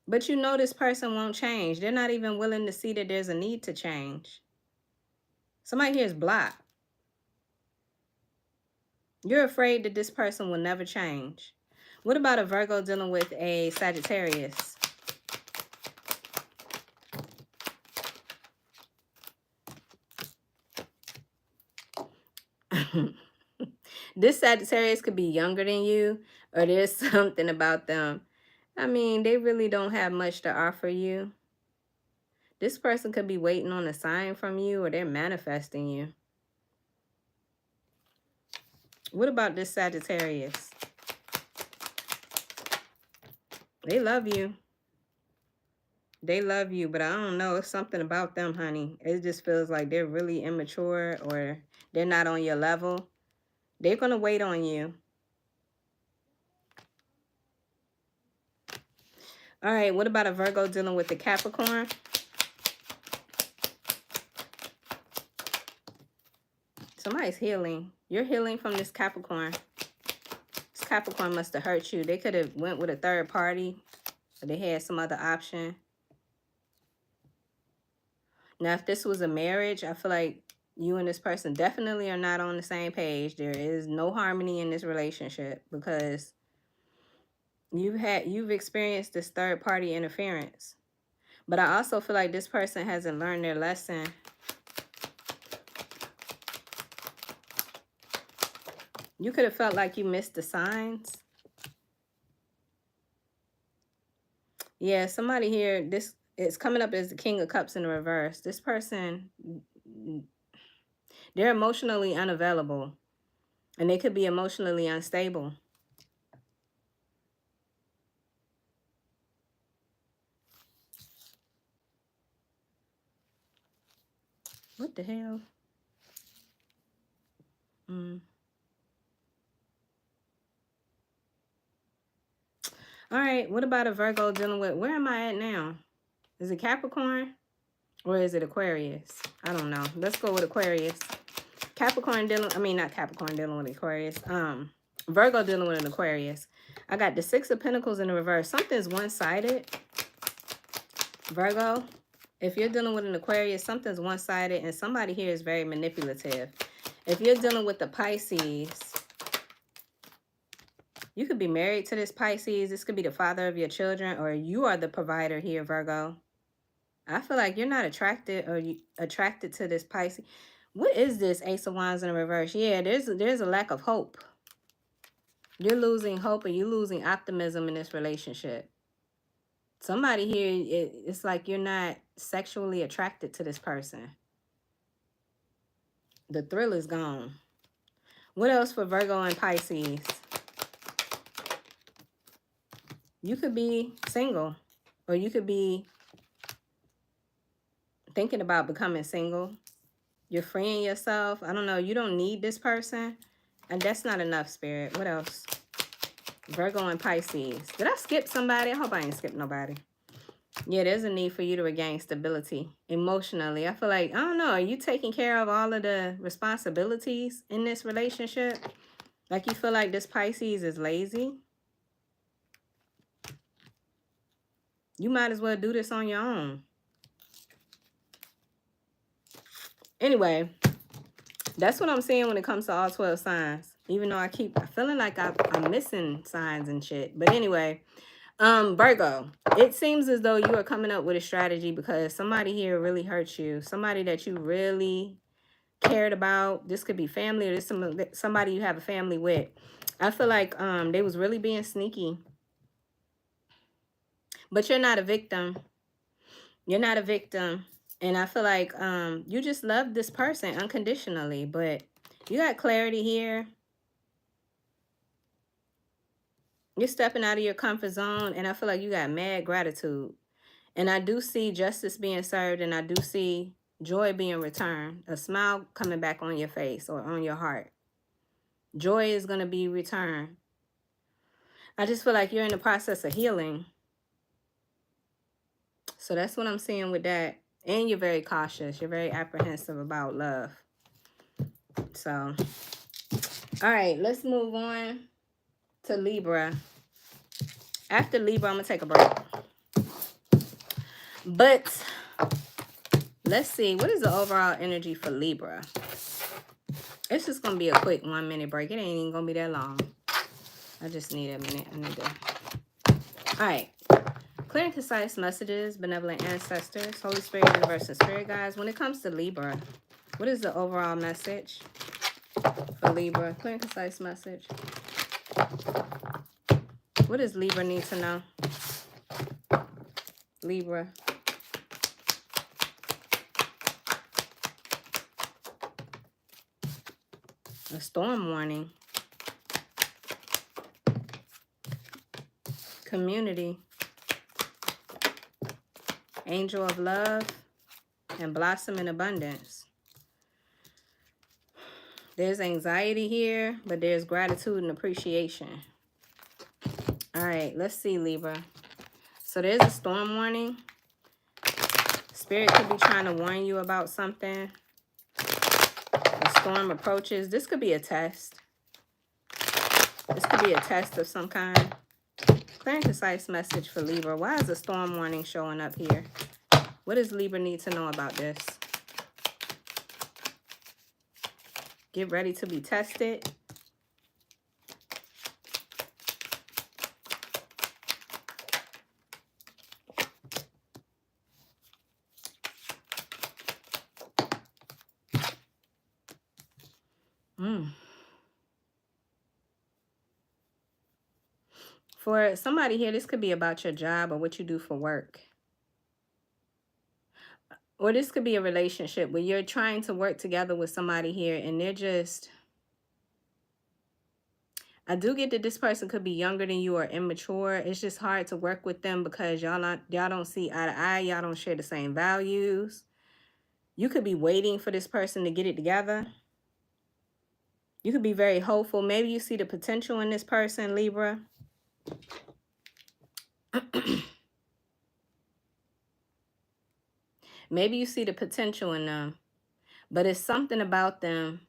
But you know this person won't change. They're not even willing to see that there's a need to change. Somebody here is blocked. You're afraid that this person will never change. What about a Virgo dealing with a Sagittarius? This Sagittarius could be younger than you, or there's something about them. I mean, they really don't have much to offer you. This person could be waiting on a sign from you, or they're manifesting you. What about this Sagittarius? They love you. They love you, but I don't know. It's something about them, honey. It just feels like they're really immature, or they're not on your level. They're going to wait on you. All right, what about a Virgo dealing with the Capricorn? Somebody's healing. You're healing from this Capricorn. This Capricorn must have hurt you. They could have went with a third party, or they had some other option. Now, if this was a marriage, I feel like you and this person definitely are not on the same page. There is no harmony in this relationship because you've experienced this third party interference. But I also feel like this person hasn't learned their lesson. You could have felt like you missed the signs. Yeah, somebody here, this it's coming up as the King of Cups in the reverse. This person, they're emotionally unavailable. And they could be emotionally unstable. What the hell? All right, what about a Virgo dealing with, where am I at now? Is it Capricorn or is it Aquarius? I don't know. Let's go with Aquarius. Capricorn dealing, I mean, not Capricorn dealing with Aquarius. Virgo dealing with an Aquarius. I got the Six of Pentacles in the reverse. Something's one-sided. Virgo, if you're dealing with an Aquarius, something's one-sided and somebody here is very manipulative. If you're dealing with the Pisces, you could be married to this Pisces. This could be the father of your children, or you are the provider here, Virgo. I feel like you're not attracted to this Pisces. What is this Ace of Wands in the reverse? Yeah, there's a lack of hope. You're losing hope and you're losing optimism in this relationship. Somebody here, it's like you're not sexually attracted to this person. The thrill is gone. What else for Virgo and Pisces? You could be single, or you could be thinking about becoming single. You're freeing yourself. I don't know. You don't need this person. And that's not enough, Spirit. What else? Virgo and Pisces. Did I skip somebody? I hope I ain't skipped nobody. Yeah, there's a need for you to regain stability emotionally. I feel like, I don't know, are you taking care of all of the responsibilities in this relationship? Like you feel like this Pisces is lazy? You might as well do this on your own. Anyway, that's what I'm seeing when it comes to all 12 signs. Even though I keep feeling like I'm missing signs and shit. But anyway, Virgo, it seems as though you are coming up with a strategy because somebody here really hurt you. Somebody that you really cared about. This could be family, or this somebody you have a family with. I feel like they was really being sneaky. But you're not a victim. You're not a victim. And I feel like you just love this person unconditionally. But you got clarity here. You're stepping out of your comfort zone. And I feel like you got mad gratitude. And I do see justice being served. And I do see joy being returned. A smile coming back on your face or on your heart. Joy is going to be returned. I just feel like you're in the process of healing. So that's what I'm seeing with that. And you're very cautious. You're very apprehensive about love. So, all right, let's move on to Libra. After Libra, I'm going to take a break. But let's see. What is the overall energy for Libra? It's just going to be a quick 1 minute break. It ain't even going to be that long. I just need a minute. All right. Clear and concise messages, benevolent ancestors, Holy Spirit, universe, and spirit guides. When it comes to Libra, what is the overall message for Libra? Clear and concise message. What does Libra need to know? Libra. A storm warning. Community. Angel of love and blossom in abundance. There's anxiety here, but there's gratitude and appreciation. All right, let's see, Libra. So there's a storm warning. Spirit could be trying to warn you about something. A storm approaches. This could be a test. This could be a test of some kind. Clear and concise message for Libra. Why is a storm warning showing up here? What does Libra need to know about this? Get ready to be tested. For somebody here, this could be about your job or what you do for work. Or this could be a relationship where you're trying to work together with somebody here and they're just... I do get that this person could be younger than you or immature. It's just hard to work with them because y'all don't see eye to eye. Y'all don't share the same values. You could be waiting for this person to get it together. You could be very hopeful. Maybe you see the potential in this person, Libra. Maybe you see the potential in them. But it's something about them.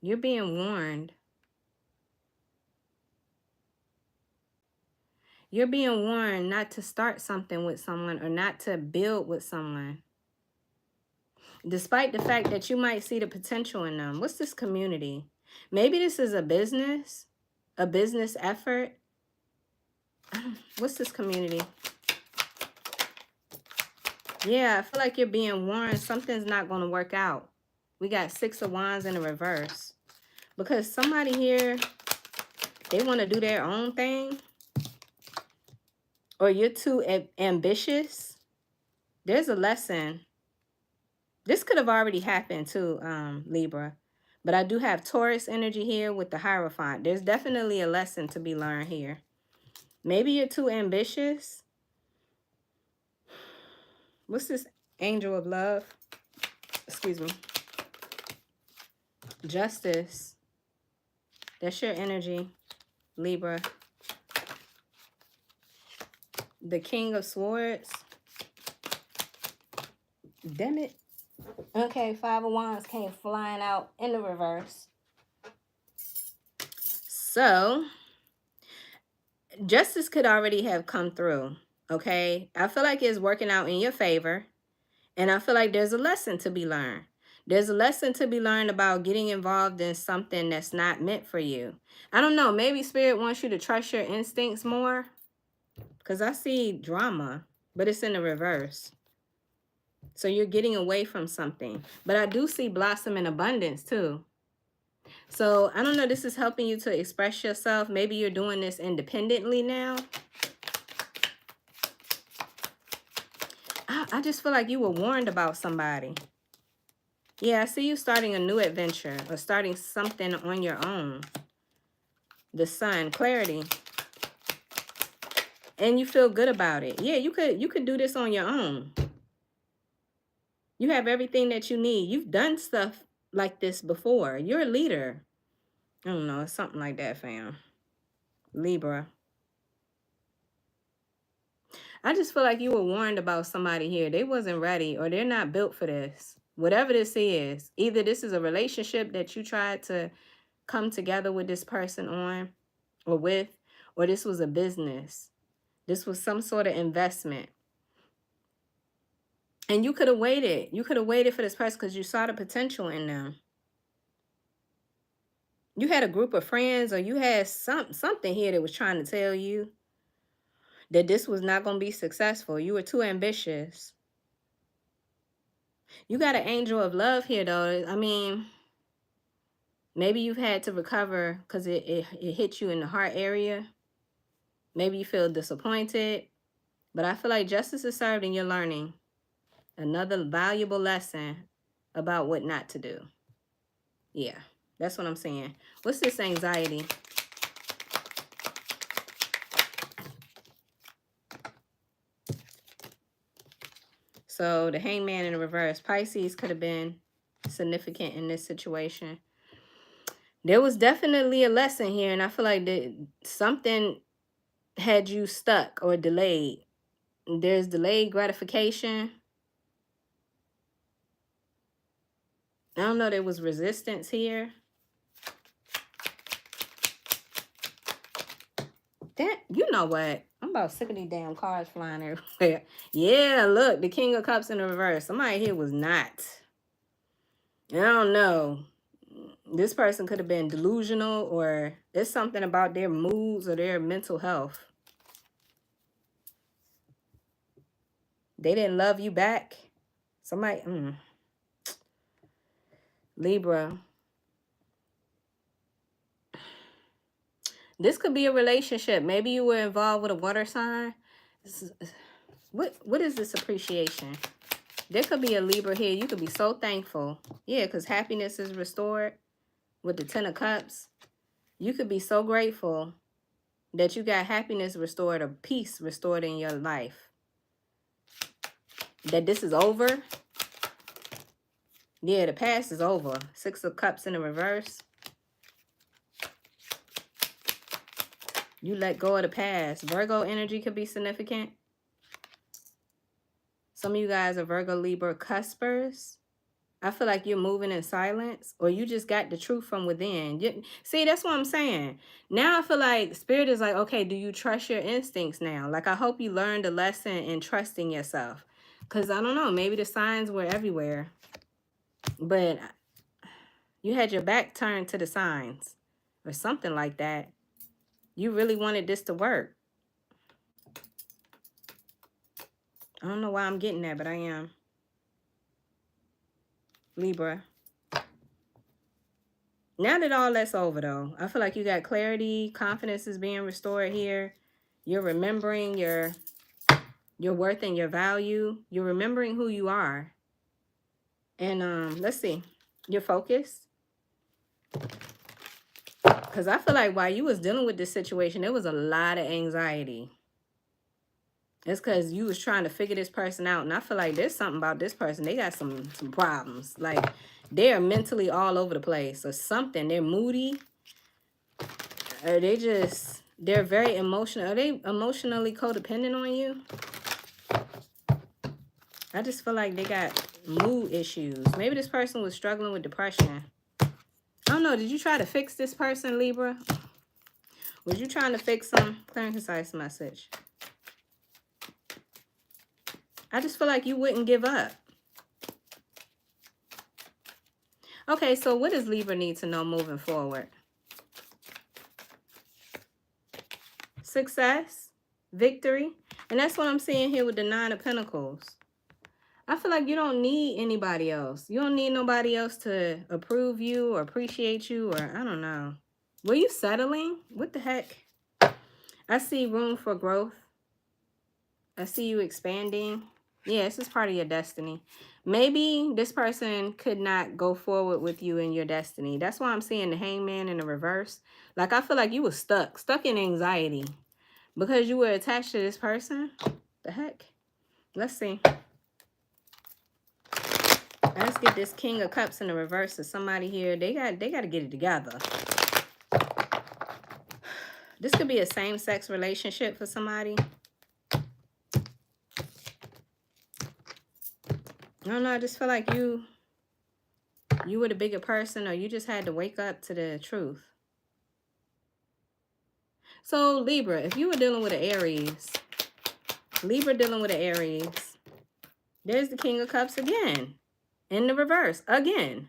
You're being warned. You're being warned not to start something with someone or not to build with someone. Despite the fact that you might see the potential in them. What's this community? Maybe this is a business effort. What's this community? Yeah, I feel like you're being warned something's not going to work out. We got 6 of Wands in the reverse. Because somebody here, they want to do their own thing. Or you're too ambitious. There's a lesson. This could have already happened too, Libra. But I do have Taurus energy here with the Hierophant. There's definitely a lesson to be learned here. Maybe you're too ambitious. What's this angel of love? Excuse me. Justice. That's your energy, Libra. The King of Swords. Damn it. Okay, 5 of Wands came flying out in the reverse. So, justice could already have come through, okay? I feel like it's working out in your favor. And I feel like there's a lesson to be learned. There's a lesson to be learned about getting involved in something that's not meant for you. I don't know. Maybe Spirit wants you to trust your instincts more. Because I see drama, but it's in the reverse. So you're getting away from something. But I do see blossom in abundance too. So I don't know. This is helping you to express yourself. Maybe you're doing this independently now. I just feel like you were warned about somebody. Yeah, I see you starting a new adventure or starting something on your own. The Sun, clarity. And you feel good about it. Yeah, you could do this on your own. You have everything that you need. You've done stuff like this before. You're a leader. I don't know, it's something like that, fam. Libra. I just feel like you were warned about somebody here. They wasn't ready or they're not built for this. Whatever this is, either this is a relationship that you tried to come together with this person on or with, or this was a business. This was some sort of investment. And you could have waited. You could have waited for this person because you saw the potential in them. You had a group of friends or you had something here that was trying to tell you that this was not going to be successful. You were too ambitious. You got an angel of love here, though. I mean, maybe you've had to recover because it hit you in the heart area. Maybe you feel disappointed. But I feel like justice is served and you're learning another valuable lesson about what not to do. Yeah, that's what I'm saying. What's this anxiety? So the Hangman in the reverse. Pisces could have been significant in this situation. There was definitely a lesson here, and I feel like that something had you stuck or delayed. There's delayed gratification. I don't know, there was resistance here. That, you know what? I'm about sick of these damn cards flying everywhere. Yeah, look, the King of Cups in the reverse. Somebody here was not. I don't know. This person could have been delusional, or there's something about their moods or their mental health. They didn't love you back. Somebody, Libra. This could be a relationship. Maybe you were involved with a water sign. What is this appreciation? There could be a Libra here. You could be so thankful. Yeah, because happiness is restored with the Ten of Cups. You could be so grateful that you got happiness restored, or peace restored in your life. That this is over. Yeah, the past is over. Six of Cups in the reverse. You let go of the past. Virgo energy could be significant. Some of you guys are Virgo, Libra, cuspers. I feel like you're moving in silence, or you just got the truth from within. See, that's what I'm saying. Now I feel like Spirit is like, okay, do you trust your instincts now? Like, I hope you learned a lesson in trusting yourself. Because I don't know, maybe the signs were everywhere. But you had your back turned to the signs or something like that. You really wanted this to work. I don't know why I'm getting that, but I am. Libra. Now that all that's over, though, I feel like you got clarity. Confidence is being restored here. You're remembering your worth and your value. You're remembering who you are. And let's see. You're focused. Because I feel like while you was dealing with this situation, there was a lot of anxiety. It's because you was trying to figure this person out. And I feel like there's something about this person. They got some problems. Like, they are mentally all over the place or something. They're moody. Or they're very emotional. Are they emotionally codependent on you? I just feel like they got mood issues. Maybe this person was struggling with depression. I don't know. Did you try to fix this person, Libra? Was you trying to fix them? Clear and concise message. I just feel like you wouldn't give up. Okay, so what does Libra need to know moving forward? Success, victory. And that's what I'm seeing here with the Nine of Pentacles. I feel like you don't need anybody else. You don't need nobody else to approve you or appreciate you, or I don't know. Were you settling? What the heck? I see room for growth. I see you expanding. Yeah, this is part of your destiny. Maybe this person could not go forward with you in your destiny. That's why I'm seeing the Hangman in the reverse. Like, I feel like you were stuck in anxiety because you were attached to this person. The heck? Let's see. Let's get this King of Cups in the reverse of somebody here. They got to get it together. This could be a same-sex relationship for somebody. I don't know, I just feel like you were the bigger person, or you just had to wake up to the truth. So, Libra, if you were dealing with an Aries, Libra dealing with an Aries, there's the King of Cups again. In the reverse, again.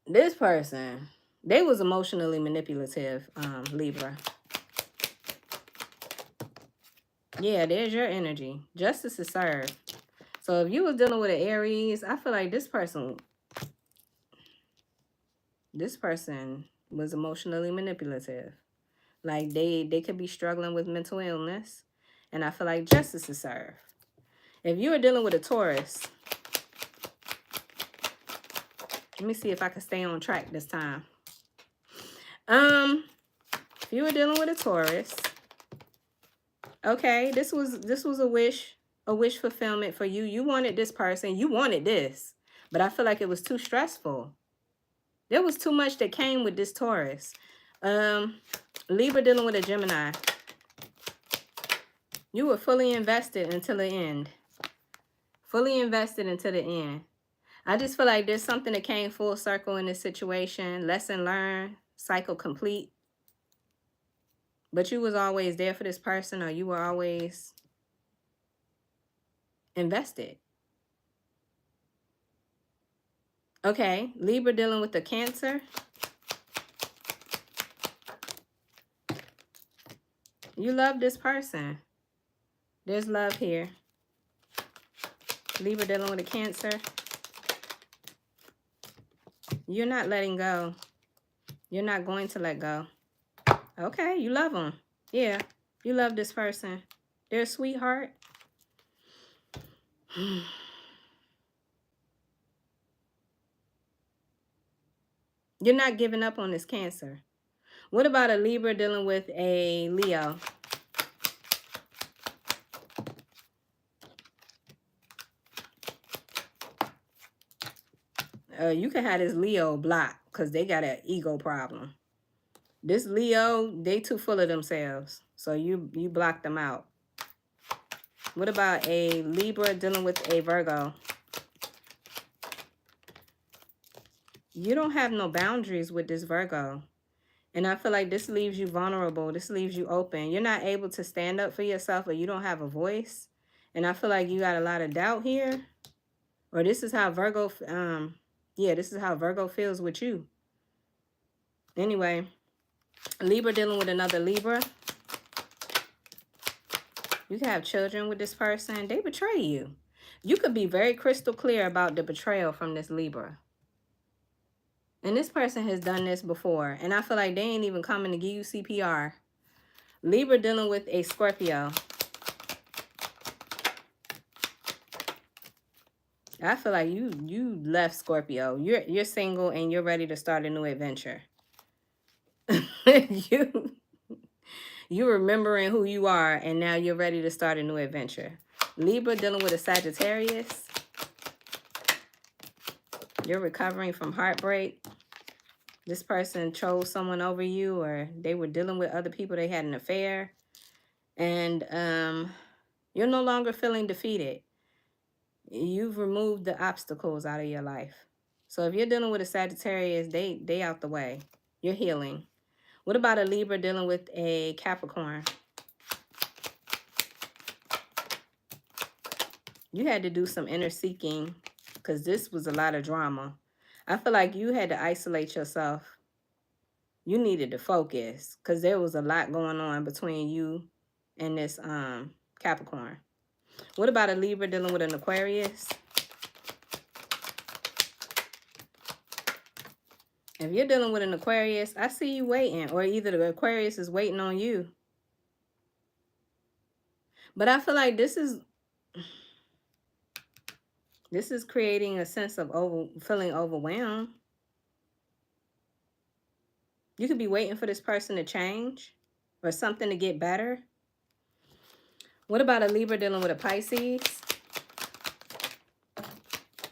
This person, they was emotionally manipulative, Libra. Yeah, there's your energy. Justice is served. So if you was dealing with an Aries, I feel like this person was emotionally manipulative. Like they could be struggling with mental illness. And I feel like justice is served. If you were dealing with a Taurus, let me see if I can stay on track this time. If you were dealing with a Taurus, okay, this was a wish a wish fulfillment for you. You wanted this person. You wanted this. But I feel like it was too stressful. There was too much that came with this Taurus. Libra dealing with a Gemini. You were fully invested until the end. Fully invested until the end. I just feel like there's something that came full circle in this situation. Lesson learned. Cycle complete. But you was always there for this person, or you were always invested. Okay, Libra dealing with the Cancer. You love this person. There's love here. Libra dealing with a Cancer. You're not letting go. You're not going to let go. Okay, you love them. Yeah, you love this person. They're a sweetheart. You're not giving up on this Cancer. What about a Libra dealing with a Leo? You can have this Leo blocked because they got an ego problem. This Leo, they too full of themselves. So you block them out. What about a Libra dealing with a Virgo? You don't have no boundaries with this Virgo. And I feel like this leaves you vulnerable. This leaves you open. You're not able to stand up for yourself, or you don't have a voice. And I feel like you got a lot of doubt here. Or this is how Virgo, yeah, this is how Virgo feels with you. Anyway, Libra dealing with another Libra. You can have children with this person. They betray you. You could be very crystal clear about the betrayal from this Libra. And this person has done this before. And I feel like they ain't even coming to give you CPR. Libra dealing with a Scorpio. I feel like you left Scorpio. You're single and you're ready to start a new adventure. You're remembering who you are, and now you're ready to start a new adventure. Libra dealing with a Sagittarius. You're recovering from heartbreak. This person chose someone over you, or they were dealing with other people. They had an affair. And you're no longer feeling defeated. You've removed the obstacles out of your life. So if you're dealing with a Sagittarius, they out the way. You're healing. What about a Libra dealing with a Capricorn? You had to do some inner seeking because this was a lot of drama. I feel like you had to isolate yourself. You needed to focus because there was a lot going on between you and this Capricorn. What about a Libra dealing with an Aquarius? If you're dealing with an Aquarius, I see you waiting, or either the Aquarius is waiting on you. But I feel like this is creating a sense of feeling overwhelmed. You could be waiting for this person to change or something to get better. What about a Libra dealing with a Pisces?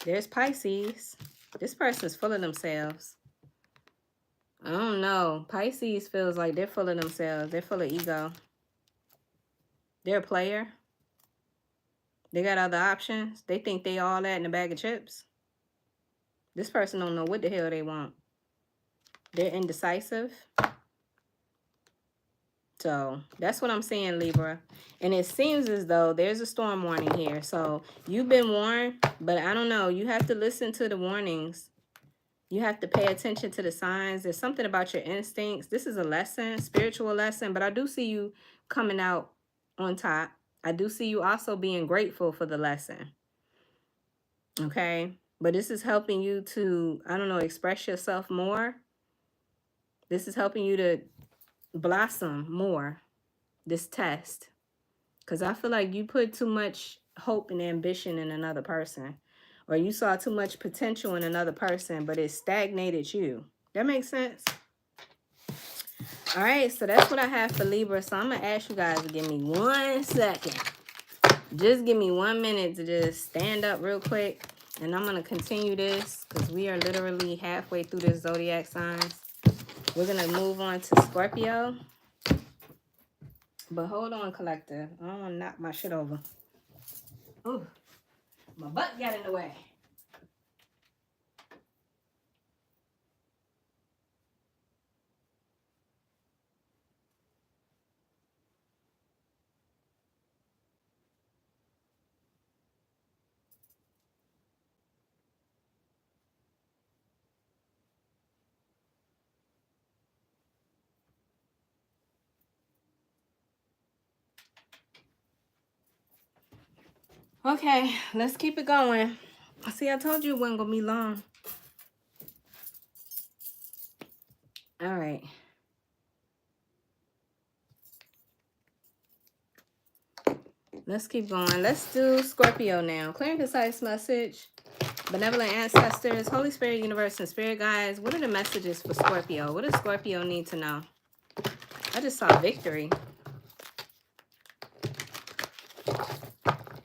There's Pisces. This person's full of themselves. I don't know. Pisces feels like they're full of themselves. They're full of ego. They're a player. They got other options. They think they all that in a bag of chips. This person don't know what the hell they want. They're indecisive. So that's what I'm saying, Libra. And it seems as though there's a storm warning here. So you've been warned, but I don't know. You have to listen to the warnings. You have to pay attention to the signs. There's something about your instincts. This is a lesson, spiritual lesson, but I do see you coming out on top. I do see you also being grateful for the lesson. Okay? But this is helping you to, I don't know, express yourself more. This is helping you to blossom more, this test. Because I feel like you put too much hope and ambition in another person. Or you saw too much potential in another person, but it stagnated you. That makes sense? All right, so that's what I have for Libra. So I'm going to ask you guys to give me 1 second. Just give me 1 minute to just stand up real quick. And I'm going to continue this because we are literally halfway through this zodiac signs. We're going to move on to Scorpio. But hold on, collective. I don't want to knock my shit over. Ooh, my butt got in the way. Okay, let's keep it going. See, I told you it wasn't going to be long. All right. Let's keep going. Let's do Scorpio now. Clear and concise message. Benevolent ancestors, Holy Spirit, universe, and spirit guides. What are the messages for Scorpio? What does Scorpio need to know? I just saw victory.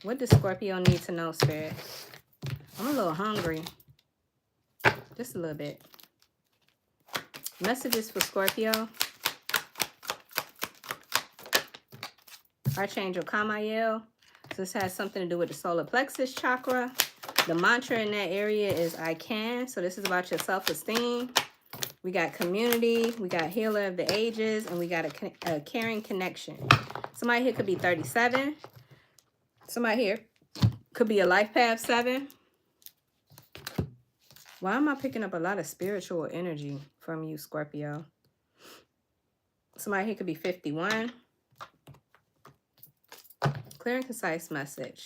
What does Scorpio need to know, Spirit? I'm a little hungry. Just a little bit. Messages for Scorpio. Archangel Kamael. So this has something to do with the solar plexus chakra. The mantra in that area is I can. So this is about your self-esteem. We got community. We got healer of the ages. And we got a caring connection. Somebody here could be 37. Somebody here could be a life path 7. Why am I picking up a lot of spiritual energy from you, Scorpio? Somebody here could be 51. Clear and concise message.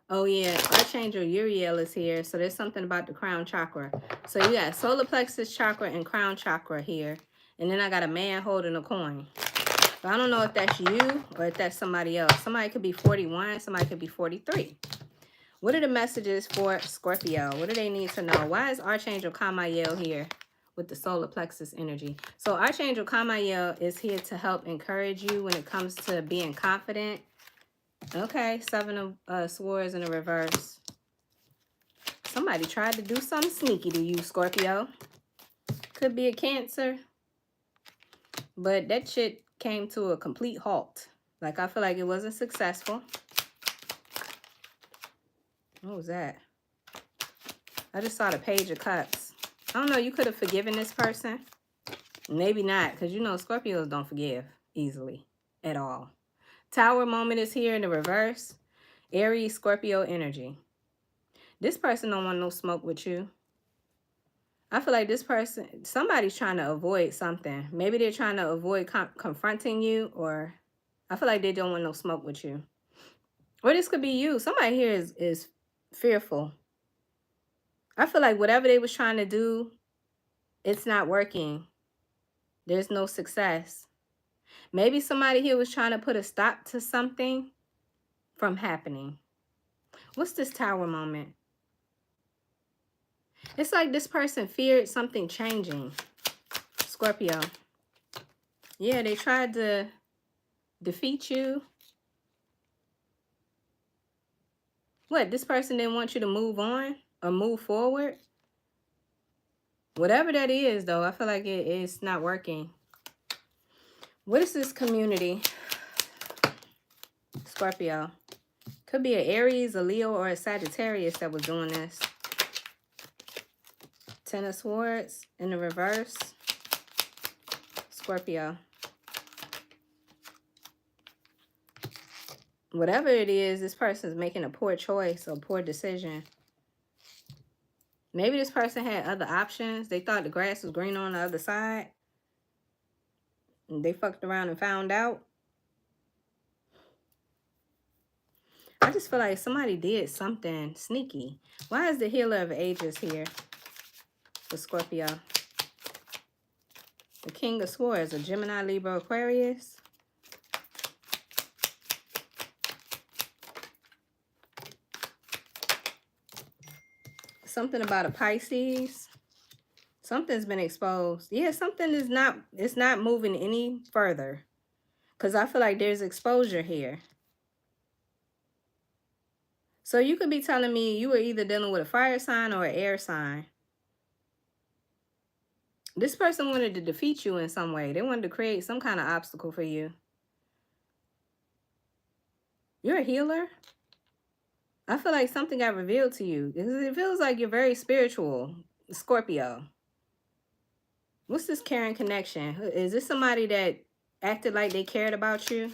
Oh, yeah. Archangel Uriel is here. So there's something about the crown chakra. So you got solar plexus chakra and crown chakra here. And then I got a man holding a coin. So I don't know if that's you or if that's somebody else. Somebody could be 41. Somebody could be 43. What are the messages for Scorpio? What do they need to know? Why is Archangel Kamael here with the solar plexus energy? So Archangel Kamael is here to help encourage you when it comes to being confident. Okay, 7 of Swords in the reverse. Somebody tried to do something sneaky to you, Scorpio. Could be a Cancer. But that shit came to a complete halt. Like, I feel like it wasn't successful. What was that? I just saw the Page of Cups. I don't know, you could have forgiven this person. Maybe not, because you know Scorpios don't forgive easily at all. Tower moment is here in the reverse. Aries, Scorpio energy. This person don't want no smoke with you. I feel like this person, somebody's trying to avoid something. Maybe they're trying to avoid confronting you, or I feel like they don't want no smoke with you. Or this could be you. Somebody here is fearful. I feel like whatever they was trying to do, it's not working. There's no success. Maybe somebody here was trying to put a stop to something from happening. What's this Tower moment? It's like this person feared something changing. Scorpio. Yeah, they tried to defeat you. What? This person didn't want you to move on or move forward? Whatever that is, though, I feel like it's not working. What is this community? Scorpio. Could be an Aries, a Leo, or a Sagittarius that was doing this. 10 of Swords in the reverse. Scorpio. Whatever it is, this person's making a poor choice or poor decision. Maybe this person had other options. They thought the grass was green on the other side. And they fucked around and found out. I just feel like somebody did something sneaky. Why is the Healer of Ages here for Scorpio? The King of Swords, a Gemini, Libra, Aquarius. Something about a Pisces. Something's been exposed. Yeah, something is not, it's not moving any further. Because I feel like there's exposure here. So you could be telling me you were either dealing with a fire sign or an air sign. This person wanted to defeat you in some way. They wanted to create some kind of obstacle for you. You're a healer. I feel like something got revealed to you. It feels like you're very spiritual, Scorpio. What's this caring connection? Is this somebody that acted like they cared about you?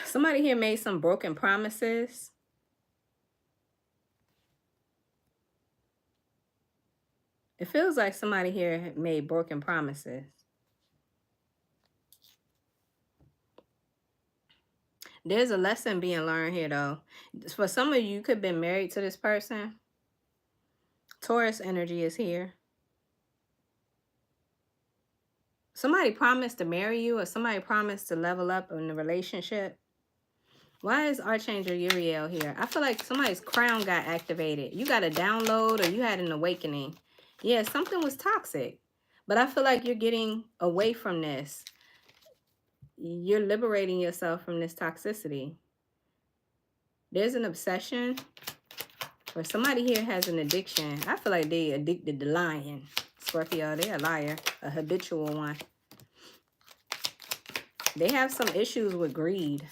Somebody here made some broken promises. It feels like somebody here made broken promises. There's a lesson being learned here, though. For some of you, you could have been married to this person. Taurus energy is here. Somebody promised to marry you, or somebody promised to level up in the relationship. Why is Archangel Uriel here? I feel like somebody's crown got activated. You got a download, or you had an awakening. Yeah, something was toxic. But I feel like you're getting away from this. You're liberating yourself from this toxicity. There's an obsession, or somebody here has an addiction. I feel like they addicted to lying. Scorpio, they're a liar, a habitual one. They have some issues with greed.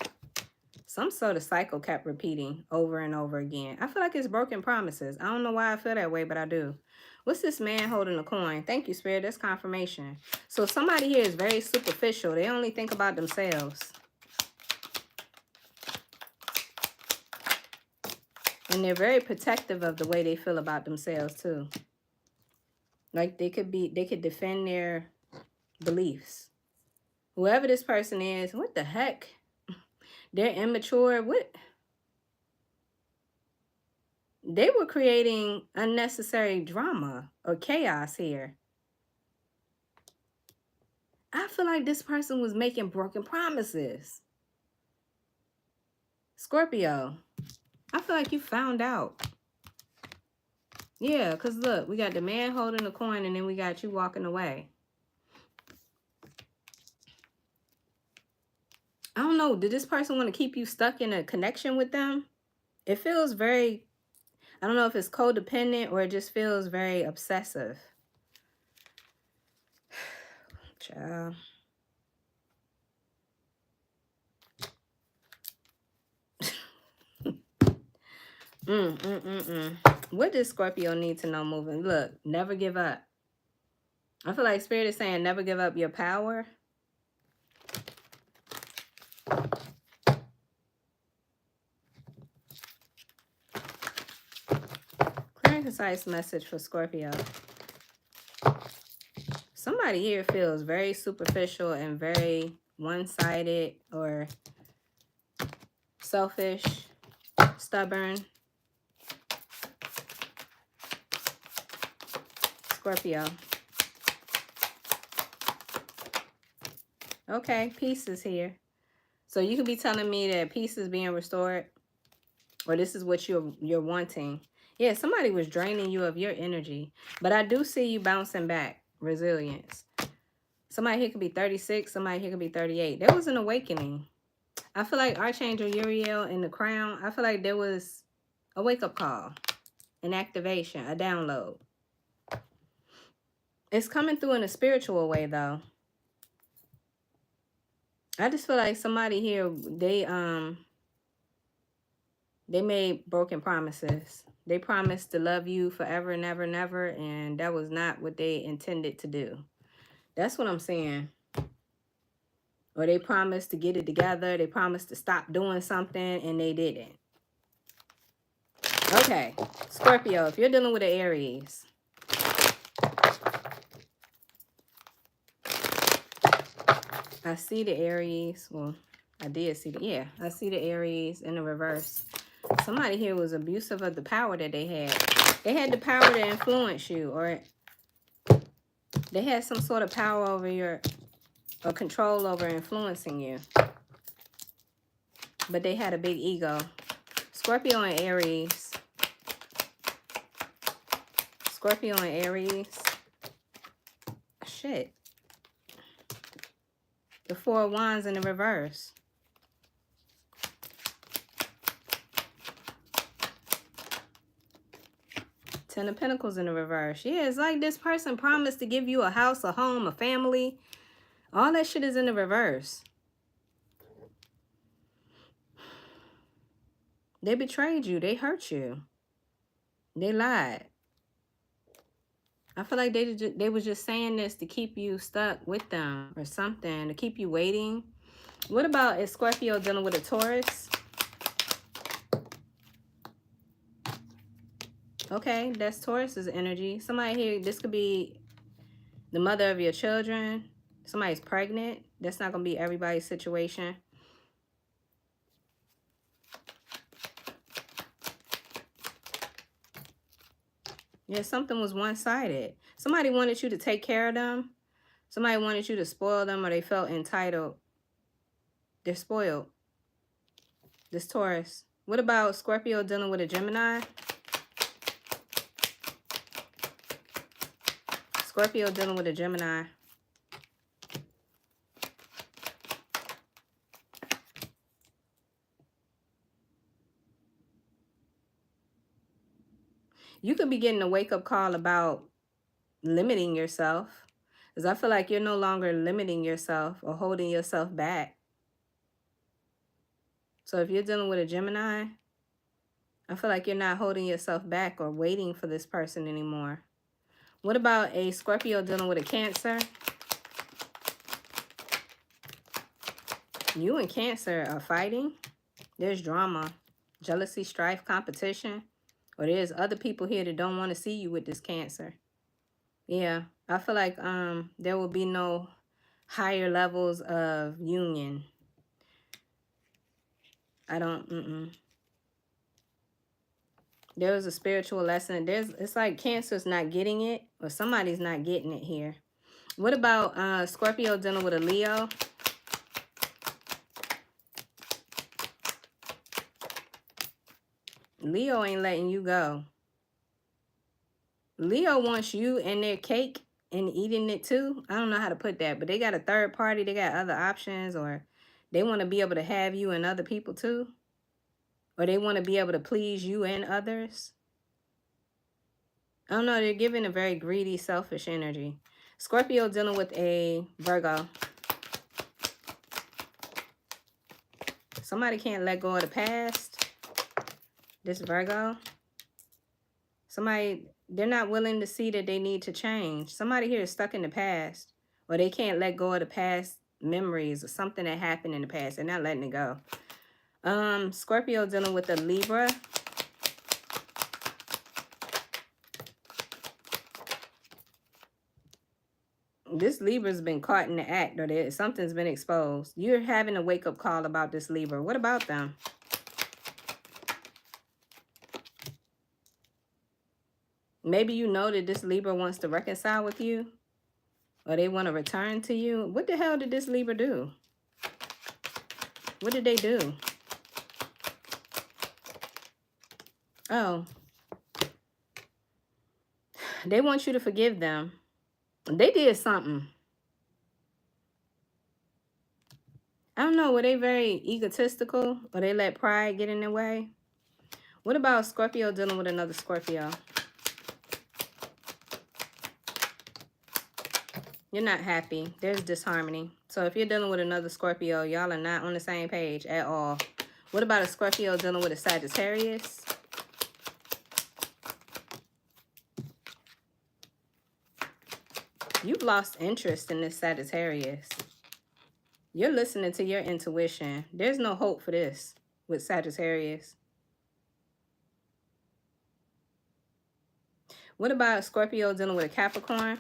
Some sort of cycle kept repeating over and over again. I feel like it's broken promises. I don't know why I feel that way, but I do. What's this man holding a coin? Thank you, Spirit. That's confirmation. So somebody here is very superficial. They only think about themselves. And they're very protective of the way they feel about themselves, too. Like they could defend their beliefs. Whoever this person is, what the heck? They're immature. What? They were creating unnecessary drama or chaos here. I feel like this person was making broken promises. Scorpio, I feel like you found out. Yeah, because look, we got the man holding the coin and then we got you walking away. I don't know. Did this person want to keep you stuck in a connection with them? It feels very, I don't know if it's codependent or it just feels very obsessive. Child. What does Scorpio need to know moving? Look, never give up. I feel like Spirit is saying never give up your power. Clear and concise message for Scorpio. Somebody here feels very superficial and very one-sided or selfish, stubborn. Scorpio. Okay, peace is here. So you could be telling me that peace is being restored, or this is what you're wanting. Yeah, somebody was draining you of your energy, but I do see you bouncing back. Resilience. Somebody here could be 36, somebody here could be 38. There was an awakening. I feel like Archangel Uriel in the crown, I feel like there was a wake-up call, an activation, a download. It's coming through in a spiritual way, though. I just feel like somebody here, they made broken promises. They promised to love you forever and ever and ever, and that was not what they intended to do. That's what I'm saying. Or they promised to get it together. They promised to stop doing something, and they didn't. Okay, Scorpio, if you're dealing with an Aries, I see the Aries. Well, I did see the, yeah, I see the Aries in the reverse. Somebody here was abusive of the power that they had. They had the power to influence you, or they had some sort of power over your, or control over influencing you. but they had a big ego. Scorpio and Aries. Scorpio and Aries. Shit. The Four of Wands in the reverse. Ten of Pentacles in the reverse. Yeah, it's like this person promised to give you a house, a home, a family. All that shit is in the reverse. They betrayed you. They hurt you. They lied. I feel like they was just saying this to keep you stuck with them or something, to keep you waiting. What about a Scorpio dealing with a Taurus? Okay, that's Taurus's energy. Somebody here, this could be the mother of your children. Somebody's pregnant. That's not going to be everybody's situation. Yeah, something was one-sided. Somebody wanted you to take care of them. Somebody wanted you to spoil them, or they felt entitled. They're spoiled. This Taurus. What about Scorpio dealing with a Gemini? Scorpio dealing with a Gemini. You could be getting a wake-up call about limiting yourself. Because I feel like you're no longer limiting yourself or holding yourself back. So if you're dealing with a Gemini, I feel like you're not holding yourself back or waiting for this person anymore. What about a Scorpio dealing with a Cancer? You and Cancer are fighting. There's drama, jealousy, strife, competition. Or there's other people here that don't want to see you with this Cancer. Yeah, I feel like there will be no higher levels of union. I don't, There was a spiritual lesson. It's like Cancer's not getting it, or somebody's not getting it here. What about Scorpio dealing with a Leo? Leo ain't letting you go. Leo wants you and their cake and eating it too. I don't know how to put that, but they got a third party. They got other options, or they want to be able to have you and other people too. Or they want to be able to please you and others. I don't know. They're giving a very greedy, selfish energy. Scorpio dealing with a Virgo. Somebody can't let go of the past. This Virgo. Somebody, they're not willing to see that they need to change. Somebody here is stuck in the past. Or they can't let go of the past memories or something that happened in the past. They're not letting it go. Scorpio dealing with a Libra. This Libra's been caught in the act, or something's been exposed. You're having a wake-up call about this Libra. What about them? Maybe you know that this Libra wants to reconcile with you, or they want to return to you. What the hell did this Libra do? What did they do? Oh. They want you to forgive them. They did something. I don't know. Were they very egotistical, or they let pride get in their way? What about Scorpio dealing with another Scorpio? You're not happy. There's disharmony. So if you're dealing with another Scorpio, y'all are not on the same page at all. What about a Scorpio dealing with a Sagittarius? You've lost interest in this Sagittarius. You're listening to your intuition. There's no hope for this with Sagittarius. What about Scorpio dealing with a Capricorn?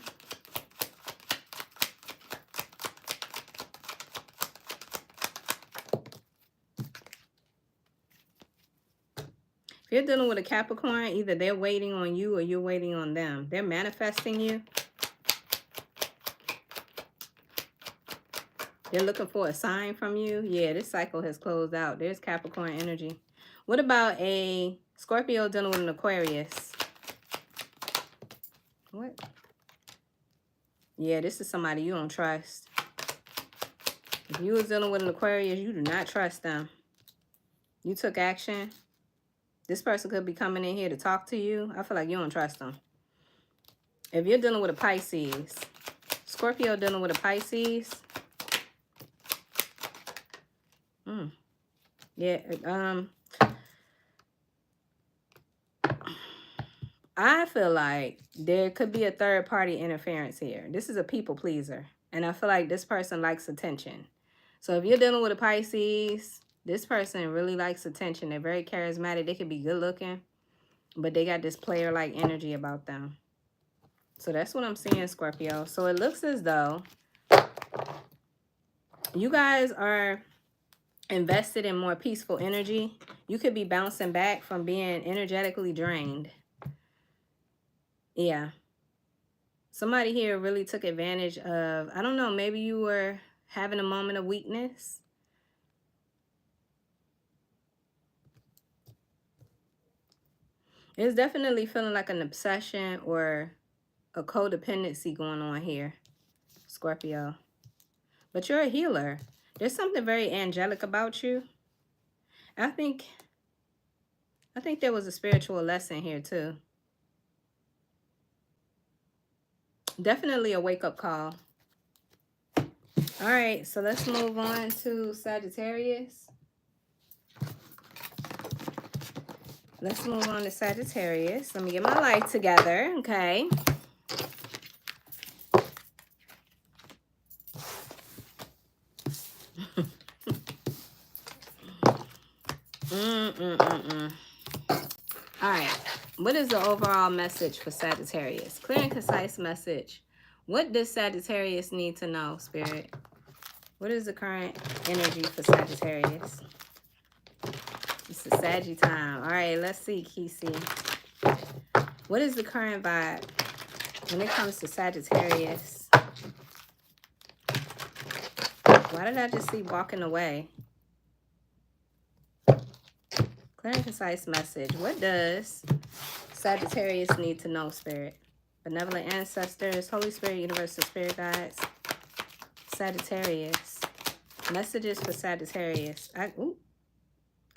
If you're dealing with a Capricorn, either they're waiting on you or you're waiting on them. They're manifesting you. They're looking for a sign from you. Yeah, this cycle has closed out. There's Capricorn energy. What about a Scorpio dealing with an Aquarius? What? Yeah, this is somebody you don't trust. If you was dealing with an Aquarius, you do not trust them. You took action. This person could be coming in here to talk to you. I feel like you don't trust them. If you're dealing with a Pisces, Scorpio dealing with a Pisces. Yeah, I feel like there could be a third party interference here. This is a people pleaser. And I feel like this person likes attention. So if you're dealing with a Pisces, this person really likes attention. They're very charismatic. They could be good looking, but they got this player-like energy about them. So that's what I'm seeing, Scorpio. So it looks as though you guys are invested in more peaceful energy. You could be bouncing back from being energetically drained. Yeah. Somebody here really took advantage of, I don't know, maybe you were having a moment of weakness. It's definitely feeling like an obsession or a codependency going on here, Scorpio. But you're a healer. There's something very angelic about you. I think there was a spiritual lesson here too. Definitely a wake-up call. All right, so let's move on to Sagittarius. Let's move on to Sagittarius. Let me get my life together, okay? All right, what is the overall message for Sagittarius? Clear and concise message. What does Sagittarius need to know, Spirit? What is the current energy for Sagittarius? It's the Saggy time. All right, let's see, Kisi. What is the current vibe when it comes to Sagittarius? Why did I just see walking away? Clear and concise message. What does Sagittarius need to know, Spirit? Benevolent ancestors, Holy Spirit, universal spirit guides. Sagittarius. Messages for Sagittarius.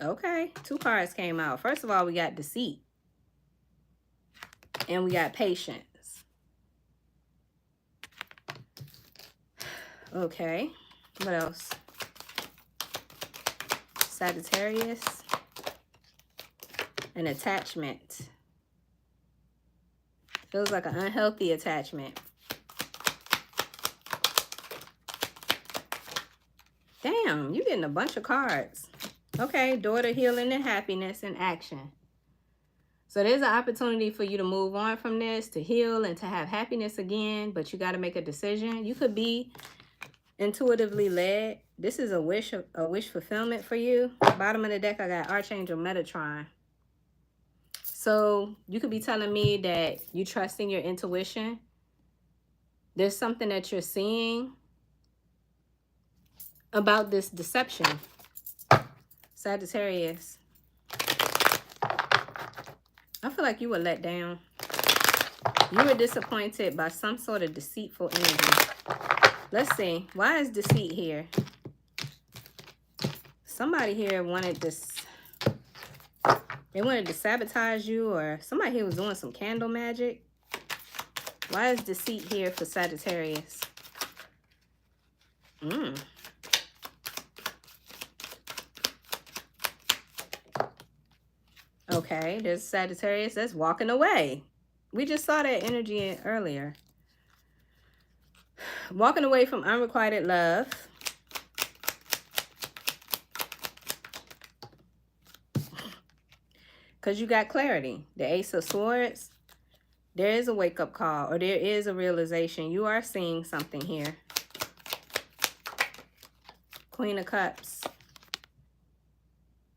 Okay, 2 cards came out. First of all, we got deceit. And we got patience. Okay, what else? Sagittarius. An attachment. Feels like an unhealthy attachment. Damn, you getting a bunch of cards. Okay, daughter, healing, and happiness in action. So there's an opportunity for you to move on from this, to heal, and to have happiness again, but you got to make a decision. You could be intuitively led. This is a wish fulfillment for you. Bottom of the deck, I got Archangel Metatron. So you could be telling me that you trusting your intuition. There's something that you're seeing about this deception. Sagittarius. I feel like you were let down. You were disappointed by some sort of deceitful energy. Let's see. Why is deceit here? Somebody here wanted this. They wanted to sabotage you, or somebody here was doing some candle magic. Why is deceit here for Sagittarius? Okay, there's Sagittarius that's walking away. We just saw that energy earlier. Walking away from unrequited love. Because you got clarity. The Ace of Swords. There is a wake-up call, or there is a realization. You are seeing something here. Queen of Cups.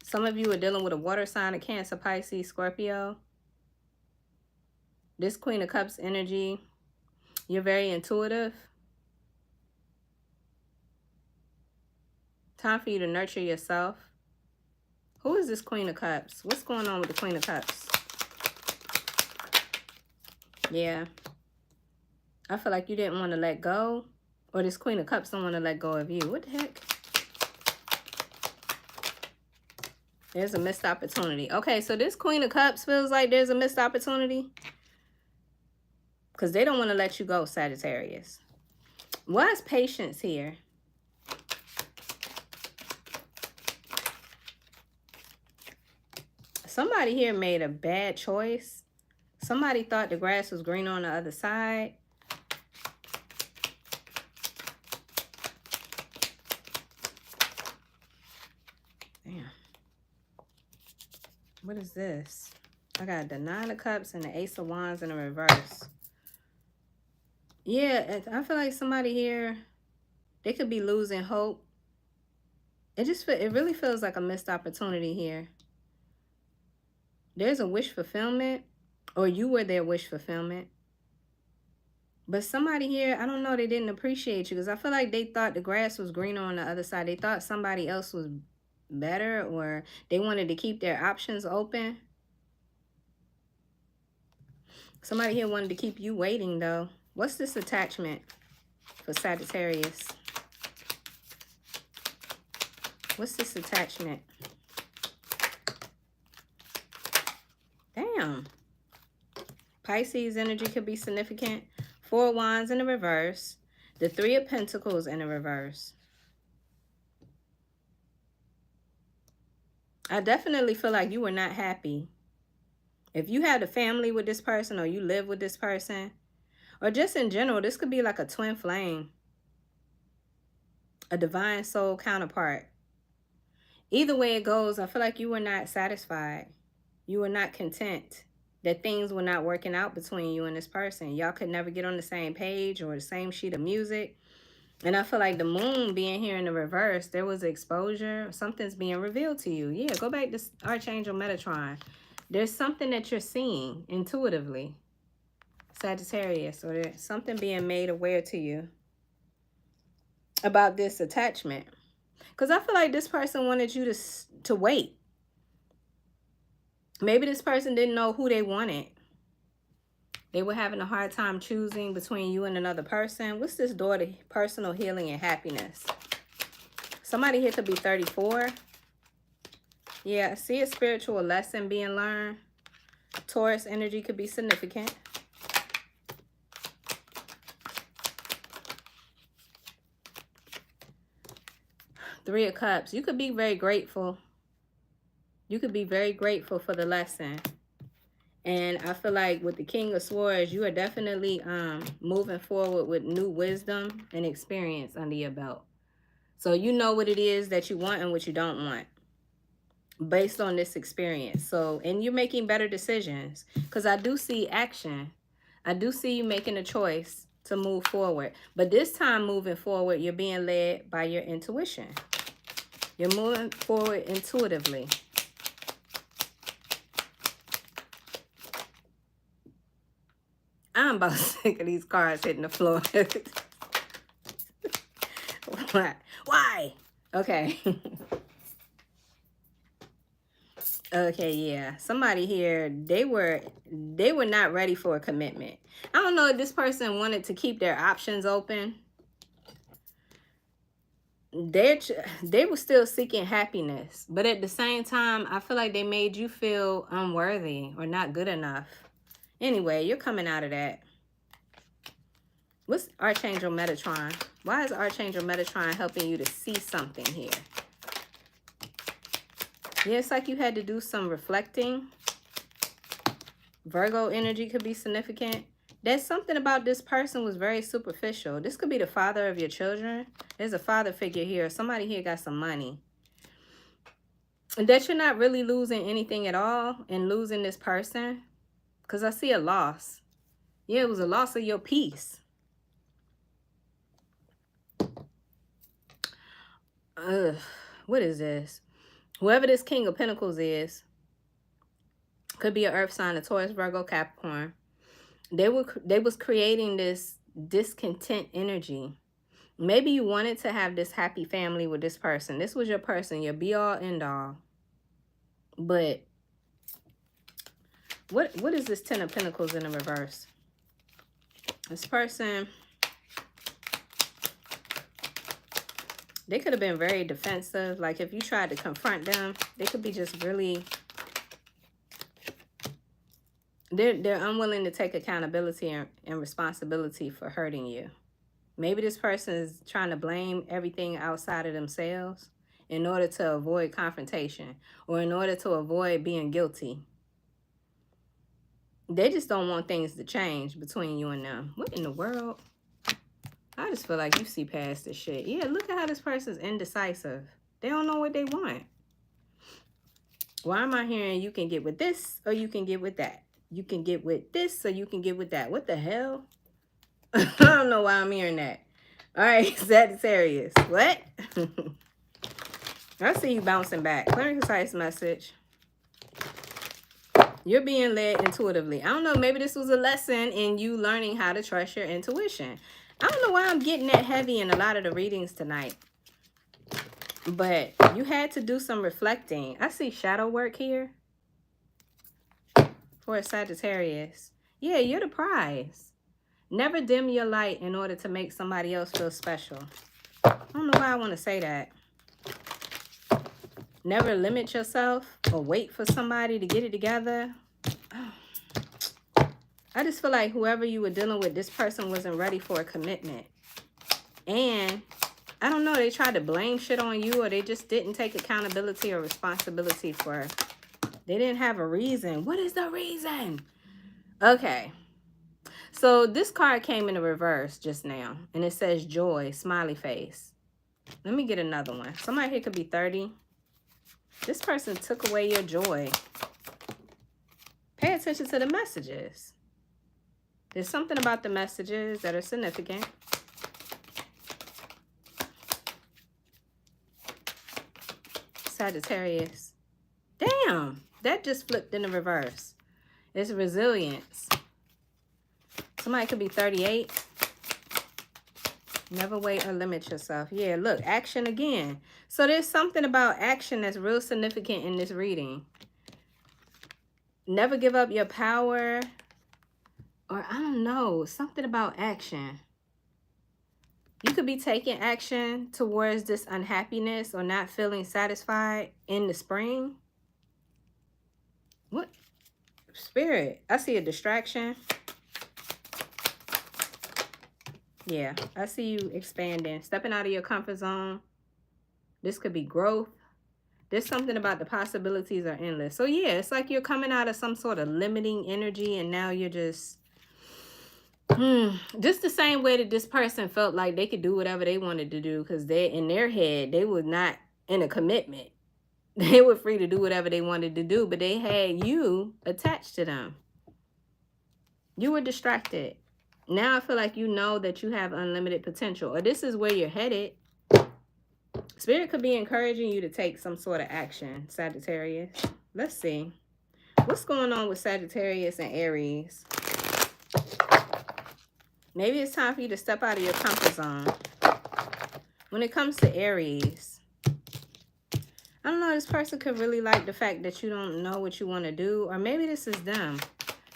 Some of you are dealing with a water sign, a Cancer, Pisces, Scorpio. This Queen of Cups energy, you're very intuitive. Time for you to nurture yourself. Who is this Queen of Cups? What's going on with the Queen of Cups? Yeah. I feel like you didn't want to let go. Or this Queen of Cups don't want to let go of you. What the heck? There's a missed opportunity. Okay, so this Queen of Cups feels like there's a missed opportunity. Because they don't want to let you go, Sagittarius. Why is patience here? Somebody here made a bad choice. Somebody thought the grass was green on the other side. Damn. What is this? I got the Nine of Cups and the Ace of Wands in the reverse. Yeah, I feel like somebody here, they could be losing hope. It really feels like a missed opportunity here. There's a wish fulfillment, or you were their wish fulfillment. But somebody here, I don't know, they didn't appreciate you because I feel like they thought the grass was greener on the other side. They thought somebody else was better, or they wanted to keep their options open. Somebody here wanted to keep you waiting, though. What's this attachment for Sagittarius? What's this attachment? Damn. Pisces energy could be significant. Four of Wands in the reverse. The Three of Pentacles in the reverse. I definitely feel like you were not happy. If you had a family with this person, or you live with this person, or just in general, this could be like a twin flame. A divine soul counterpart. Either way it goes, I feel like you were not satisfied. You were not content. That things were not working out between you and this person. Y'all could never get on the same page or the same sheet of music. And I feel like the moon being here in the reverse, there was exposure. Something's being revealed to you. Yeah, go back to Archangel Metatron. There's something that you're seeing intuitively, Sagittarius, or there's something being made aware to you about this attachment. Because I feel like this person wanted you to wait. Maybe this person didn't know who they wanted. They were having a hard time choosing between you and another person. What's this door to personal healing and happiness? Somebody here could be 34. Yeah, I see a spiritual lesson being learned. Taurus energy could be significant. Three of Cups. You could be very grateful. You could be very grateful for the lesson. And I feel like with the King of Swords, you are definitely moving forward with new wisdom and experience under your belt. So you know what it is that you want and what you don't want based on this experience. So, and you're making better decisions because I do see action. I do see you making a choice to move forward. But this time moving forward, you're being led by your intuition. You're moving forward intuitively. I'm about sick of these cards hitting the floor. Why? Okay. Okay, yeah. Somebody here, they were not ready for a commitment. I don't know if this person wanted to keep their options open. They were still seeking happiness, but at the same time, I feel like they made you feel unworthy or not good enough. Anyway, you're coming out of that. What's Archangel Metatron? Why is Archangel Metatron helping you to see something here? Yeah, it's like you had to do some reflecting. Virgo energy could be significant. There's something about this person was very superficial. This could be the father of your children. There's a father figure here. Somebody here got some money. And that you're not really losing anything at all and losing this person. Because I see a loss. Yeah, it was a loss of your peace. What is this? Whoever this King of Pentacles is, could be an earth sign, a Taurus, Virgo, Capricorn. They was creating this discontent energy. Maybe you wanted to have this happy family with this person. This was your person, your be-all, end-all. But what is this Ten of Pentacles in the reverse? This person, they could have been very defensive. Like if you tried to confront them, they could be just really... They're unwilling to take accountability and responsibility for hurting you. Maybe this person is trying to blame everything outside of themselves in order to avoid confrontation or in order to avoid being guilty. They just don't want things to change between you and them. What in the world? I just feel like you see past this shit. Yeah, look at how this person's indecisive. They don't know what they want. Why am I hearing you can get with this or you can get with that? You can get with this or you can get with that. What the hell? I don't know why I'm hearing that. All right, Sagittarius. What? I see you bouncing back. Clear and concise message. You're being led intuitively. I don't know. Maybe this was a lesson in you learning how to trust your intuition. I don't know why I'm getting that heavy in a lot of the readings tonight. But you had to do some reflecting. I see shadow work here. For a Sagittarius. Yeah, you're the prize. Never dim your light in order to make somebody else feel special. I don't know why I want to say that. Never limit yourself or wait for somebody to get it together. I just feel like whoever you were dealing with, this person wasn't ready for a commitment. And I don't know, they tried to blame shit on you or they just didn't take accountability or responsibility for... They didn't have a reason. What is the reason? Okay. So this card came in the reverse just now. And it says joy, smiley face. Let me get another one. Somebody here could be 30. This person took away your joy. Pay attention to the messages. There's something about the messages that are significant. Sagittarius. Damn. That just flipped in the reverse. It's resilience. Somebody could be 38. Never wait or limit yourself. Yeah, look, action again. So there's something about action that's real significant in this reading. Never give up your power. Or I don't know, something about action. You could be taking action towards this unhappiness or not feeling satisfied in the spring. What? Spirit. I see a distraction. Yeah, I see you expanding, stepping out of your comfort zone. This could be growth. There's something about the possibilities are endless. So yeah, it's like you're coming out of some sort of limiting energy and now you're just the same way that this person felt like they could do whatever they wanted to do because they in their head, they were not in a commitment. They were free to do whatever they wanted to do, but they had you attached to them. You were distracted. Now I feel like you know that you have unlimited potential, or this is where you're headed. Spirit could be encouraging you to take some sort of action, Sagittarius. Let's see. What's going on with Sagittarius and Aries? Maybe it's time for you to step out of your comfort zone. When it comes to Aries, I don't know, this person could really like the fact that you don't know what you want to do. Or maybe this is them.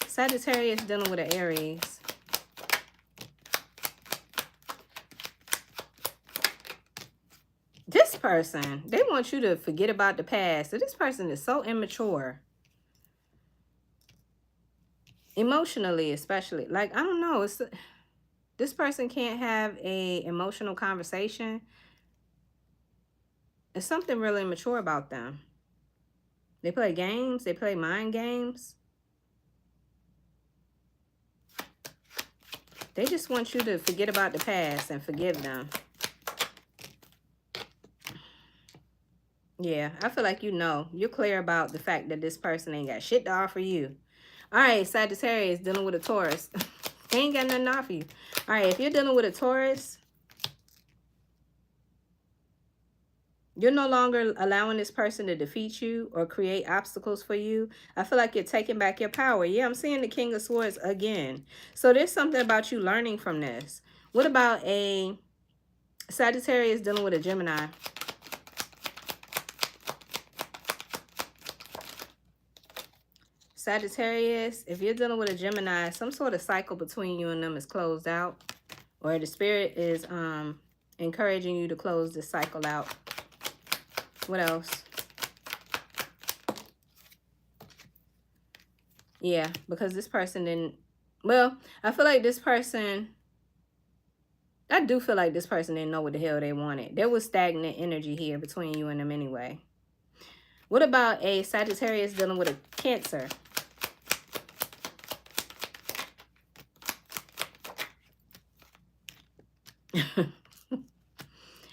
Sagittarius dealing with an Aries. This person, they want you to forget about the past. So this person is so immature. Emotionally, especially. Like, I don't know. This person can't have a emotional conversation. There's something really immature about them. They play games. They play mind games. They just want you to forget about the past and forgive them. Yeah, I feel like you know. You're clear about the fact that this person ain't got shit to offer you. All right, Sagittarius dealing with a Taurus. They ain't got nothing to offer you. All right, if you're dealing with a Taurus, you're no longer allowing this person to defeat you or create obstacles for you. I feel like you're taking back your power. Yeah, I'm seeing the King of Swords again. So there's something about you learning from this. What about a Sagittarius dealing with a Gemini. Sagittarius, if you're dealing with a Gemini, some sort of cycle between you and them is closed out. Or the spirit is encouraging you to close this cycle out. What else? Yeah, because this person didn't... Well, I feel like this person... I do feel like this person didn't know what the hell they wanted. There was stagnant energy here between you and them anyway. What about a Sagittarius dealing with a Cancer?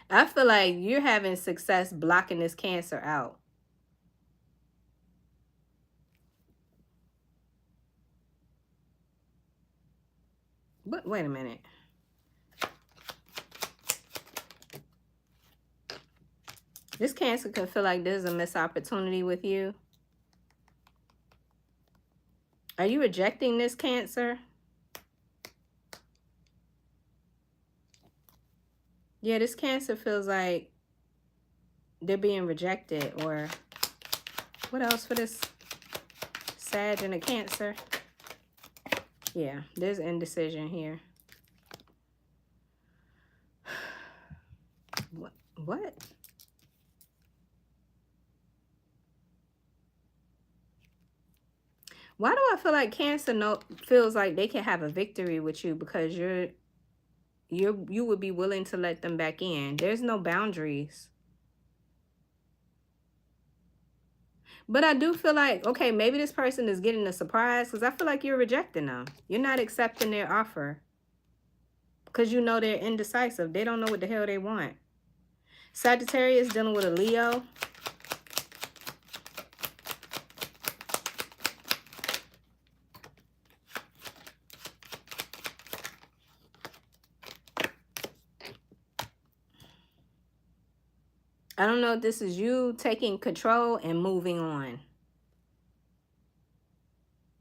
I feel like you're having success blocking this Cancer out. But wait a minute. This Cancer could feel like there's a missed opportunity with you. Are you rejecting this Cancer? Yeah, this Cancer feels like they're being rejected. Or what else for this Sag and a Cancer? Yeah, there's indecision here. What? Why do I feel like Cancer feels like they can have a victory with you because you would be willing to let them back in. There's no boundaries. But I do feel like, okay, maybe this person is getting a surprise because I feel like you're rejecting them. You're not accepting their offer because you know they're indecisive. They don't know what the hell they want. Sagittarius dealing with a Leo. I don't know if this is you taking control and moving on.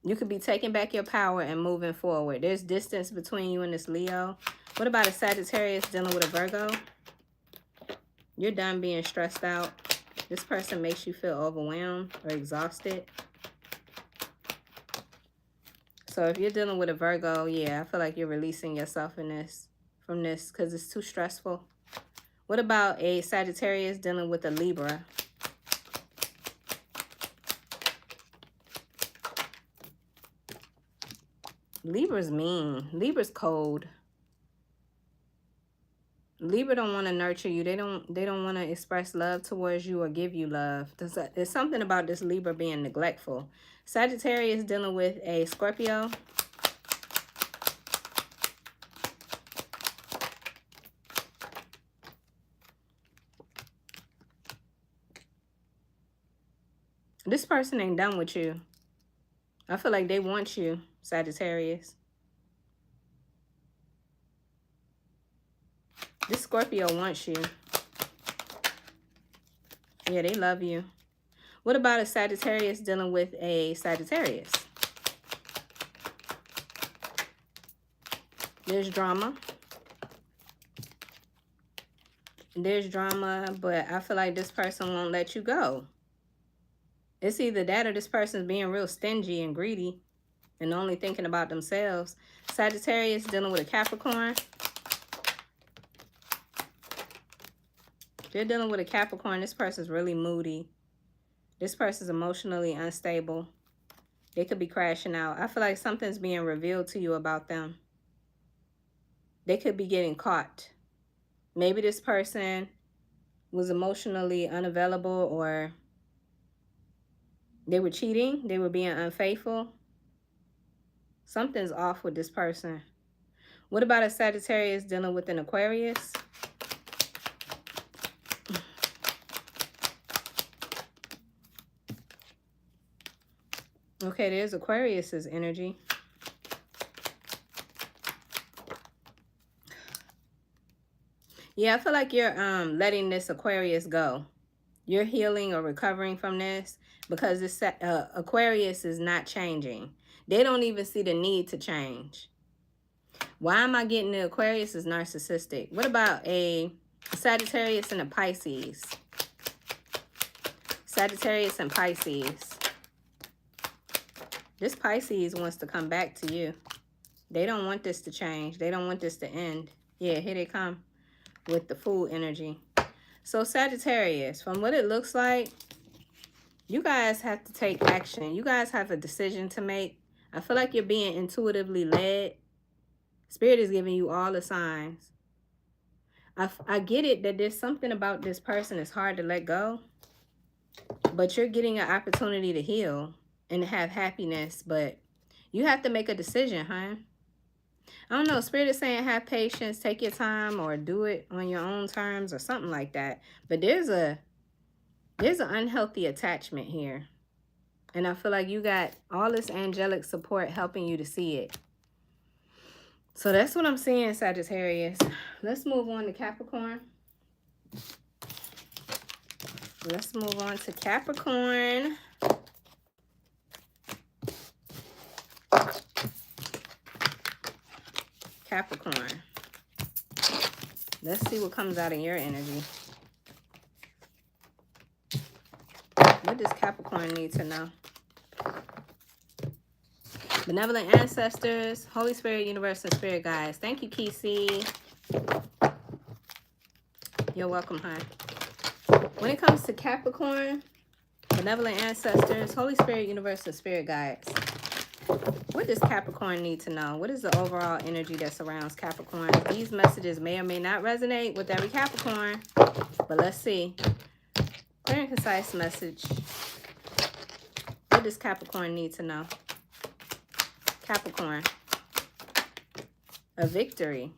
You could be taking back your power and moving forward. There's distance between you and this Leo. What about a Sagittarius dealing with a Virgo? You're done being stressed out. This person makes you feel overwhelmed or exhausted. So if you're dealing with a Virgo, yeah, I feel like you're releasing yourself from this because it's too stressful. What about a Sagittarius dealing with a Libra? Libra's mean. Libra's cold. Libra don't want to nurture you. They don't want to express love towards you or give you love. There's something about this Libra being neglectful. Sagittarius dealing with a Scorpio. This person ain't done with you. I feel like they want you, Sagittarius. This Scorpio wants you. Yeah, they love you. What about a Sagittarius dealing with a Sagittarius? There's drama. There's drama, but I feel like this person won't let you go. It's either that or this person's being real stingy and greedy and only thinking about themselves. Sagittarius dealing with a Capricorn. They're dealing with a Capricorn. This person's really moody. This person's emotionally unstable. They could be crashing out. I feel like something's being revealed to you about them. They could be getting caught. Maybe this person was emotionally unavailable, or they were cheating. They were being unfaithful. Something's off with this person. What about a Sagittarius dealing with an Aquarius? Okay, there's Aquarius's energy. Yeah, I feel like you're letting this Aquarius go. You're healing or recovering from this because this Aquarius is not changing. They don't even see the need to change. Why am I getting the Aquarius is narcissistic? What about a Sagittarius and the Pisces. Sagittarius and Pisces. This Pisces wants to come back to you. They don't want this to change. They don't want this to end. Yeah, here they come with the Fool energy. So Sagittarius, from what it looks like, you guys have to take action. You guys have a decision to make. I feel like you're being intuitively led. Spirit is giving you all the signs. I get it that there's something about this person that's hard to let go. But you're getting an opportunity to heal and to have happiness. But you have to make a decision, huh? I don't know. Spirit is saying have patience, take your time, or do it on your own terms or something like that. But there's an unhealthy attachment here. And I feel like you got all this angelic support helping you to see it. So that's what I'm seeing, Sagittarius. Let's move on to Capricorn. Let's move on to Capricorn. Capricorn. Let's see what comes out of your energy. What does Capricorn need to know? Benevolent ancestors, Holy Spirit, universe, and spirit guides. Thank you, Kisi. You're welcome, hon. When it comes to Capricorn, benevolent ancestors, Holy Spirit, universe, and spirit guides. What does Capricorn need to know? What is the overall energy that surrounds Capricorn? These messages may or may not resonate with every Capricorn, but let's see. Clear and concise message. What does Capricorn need to know? Capricorn. A victory.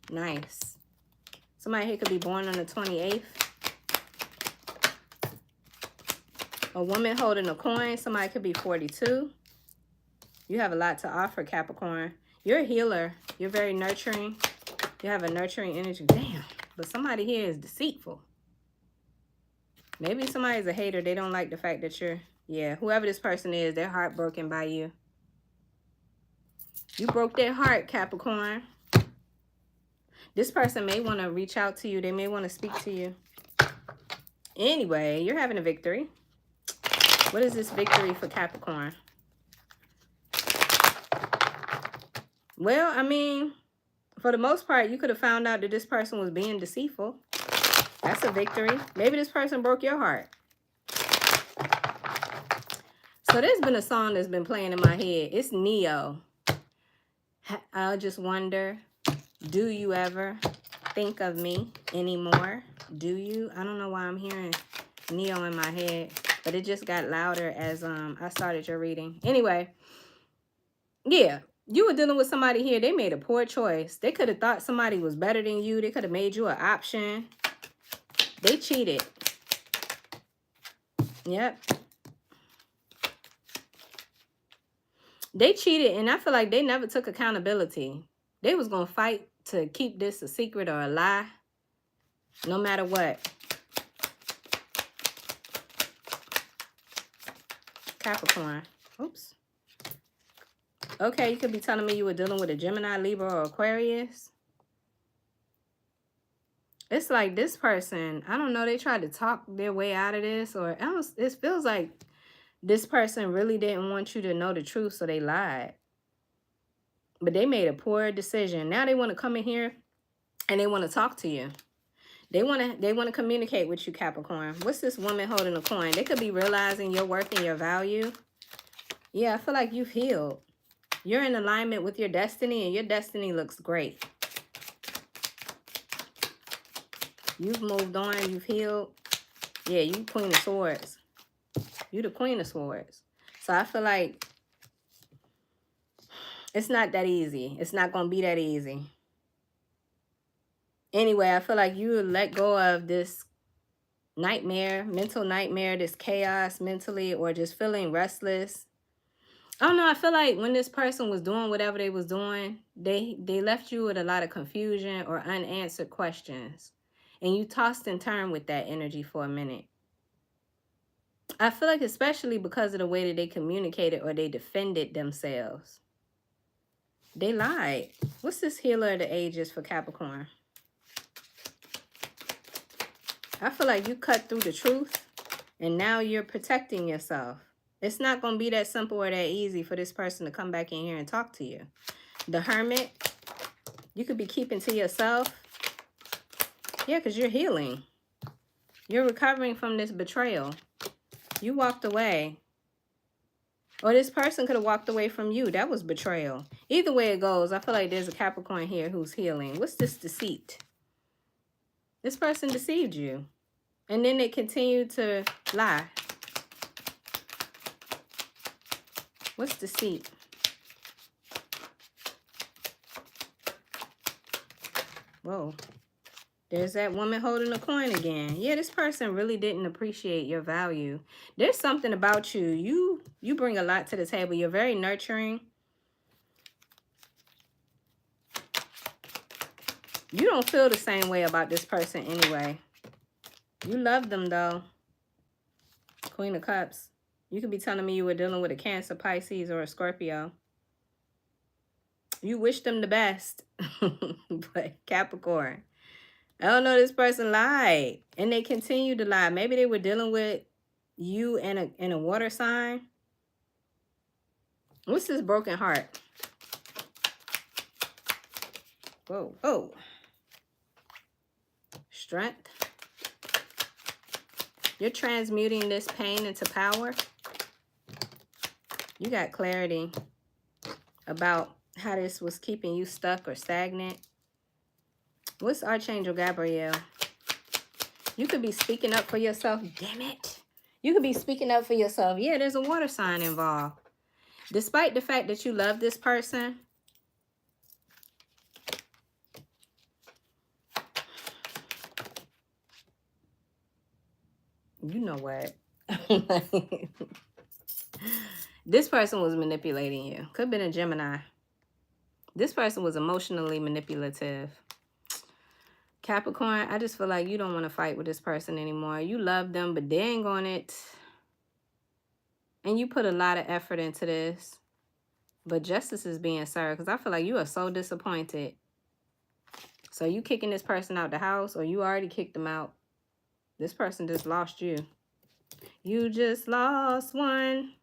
Nice. Somebody here could be born on the 28th. A woman holding a coin. Somebody could be 42. You have a lot to offer, Capricorn. You're a healer. You're very nurturing. You have a nurturing energy. Damn. But somebody here is deceitful. Maybe somebody's a hater. They don't like the fact that you're... Yeah, whoever this person is, they're heartbroken by you. You broke their heart, Capricorn. This person may want to reach out to you. They may want to speak to you. Anyway, you're having a victory. What is this victory for Capricorn? Well, I mean, for the most part, you could have found out that this person was being deceitful. That's a victory. Maybe this person broke your heart. So there's been a song that's been playing in my head. It's Neo. I just wonder, do you ever think of me anymore? Do you? I don't know why I'm hearing Neo in my head, but it just got louder as I started your reading. Anyway, yeah, you were dealing with somebody here. They made a poor choice. They could have thought somebody was better than you. They could have made you an option. They cheated. Yep. They cheated, and I feel like they never took accountability. They was going to fight to keep this a secret or a lie, no matter what. Capricorn. Oops. Okay, you could be telling me you were dealing with a Gemini, Libra, or Aquarius. It's like this person, I don't know, they tried to talk their way out of this, or else it feels like this person really didn't want you to know the truth, so they lied. But they made a poor decision. Now they want to come in here and they want to talk to you. They want to communicate with you, Capricorn. What's this woman holding a coin? They could be realizing your worth and your value. Yeah, I feel like you've healed. You're in alignment with your destiny, and your destiny looks great. You've moved on. You've healed. Yeah, you Queen of Swords. You the Queen of Swords. So I feel like it's not that easy. It's not going to be that easy. Anyway, I feel like you let go of this nightmare, mental nightmare, this chaos mentally, or just feeling restless. I don't know. I feel like when this person was doing whatever they was doing, they left you with a lot of confusion or unanswered questions. And you tossed and turned with that energy for a minute. I feel like especially because of the way that they communicated or they defended themselves. They lied. What's this healer of the ages for Capricorn? I feel like you cut through the truth and now you're protecting yourself. It's not going to be that simple or that easy for this person to come back in here and talk to you. The Hermit, you could be keeping to yourself. Yeah, because you're healing. You're recovering from this betrayal. You walked away. Or this person could have walked away from you. That was betrayal. Either way it goes, I feel like there's a Capricorn here who's healing. What's this deceit? This person deceived you. And then they continue to lie. What's deceit? Whoa. There's that woman holding a coin again. Yeah, this person really didn't appreciate your value. There's something about you. You bring a lot to the table. You're very nurturing. You don't feel the same way about this person anyway. You love them though. Queen of Cups. You could be telling me you were dealing with a Cancer, Pisces, or a Scorpio. You wish them the best. But Capricorn. I don't know, this person lied. And they continue to lie. Maybe they were dealing with you in a water sign. What's this broken heart? Whoa, whoa. Strength. You're transmuting this pain into power. You got clarity about how this was keeping you stuck or stagnant. What's Archangel Gabriel? You could be speaking up for yourself. Damn it. You could be speaking up for yourself. Yeah, there's a water sign involved. Despite the fact that you love this person, you know what? This person was manipulating you. Could have been a Gemini. This person was emotionally manipulative. Capricorn, I just feel like you don't want to fight with this person anymore. You love them, but dang on it. And you put a lot of effort into this. But justice is being served because I feel like you are so disappointed. So you kicking this person out the house or you already kicked them out. This person just lost you. You just lost one.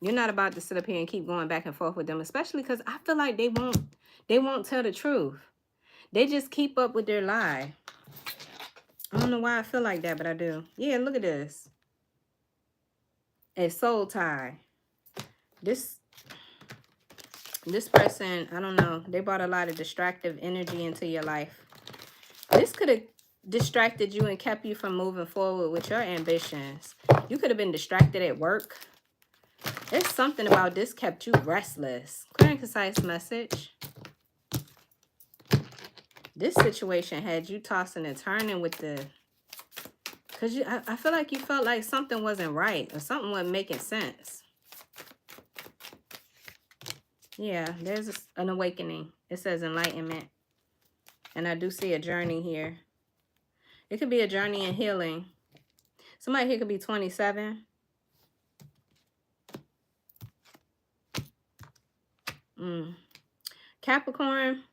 You're not about to sit up here and keep going back and forth with them, especially because I feel like they won't tell the truth. They just keep up with their lie. I don't know why I feel like that, but I do. Yeah, look at this. A soul tie. This person, I don't know, they brought a lot of distractive energy into your life. This could have distracted you and kept you from moving forward with your ambitions. You could have been distracted at work. There's something about this kept you restless. Clear and concise message. This situation had you tossing and turning with the... Because I feel like you felt like something wasn't right or something wasn't making sense. Yeah, there's an awakening. It says enlightenment. And I do see a journey here. It could be a journey in healing. Somebody here could be 27. Capricorn,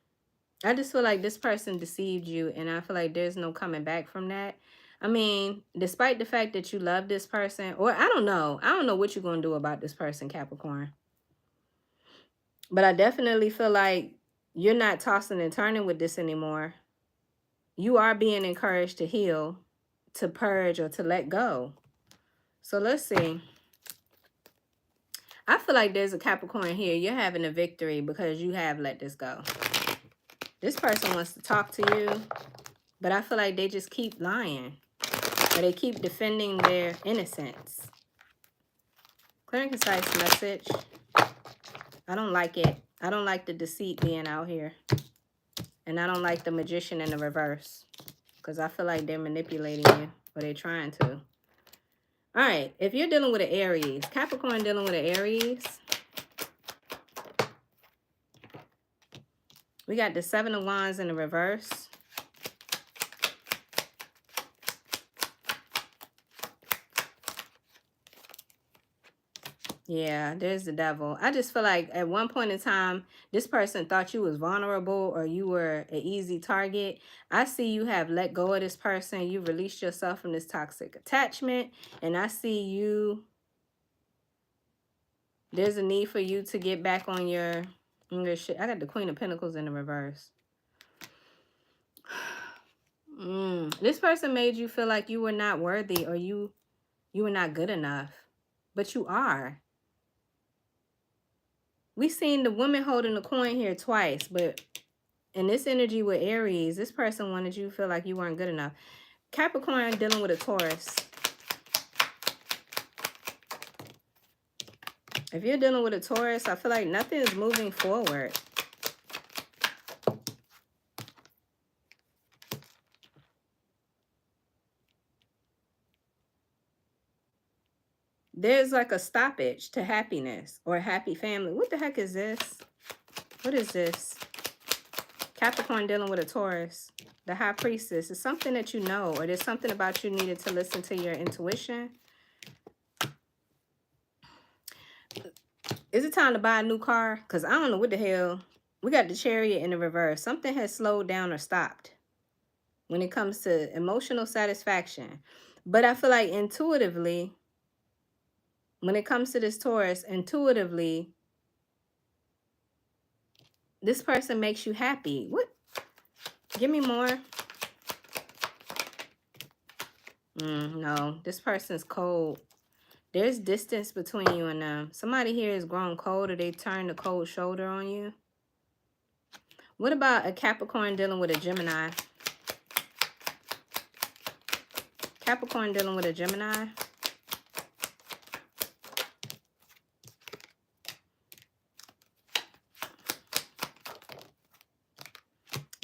I just feel like this person deceived you. And I feel like there's no coming back from that. I mean, despite the fact that you love this person. Or I don't know. I don't know what you're going to do about this person, Capricorn. But I definitely feel like you're not tossing and turning with this anymore. You are being encouraged to heal, to purge, or to let go. So let's see. I feel like there's a Capricorn here. You're having a victory because you have let this go. This person wants to talk to you, but I feel like they just keep lying. Or they keep defending their innocence. Clear and concise message. I don't like it. I don't like the deceit being out here. And I don't like the magician in the reverse. Because I feel like they're manipulating you. Or they're trying to. Alright. If you're dealing with an Aries. Capricorn dealing with an Aries. We got the 7 of Wands in the reverse. Yeah, there's the devil. I just feel like at one point in time, this person thought you was vulnerable or you were an easy target. I see you have let go of this person. You released yourself from this toxic attachment. And I see you, there's a need for you to get back on your shit. I got the Queen of Pentacles in the reverse. This person made you feel like you were not worthy or you were not good enough. But you are. We seen the woman holding the coin here twice, but in this energy with Aries, this person wanted you to feel like you weren't good enough. Capricorn dealing with a Taurus. If you're dealing with a Taurus, I feel like nothing is moving forward. There's like a stoppage to happiness or a happy family. What the heck is this? What is this? Capricorn dealing with a Taurus. The High Priestess. It's something that you know, or there's something about you needed to listen to your intuition. Is it time to buy a new car? Because I don't know what the hell. We got the Chariot in the reverse. Something has slowed down or stopped when it comes to emotional satisfaction. But I feel like intuitively, when it comes to this Taurus, intuitively, this person makes you happy. What? Give me more. No, this person's cold. There's distance between you and them. Somebody here is grown cold or they turn the cold shoulder on you. What about a Capricorn dealing with a Gemini? Capricorn dealing with a Gemini.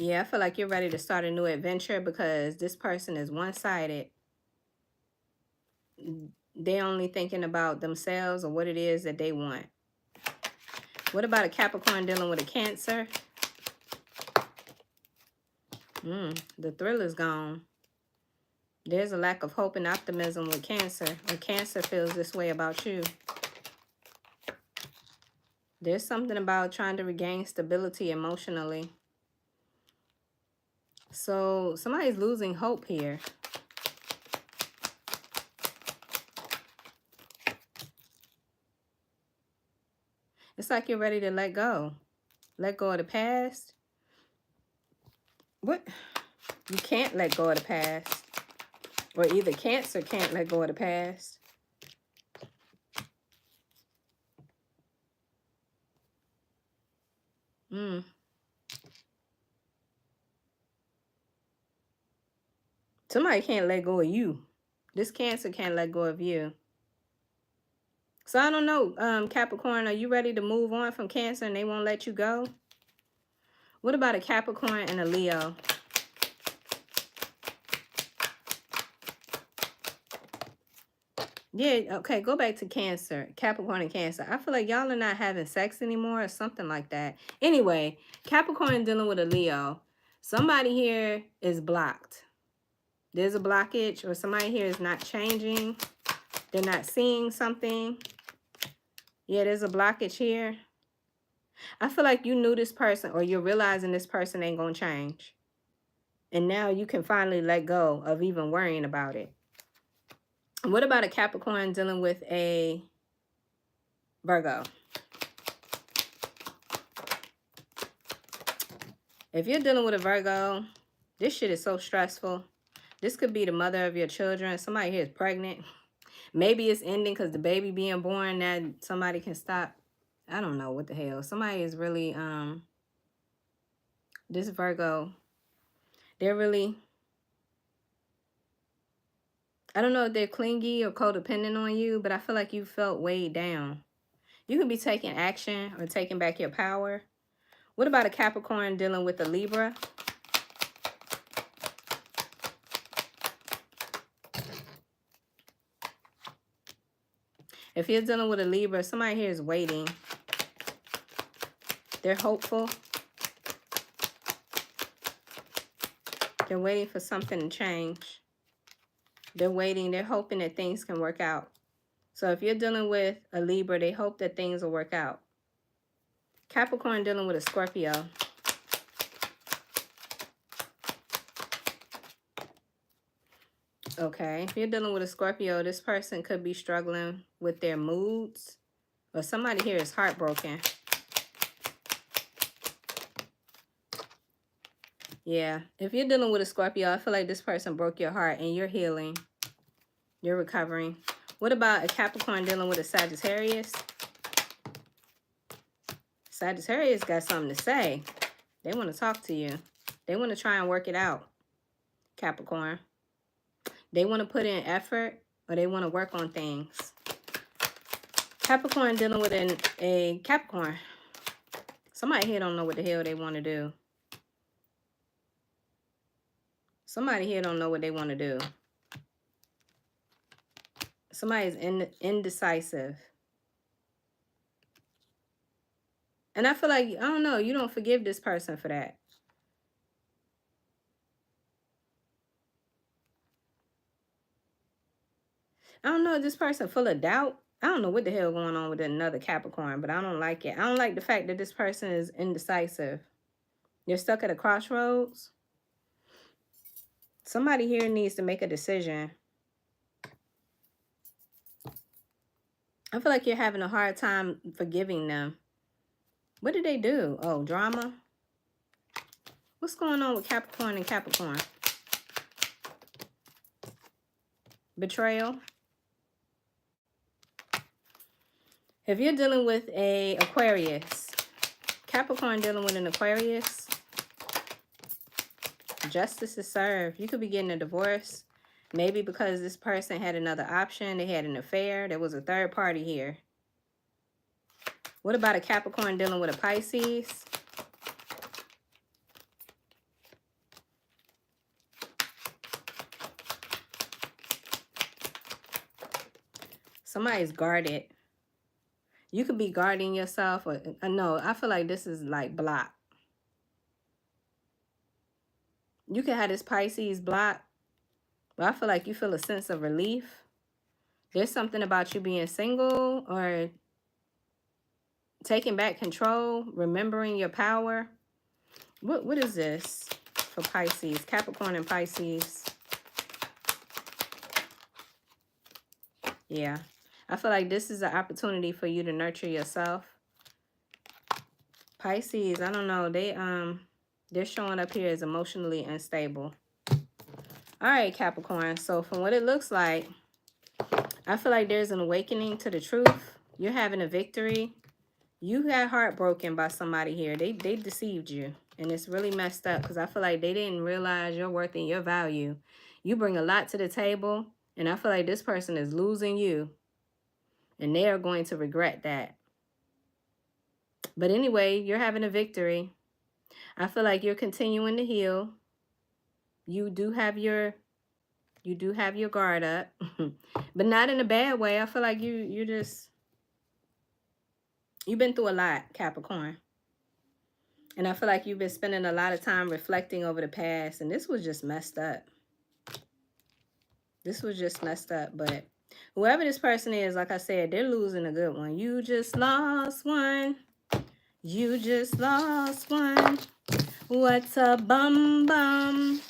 Yeah, I feel like you're ready to start a new adventure because this person is one-sided. They're only thinking about themselves or what it is that they want. What about a Capricorn dealing with a Cancer? The thrill is gone. There's a lack of hope and optimism with Cancer. When Cancer feels this way about you. There's something about trying to regain stability emotionally. So somebody's losing hope here. It's like you're ready to let go. Let go of the past. What? You can't let go of the past. Or either Cancer can't let go of the past. Somebody can't let go of you. This Cancer can't let go of you. So I don't know, Capricorn, are you ready to move on from Cancer and they won't let you go? What about a Capricorn and a Leo? Yeah, okay, go back to Cancer. Capricorn and Cancer. I feel like y'all are not having sex anymore or something like that. Anyway, Capricorn dealing with a Leo. Somebody here is blocked. There's a blockage or somebody here is not changing. They're not seeing something. Yeah, there's a blockage here. I feel like you knew this person or you're realizing this person ain't going to change. And now you can finally let go of even worrying about it. What about a Capricorn dealing with a Virgo? If you're dealing with a Virgo, this shit is so stressful. This could be the mother of your children. Somebody here is pregnant. Maybe it's ending because the baby being born that somebody can stop. I don't know what the hell. Somebody is really, this Virgo, they're really, I don't know if they're clingy or codependent on you, but I feel like you felt weighed down. You can be taking action or taking back your power. What about a Capricorn dealing with a Libra? If you're dealing with a Libra, somebody here is waiting. They're hopeful. They're waiting for something to change. They're waiting. They're hoping that things can work out. So if you're dealing with a Libra, they hope that things will work out. Capricorn dealing with a Scorpio. Okay, if you're dealing with a Scorpio, this person could be struggling with their moods. Or somebody here is heartbroken. Yeah, if you're dealing with a Scorpio, I feel like this person broke your heart and you're healing. You're recovering. What about a Capricorn dealing with a Sagittarius? Sagittarius got something to say. They want to talk to you. They want to try and work it out, Capricorn. They want to put in effort or they want to work on things. Capricorn dealing with a Capricorn. Somebody here don't know what the hell they want to do. Somebody here don't know what they want to do. Somebody's indecisive. And I feel like, I don't know, you don't forgive this person for that. I don't know, this person full of doubt. I don't know what the hell going on with another Capricorn, but I don't like it. I don't like the fact that this person is indecisive. You're stuck at a crossroads. Somebody here needs to make a decision. I feel like you're having a hard time forgiving them. What did they do? Oh, drama. What's going on with Capricorn and Capricorn? Betrayal. If you're dealing with a Aquarius, Capricorn dealing with an Aquarius, justice is served. You could be getting a divorce. Maybe because this person had another option. They had an affair. There was a third party here. What about a Capricorn dealing with a Pisces? Somebody's guarded. You could be guarding yourself. Or no, I feel like this is like blocked. You could have this Pisces blocked. But I feel like you feel a sense of relief. There's something about you being single or taking back control, remembering your power. What is this for Pisces? Capricorn and Pisces. Yeah. I feel like this is an opportunity for you to nurture yourself. Pisces, I don't know. They're showing up here as emotionally unstable. All right, Capricorn. So from what it looks like, I feel like there's an awakening to the truth. You're having a victory. You got heartbroken by somebody here. They deceived you. And it's really messed up because I feel like they didn't realize your worth and your value. You bring a lot to the table. And I feel like this person is losing you. And they are going to regret that. But anyway, you're having a victory. I feel like you're continuing to heal. You do have your guard up. But not in a bad way. I feel like you've been through a lot, Capricorn. And I feel like you've been spending a lot of time reflecting over the past. And this was just messed up. This was just messed up. But whoever this person is, like I said, they're losing a good one. You just lost one. You just lost one. What's a bum bum?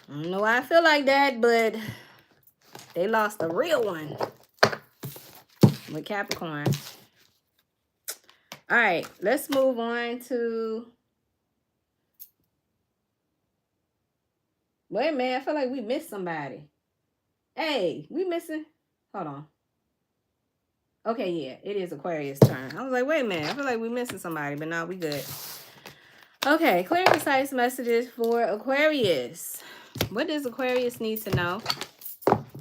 I don't know why I feel like that, but they lost a real one with Capricorn. All right, let's move on to... Wait, man, I feel like we missed somebody. Hey, we missing... Hold on. Okay, yeah, it is Aquarius' turn. I was like, wait a minute, I feel like we missing somebody, but no, we good. Okay, clear and concise messages for Aquarius. What does Aquarius need to know?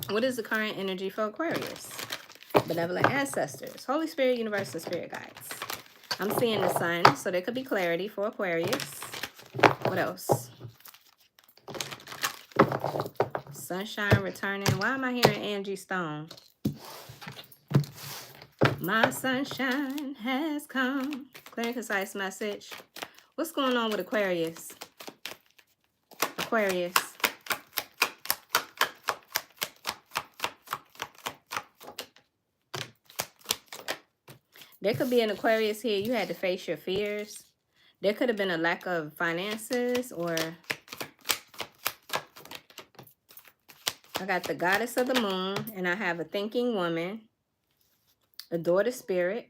What is the current energy for Aquarius? Benevolent ancestors, Holy Spirit, universe, and spirit guides. I'm seeing the sun, so there could be clarity for Aquarius. What else? Sunshine returning. Why am I hearing Angie Stone? My sunshine has come. Clear and concise message. What's going on with Aquarius? Aquarius. There could be an Aquarius here. You had to face your fears. There could have been a lack of finances, or I got the goddess of the moon, and I have a thinking woman, a daughter spirit,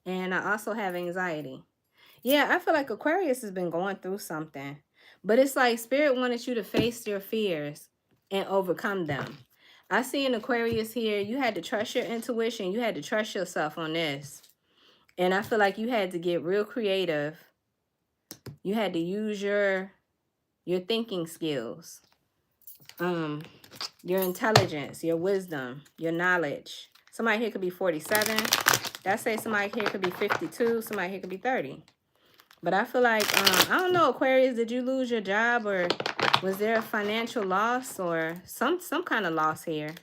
and I also have anxiety. Yeah, I feel like Aquarius has been going through something. But it's like Spirit wanted you to face your fears and overcome them. I see an Aquarius here. You had to trust your intuition. You had to trust yourself on this. And I feel like you had to get real creative. You had to use your thinking skills. Your intelligence, your wisdom, your knowledge. Somebody here could be 47. That say somebody here could be 52. Somebody here could be 30. But I feel like, I don't know, Aquarius, did you lose your job, or was there a financial loss or some kind of loss here?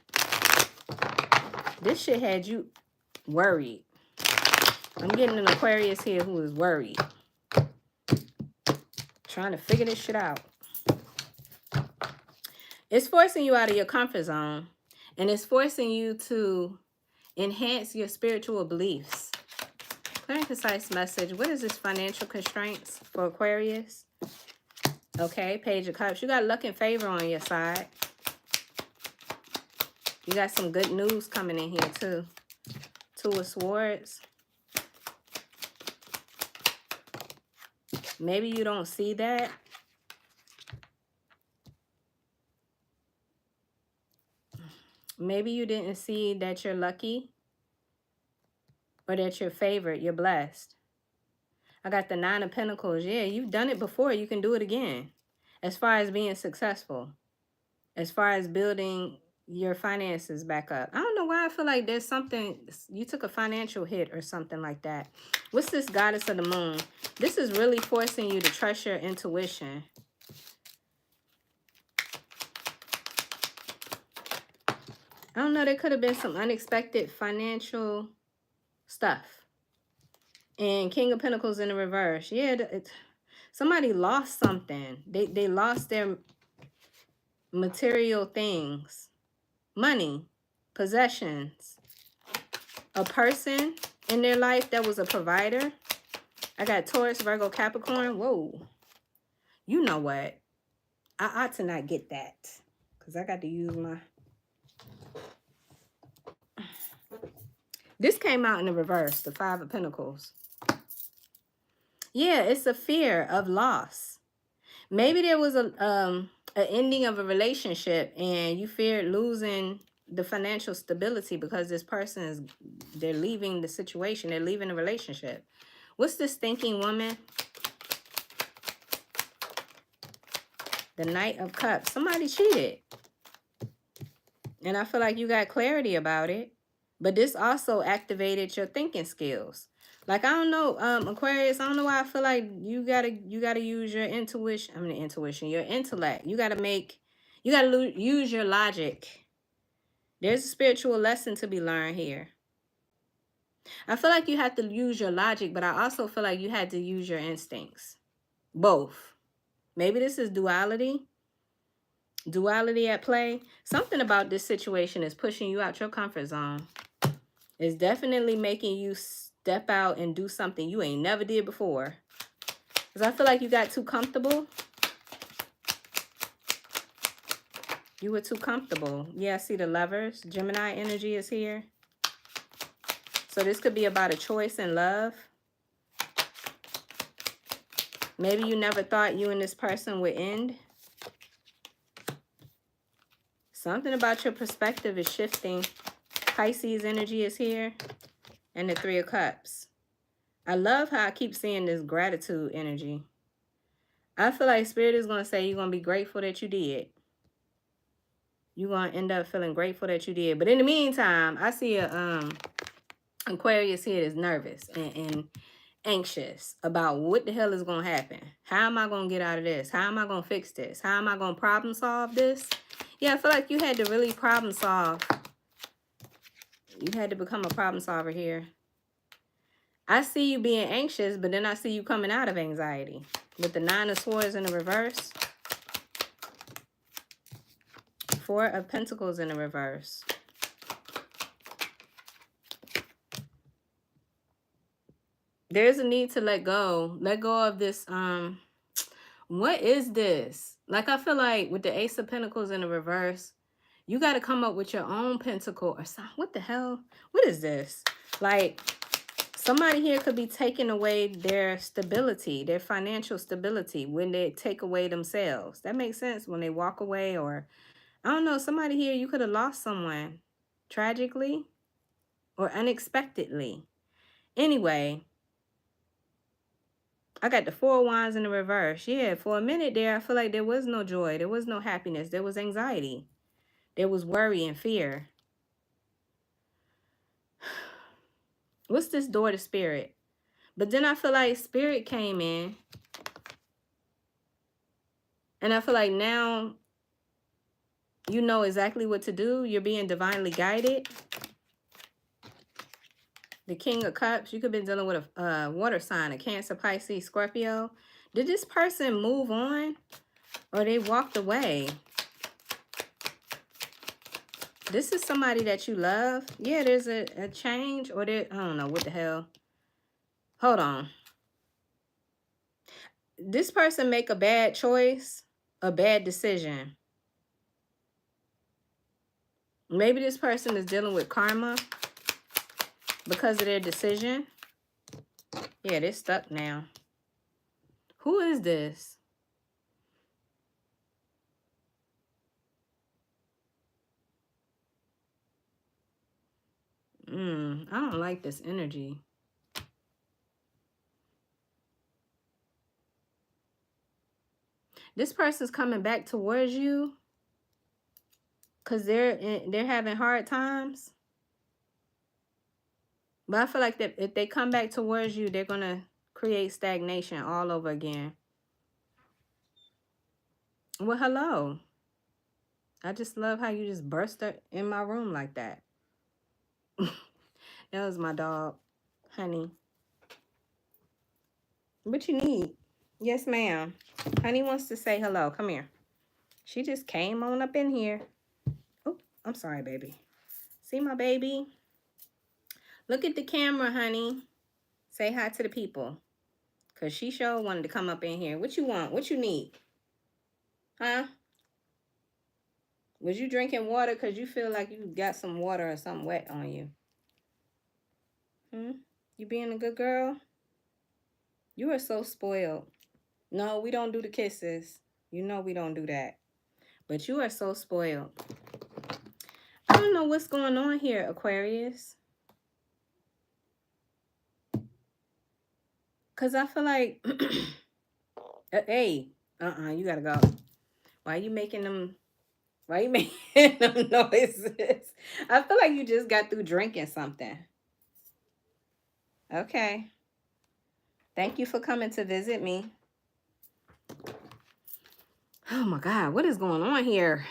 This shit had you worried. I'm getting an Aquarius here who is worried. Trying to figure this shit out. It's forcing you out of your comfort zone. And it's forcing you to enhance your spiritual beliefs. Clear and concise message. What is this financial constraints for Aquarius? Okay, Page of Cups. You got luck and favor on your side. You got some good news coming in here too. Two of Swords. Maybe you don't see that. Maybe you didn't see that you're lucky or that you're favored. You're blessed. I got the Nine of Pentacles. Yeah, you've done it before. You can do it again. As far as being successful. As far as building your finances back up. I don't know why I feel like there's something, you took a financial hit or something like that. What's this Goddess of the Moon? This is really forcing you to trust your intuition. I don't know, there could have been some unexpected financial stuff. And King of Pentacles in the reverse. Yeah, somebody lost something. They lost their material things. Money, possessions, a person in their life that was a provider. I got Taurus, Virgo, Capricorn. Whoa. You know what? I ought to not get that because I got to use my... This came out in the reverse, the Five of Pentacles. Yeah, it's a fear of loss. Maybe there was an ending of a relationship and you feared losing the financial stability because this person is, they're leaving the situation, they're leaving the relationship. What's this thinking woman? The Knight of Cups. Somebody cheated. And I feel like you got clarity about it. But this also activated your thinking skills. Like, I don't know, Aquarius, I don't know why I feel like you gotta use your intuition. I mean, intuition, your intellect. You gotta use your logic. There's a spiritual lesson to be learned here. I feel like you have to use your logic, but I also feel like you had to use your instincts. Both. Maybe this is duality. Duality at play. Something about this situation is pushing you out your comfort zone. It's definitely making you step out and do something you ain't never did before. Because I feel like you got too comfortable. You were too comfortable. Yeah, I see the Lovers. Gemini energy is here. So this could be about a choice in love. Maybe you never thought you and this person would end. Something about your perspective is shifting. Pisces energy is here. And the Three of Cups. I love how I keep seeing this gratitude energy. I feel like Spirit is going to say you're going to be grateful that you did. You're going to end up feeling grateful that you did. But in the meantime, I see a Aquarius here that's nervous and anxious about what the hell is going to happen. How am I going to get out of this? How am I going to fix this? How am I going to problem solve this? Yeah, I feel like you had to really problem solve. You had to become a problem solver here. I see you being anxious, but then I see you coming out of anxiety. With the Nine of Swords in the reverse. Four of Pentacles in the reverse. There's a need to let go. Let go of this. What is this? Like, I feel like with the Ace of Pentacles in the reverse, you got to come up with your own pentacle or something. What the hell? What is this? Like, somebody here could be taking away their stability, their financial stability when they take away themselves. That makes sense when they walk away, or I don't know, somebody here, you could have lost someone tragically or unexpectedly. Anyway, I got the Four of Wands in the reverse. Yeah, for a minute there, I feel like there was no joy. There was no happiness. There was anxiety. There was worry and fear. What's this door to Spirit? But then I feel like Spirit came in. And I feel like now you know exactly what to do. You're being divinely guided. The King of Cups. You could have been dealing with a water sign, a Cancer, Pisces, Scorpio. Did this person move on? Or they walked away? This is somebody that you love. Yeah, there's a change. Or there, I don't know, what the hell. Hold on. This person make a bad choice, a bad decision. Maybe this person is dealing with karma because of their decision. Yeah, they're stuck now. Who is this? I don't like this energy. This person's coming back towards you because they're having hard times. But I feel like that if they come back towards you, they're going to create stagnation all over again. Well, hello. I just love how you just burst in my room like that. That was my dog, Honey. What you need? Yes, ma'am. Honey wants to say hello. Come here. She just came on up in here. Oh, I'm sorry, baby. See my baby? Look at the camera, honey. Say hi to the people. Because she sure wanted to come up in here. What you want? What you need? Huh? Was you drinking water because you feel like you got some water or something wet on you? You being a good girl? You are so spoiled. No, we don't do the kisses. You know we don't do that. But you are so spoiled. I don't know what's going on here, Aquarius. Because I feel like... hey, you got to go. Why are you making them... Why are you making them noises? I feel like you just got through drinking something. Okay. Thank you for coming to visit me. Oh my God, what is going on here?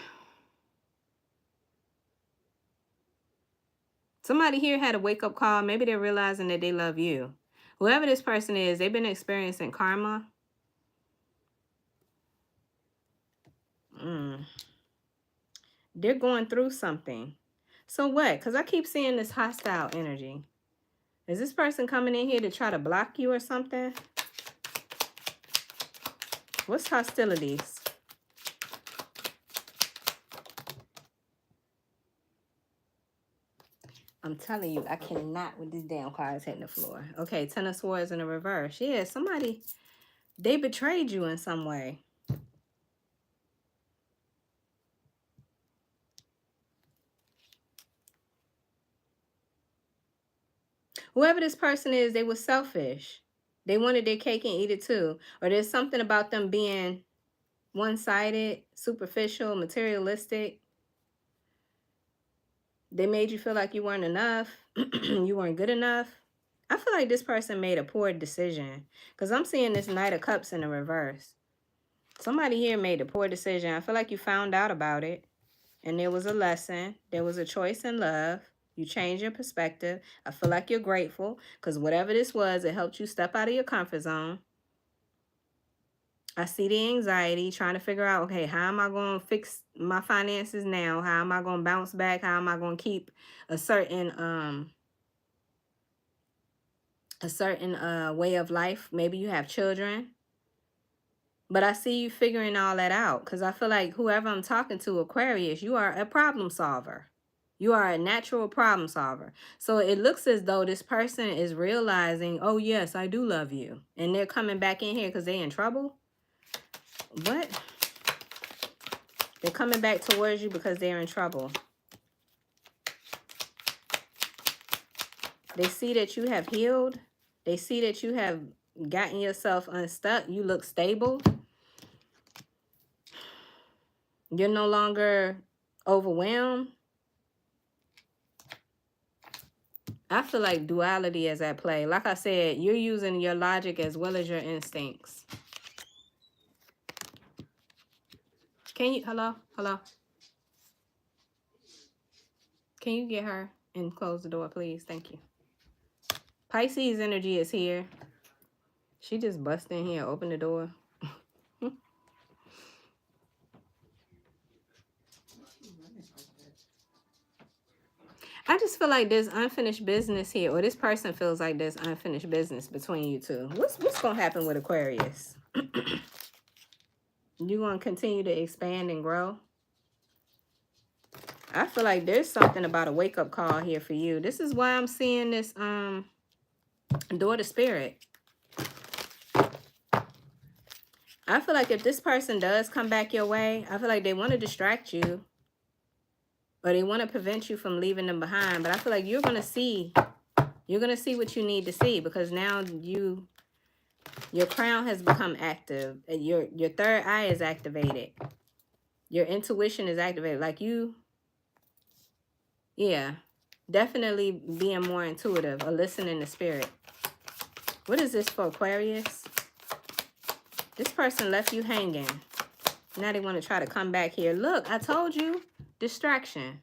Somebody here had a wake-up call. Maybe they're realizing that they love you. Whoever this person is, they've been experiencing karma. They're going through something. So what? Because I keep seeing this hostile energy. Is this person coming in here to try to block you or something? What's hostilities? I'm telling you, I cannot with these damn cards hitting the floor. Okay, Ten of Swords in the reverse. Yeah, somebody, they betrayed you in some way. Whoever this person is, they were selfish. They wanted their cake and eat it too. Or there's something about them being one-sided, superficial, materialistic. They made you feel like you weren't enough. You weren't good enough. I feel like this person made a poor decision. Because I'm seeing this Knight of Cups in the reverse. Somebody here made a poor decision. I feel like you found out about it. And there was a lesson. There was a choice in love. You changed your perspective. I feel like you're grateful. Because whatever this was, it helped you step out of your comfort zone. I see the anxiety, trying to figure out, okay, how am I going to fix my finances now? How am I going to bounce back? How am I going to keep a certain a certain way of life. Maybe you have children. But I see you figuring all that out, because I feel like whoever I'm talking to, Aquarius, you are a problem solver. You are a natural problem solver. So it looks as though this person is realizing, oh, yes, I do love you. And they're coming back in here because they're in trouble. What? They're coming back towards you because they're in trouble. They see that you have healed. They see that you have gotten yourself unstuck. You look stable. You're no longer overwhelmed. I feel like duality is at play. Like I said, you're using your logic as well as your instincts. Can you, hello? Can you get her and close the door, please? Thank you. Pisces energy is here. She just bust in here, open the door. I just feel like there's unfinished business here, or this person feels like there's unfinished business between you two. What's going to happen with Aquarius? You're going to continue to expand and grow? I feel like there's something about a wake-up call here for you. This is why I'm seeing this door to spirit. I feel like if this person does come back your way, I feel like they want to distract you, or they want to prevent you from leaving them behind. But I feel like you're going to see what you need to see, because now your crown has become active. Your third eye is activated. Your intuition is activated. Like yeah, definitely being more intuitive or listening to spirit. What is this for, Aquarius? This person left you hanging. Now they want to try to come back here. Look, I told you, distraction.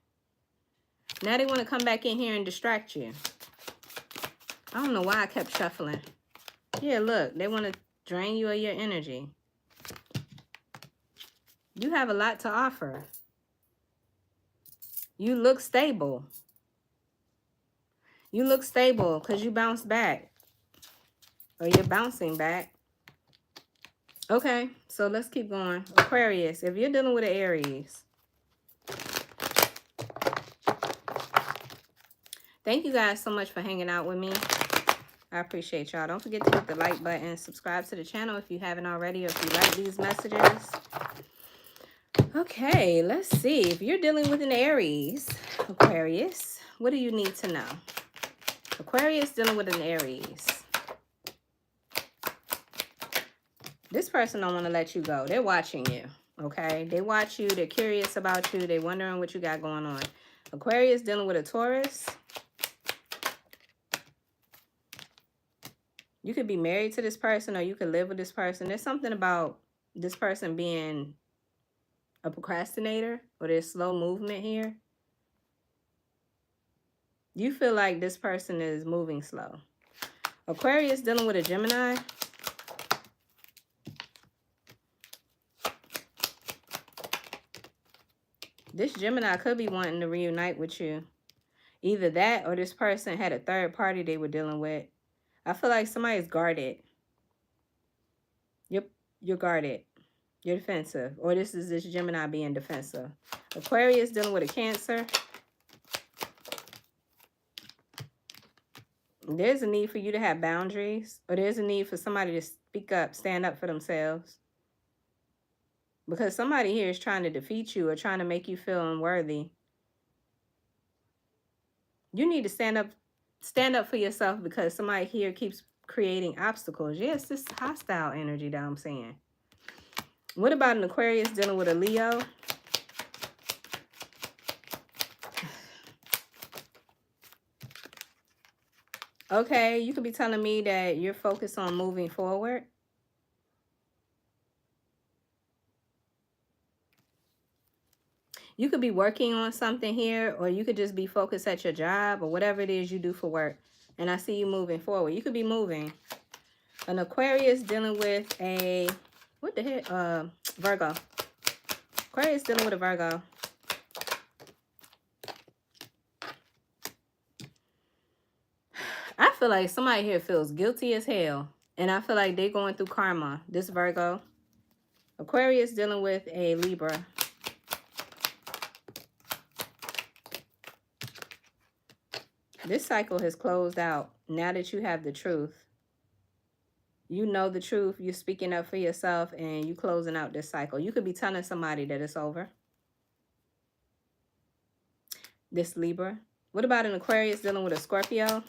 Now they want to come back in here and distract you. I don't know why I kept shuffling. Yeah, look, they want to drain you of your energy. You have a lot to offer. You look stable. You look stable because you bounced back. Or you're bouncing back. Okay, so let's keep going. Aquarius, if you're dealing with an Aries. Thank you guys so much for hanging out with me. I appreciate y'all. Don't forget to hit the like button. Subscribe to the channel if you haven't already, or if you like these messages. Okay, let's see. If you're dealing with an Aries, Aquarius, what do you need to know? Aquarius dealing with an Aries. This person don't want to let you go. They're watching you, okay? They watch you. They're curious about you. They're wondering what you got going on. Aquarius dealing with a Taurus. You could be married to this person, or you could live with this person. There's something about this person being a procrastinator, or there's slow movement here. You feel like this person is moving slow. Aquarius dealing with a Gemini. This Gemini could be wanting to reunite with you. Either that, or this person had a third party they were dealing with. I feel like somebody's guarded. Yep, you're guarded. You're defensive. Or this is this Gemini being defensive. Aquarius dealing with a Cancer. There's a need for you to have boundaries. Or there's a need for somebody to speak up, stand up for themselves. Because somebody here is trying to defeat you or trying to make you feel unworthy. You need to stand up for yourself, because somebody here keeps creating obstacles. Yes, this hostile energy that I'm seeing. What about an Aquarius dealing with a Leo? Okay, you could be telling me that you're focused on moving forward. You could be working on something here, or you could just be focused at your job or whatever it is you do for work. And I see you moving forward. You could be moving. An Aquarius dealing with a, what the heck? Virgo. Aquarius dealing with a Virgo. I feel like somebody here feels guilty as hell. And I feel like they're going through karma. This Virgo. Aquarius dealing with a Libra. This cycle has closed out. Now that you have the truth. You know the truth. You're speaking up for yourself and you closing out this cycle. You could be telling somebody that it's over. This Libra. What about an Aquarius dealing with a Scorpio?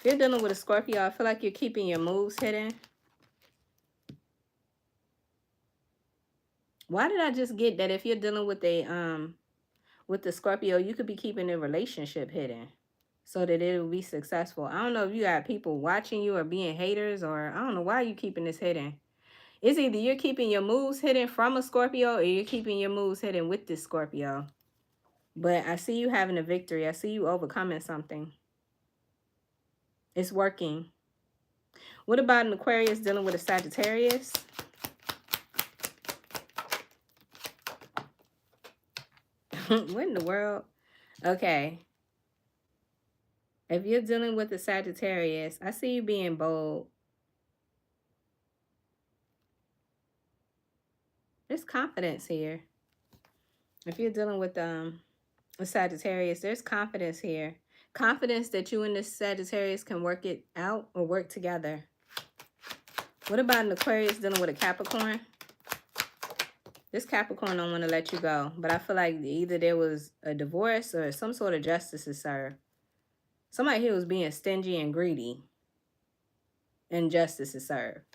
If you're dealing with a Scorpio, I feel like you're keeping your moves hidden. Why did I just get that if you're dealing with the Scorpio, you could be keeping a relationship hidden so that it will be successful? I don't know if you got people watching you or being haters, or I don't know why you keeping this hidden. It's either you're keeping your moves hidden from a Scorpio or you're keeping your moves hidden with this Scorpio. But I see you having a victory. I see you overcoming something. It's working. What about an Aquarius dealing with a Sagittarius? What in the world? Okay. If you're dealing with a Sagittarius, I see you being bold. There's confidence here. If you're dealing with a Sagittarius, there's confidence here. Confidence that you and this Sagittarius can work it out or work together. What about an Aquarius dealing with a Capricorn? This Capricorn don't want to let you go. But I feel like either there was a divorce or some sort of justice is served. Somebody here was being stingy and greedy. And justice is served.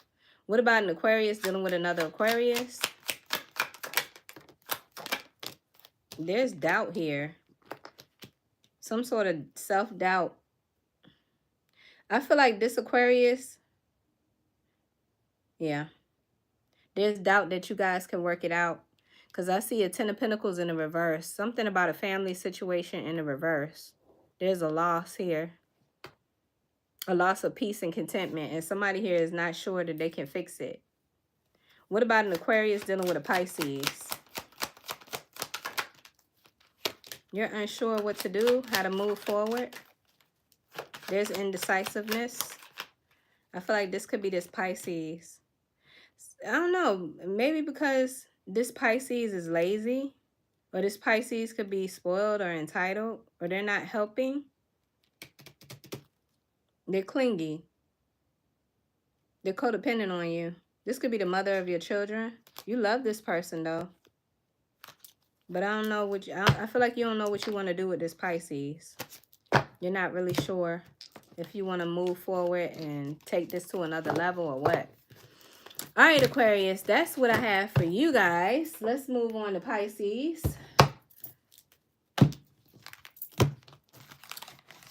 What about an Aquarius dealing with another Aquarius? There's doubt here. Some sort of self-doubt. I feel like this Aquarius, yeah. There's doubt that you guys can work it out. Because I see a 10 of Pentacles in the reverse. Something about a family situation in the reverse. There's a loss here. A loss of peace and contentment. And somebody here is not sure that they can fix it. What about an Aquarius dealing with a Pisces? You're unsure what to do, how to move forward. There's indecisiveness. I feel like this could be this Pisces. I don't know. Maybe because this Pisces is lazy. Or this Pisces could be spoiled or entitled. Or they're not helping. They're clingy. They're codependent on you. This could be the mother of your children. You love this person though. But I don't know what I feel like you don't know what you want to do with this Pisces. You're not really sure if you want to move forward and take this to another level or what. All right, Aquarius, that's what I have for you guys. Let's move on to Pisces.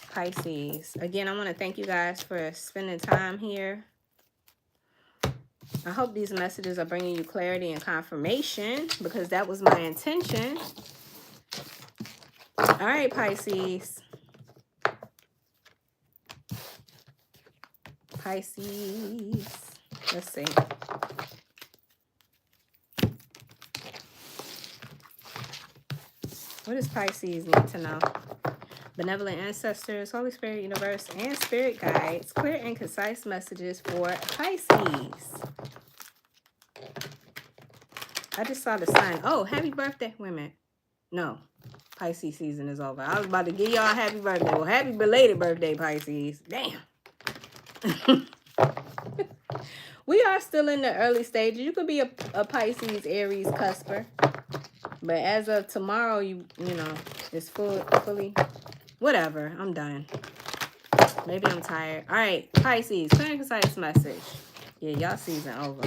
Pisces. Again, I want to thank you guys for spending time here. I hope these messages are bringing you clarity and confirmation because that was my intention. All right, Pisces. Pisces. Let's see. What does Pisces need to know? Benevolent ancestors, Holy Spirit, universe, and spirit guides. Clear and concise messages for Pisces. I just saw the sign. Oh, happy birthday. Wait a minute. No. Pisces season is over. I was about to give y'all a happy birthday. Well, happy belated birthday, Pisces. Damn. We are still in the early stages. You could be a Pisces, Aries cusper. But as of tomorrow, you know, it's fully... Whatever. I'm done. Maybe I'm tired. All right. Pisces. Clear and concise message. Yeah, y'all season over.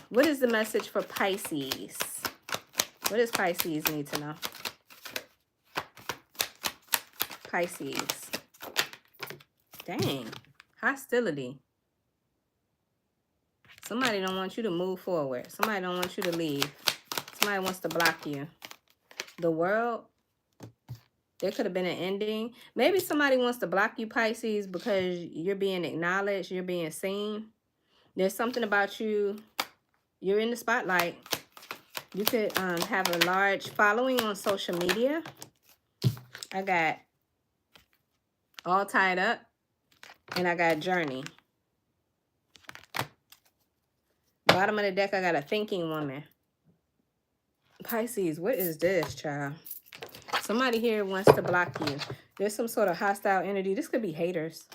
What is the message for Pisces? What does Pisces need to know? Pisces. Dang. Hostility. Somebody don't want you to move forward. Somebody don't want you to leave. Somebody wants to block you. The world. There could have been an ending. Maybe somebody wants to block you, Pisces, because you're being acknowledged. You're being seen. There's something about you. You're in the spotlight. You could have a large following on social media. I got all tied up, and I got journey. Bottom of the deck, I got a thinking woman. Pisces, what is this, child? Somebody here wants to block you. There's some sort of hostile energy. This could be haters.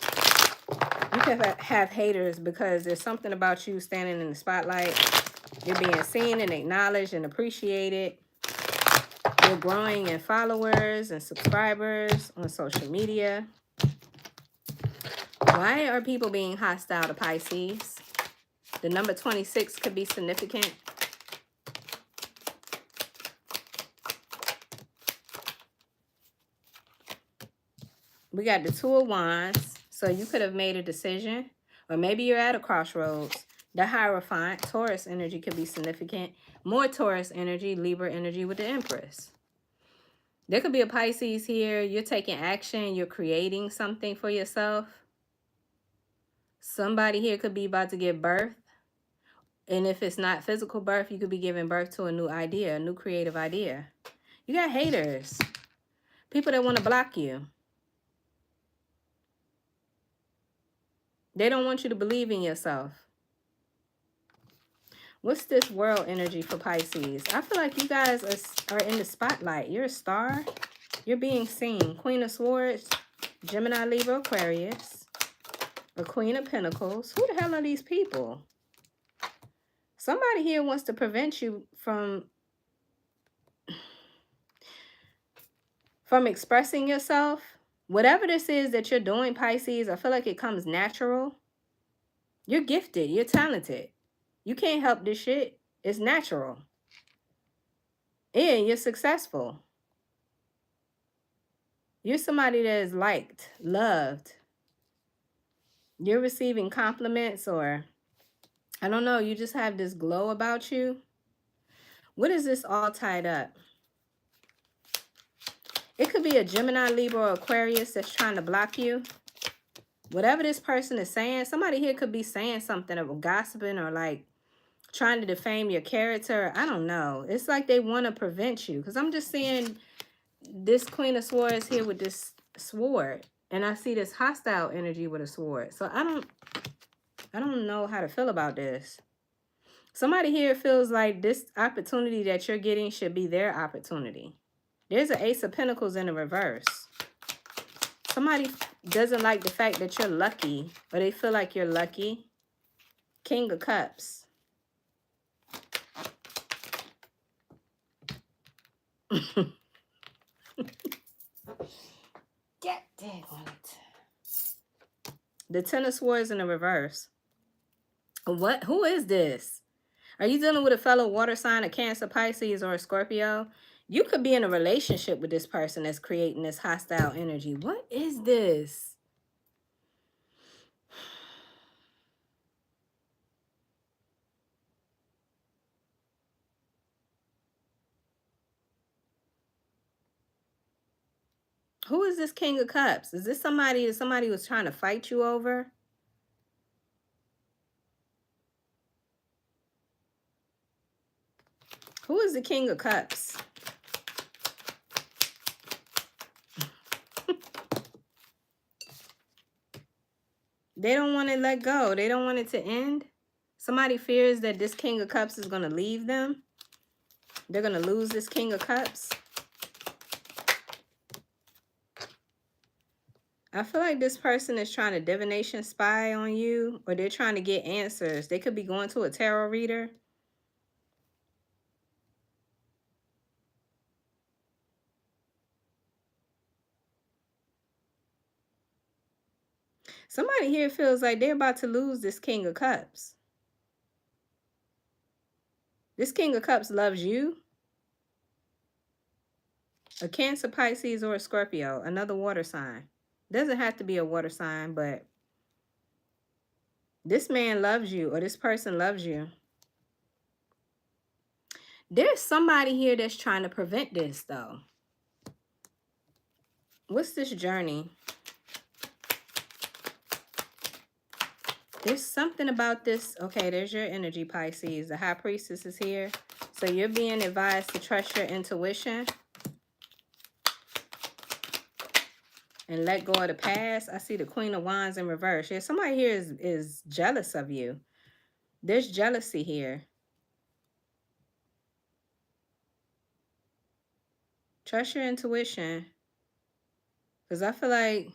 You could have haters because there's something about you standing in the spotlight. You're being seen and acknowledged and appreciated. You're growing in followers and subscribers on social media. Why are people being hostile to Pisces? The number 26 could be significant. We got the Two of Wands. So you could have made a decision. Or maybe you're at a crossroads. The Hierophant, Taurus energy could be significant. More Taurus energy, Libra energy with the Empress. There could be a Pisces here. You're taking action. You're creating something for yourself. Somebody here could be about to give birth. And if it's not physical birth, you could be giving birth to a new idea, a new creative idea. You got haters. People that want to block you. They don't want you to believe in yourself. What's this world energy for Pisces? I feel like you guys are in the spotlight. You're a star. You're being seen. Queen of Swords, Gemini, Libra, Aquarius. A Queen of Pentacles. Who the hell are these people? Somebody here wants to prevent you from expressing yourself. Whatever this is that you're doing, Pisces, I feel like it comes natural. You're gifted. You're talented. You can't help this shit. It's natural. And you're successful. You're somebody that is liked, loved. You're receiving compliments, or I don't know, you just have this glow about you. What is this all tied up? It could be a Gemini, Libra, or Aquarius that's trying to block you. Whatever this person is saying, somebody here could be saying something or gossiping or like trying to defame your character. I don't know. It's like they want to prevent you. Because I'm just seeing this Queen of Swords here with this sword. And I see this hostile energy with a sword. So I don't know how to feel about this. Somebody here feels like this opportunity that you're getting should be their opportunity. There's an Ace of Pentacles in the reverse. Somebody doesn't like the fact that you're lucky, or they feel like you're lucky. King of Cups. Get dang on it. The Ten of Swords in the reverse. What? Who is this? Are you dealing with a fellow water sign, a Cancer, Pisces, or a Scorpio? You could be in a relationship with this person that's creating this hostile energy. What is this? Who is this King of Cups? Is this somebody that somebody was trying to fight you over? Who is the King of Cups? They don't want to let go. They don't want it to end. Somebody fears that this King of Cups is going to leave them. They're going to lose this King of Cups. I feel like this person is trying to divination spy on you, or they're trying to get answers. They could be going to a tarot reader. Somebody here feels like they're about to lose this King of Cups. This King of Cups loves you. A Cancer, Pisces, or a Scorpio. Another water sign. Doesn't have to be a water sign, but this man loves you, or this person loves you. There's somebody here that's trying to prevent this, though. What's this journey? There's something about this. Okay, there's your energy, Pisces. The High Priestess is here. So you're being advised to trust your intuition and let go of the past. I see the Queen of Wands in reverse. Yeah, somebody here is jealous of you. There's jealousy here. Trust your intuition. Because I feel like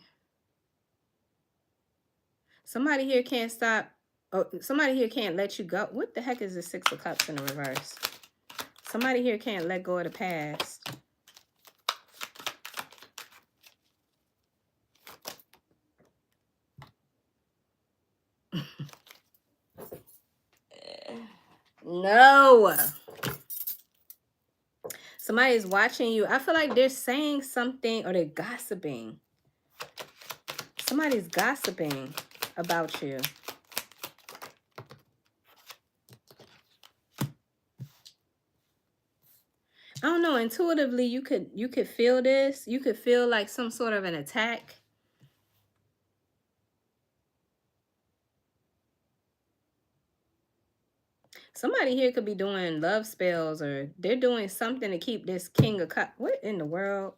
somebody here can't stop. Oh, somebody here can't let you go. What the heck is the Six of Cups in the reverse? Somebody here can't let go of the past. No. Somebody is watching you. I feel like they're saying something or they're gossiping. Somebody's gossiping about you. I don't know. Intuitively, you could feel this. You could feel like some sort of an attack. Somebody here could be doing love spells, or they're doing something to keep this King of Cups. What in the world?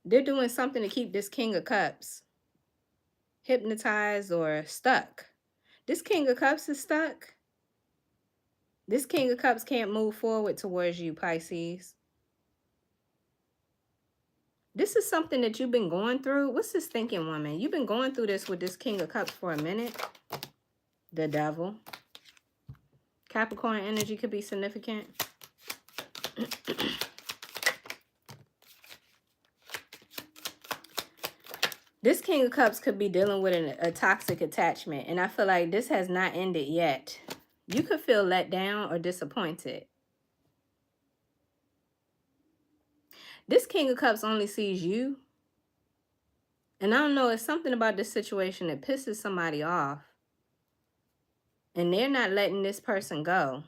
They're doing something to keep this King of Cups hypnotized or stuck. This King of Cups is stuck. This King of Cups can't move forward towards you, Pisces. This is something that you've been going through. What's this thinking, woman? You've been going through this with this King of Cups for a minute. The Devil. Capricorn energy could be significant. This King of Cups could be dealing with a toxic attachment. And I feel like this has not ended yet. You could feel let down or disappointed. This King of Cups only sees you. And I don't know, it's something about this situation that pisses somebody off. And they're not letting this person go.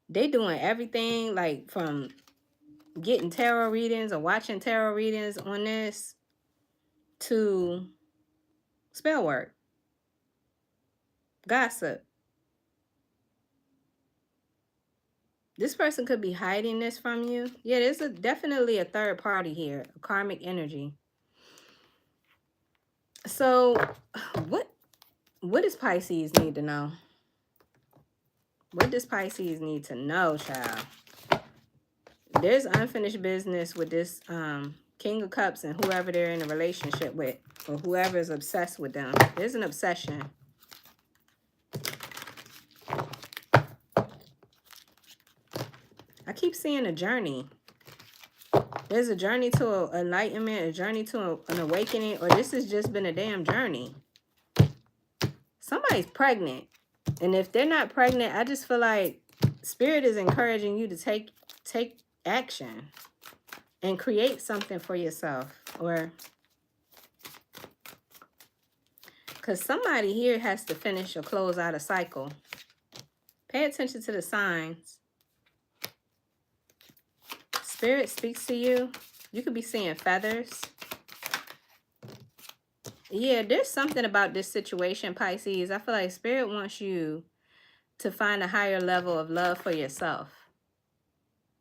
They doing everything, like from getting tarot readings or watching tarot readings on this to spell work, gossip. This person could be hiding this from you. Yeah, there's definitely a third party here, a karmic energy. So what does Pisces need to know? What does Pisces need to know, child? There's unfinished business with this King of Cups and whoever they're in a relationship with, or whoever is obsessed with them. There's an obsession. I keep seeing a journey. There's a journey to enlightenment, a journey to an awakening, or this has just been a damn journey. Somebody's pregnant. And if they're not pregnant, I just feel like Spirit is encouraging you to take action and create something for yourself. Or because somebody here has to finish or close out a cycle. Pay attention to the signs. Spirit speaks to you. You could be seeing feathers. Yeah, there's something about this situation, Pisces. I feel like Spirit wants you to find a higher level of love for yourself.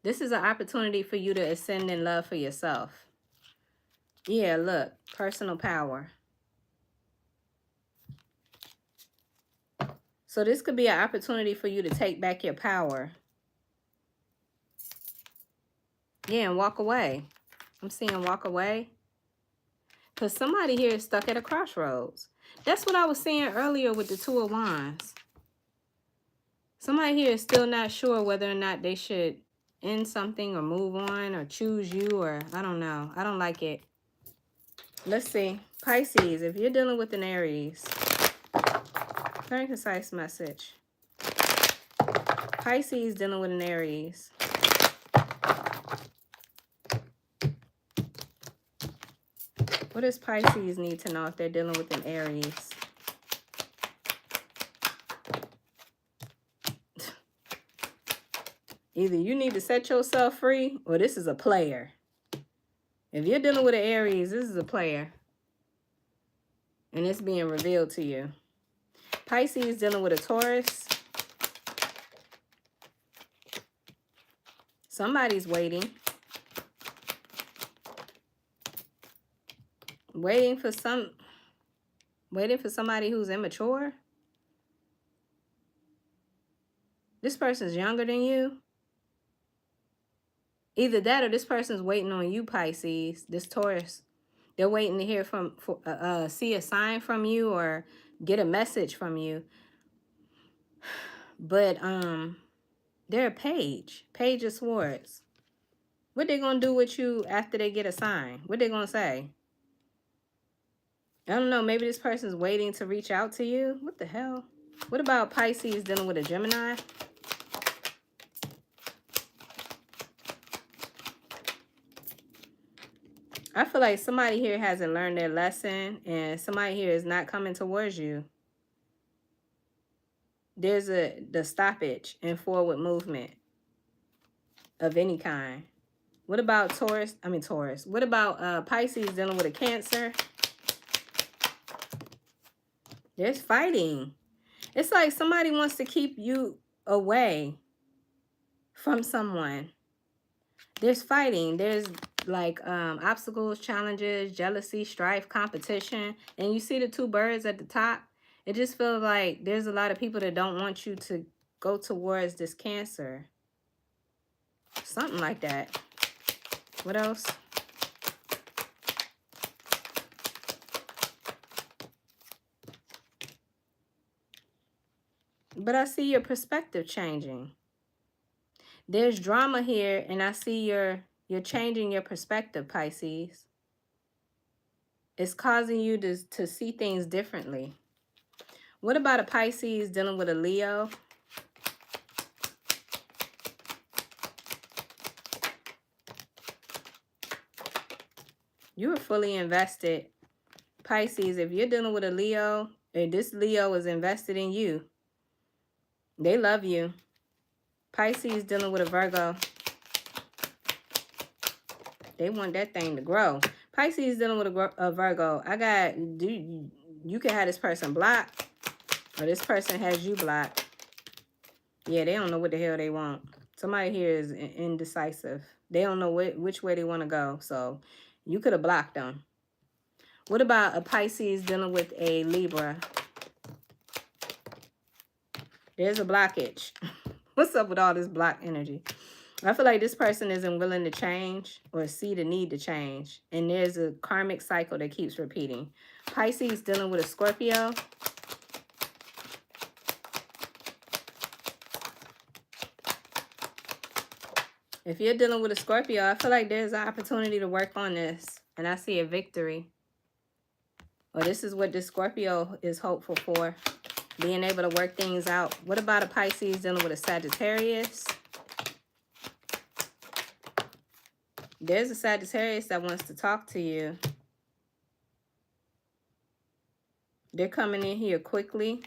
This is an opportunity for you to ascend in love for yourself. Yeah, look, personal power. So this could be an opportunity for you to take back your power. Yeah, and walk away. I'm seeing walk away. Because somebody here is stuck at a crossroads. That's what I was saying earlier with the Two of Wands. Somebody here is still not sure whether or not they should end something or move on or choose you, or I don't know. I don't like it. Let's see. Pisces, if you're dealing with an Aries, very concise message. Pisces dealing with an Aries. What does Pisces need to know if they're dealing with an Aries? Either you need to set yourself free, or this is a player. If you're dealing with an Aries, this is a player. And it's being revealed to you. Pisces dealing with a Taurus. Somebody's waiting. Waiting for somebody who's immature. This person's younger than you. Either that or this person's waiting on you, Pisces, this Taurus. They're waiting to hear see a sign from you or get a message from you. But they're a page of swords. What they gonna do with you after they get a sign? What they gonna say? I don't know. Maybe this person's waiting to reach out to you. What the hell? What about Pisces dealing with a Gemini? I feel like somebody here hasn't learned their lesson and somebody here is not coming towards you. There's the stoppage and forward movement of any kind. What about Taurus? What about Pisces dealing with a Cancer? There's fighting. It's like somebody wants to keep you away from someone. There's fighting. There's like obstacles, challenges, jealousy, strife, competition. And you see the two birds at the top? It just feels like there's a lot of people that don't want you to go towards this Cancer. Something like that. What else? But I see your perspective changing. There's drama here, and I see you're changing your perspective, Pisces. It's causing you to see things differently. What about a Pisces dealing with a Leo? You are fully invested. Pisces, if you're dealing with a Leo, and this Leo is invested in you, they love you. Pisces dealing with a Virgo. They want that thing to grow. Pisces dealing with a Virgo. You can have this person blocked, or this person has you blocked. Yeah, they don't know what the hell they want. Somebody here is indecisive. They don't know which way they want to go. So you could have blocked them. What about a Pisces dealing with a Libra? There's a blockage. What's up with all this block energy? I feel like this person isn't willing to change or see the need to change. And there's a karmic cycle that keeps repeating. Pisces dealing with a Scorpio. If you're dealing with a Scorpio, I feel like there's an opportunity to work on this. And I see a victory. Or this is what this Scorpio is hopeful for. Being able to work things out. What about a Pisces dealing with a Sagittarius? There's a Sagittarius that wants to talk to you. They're coming in here quickly.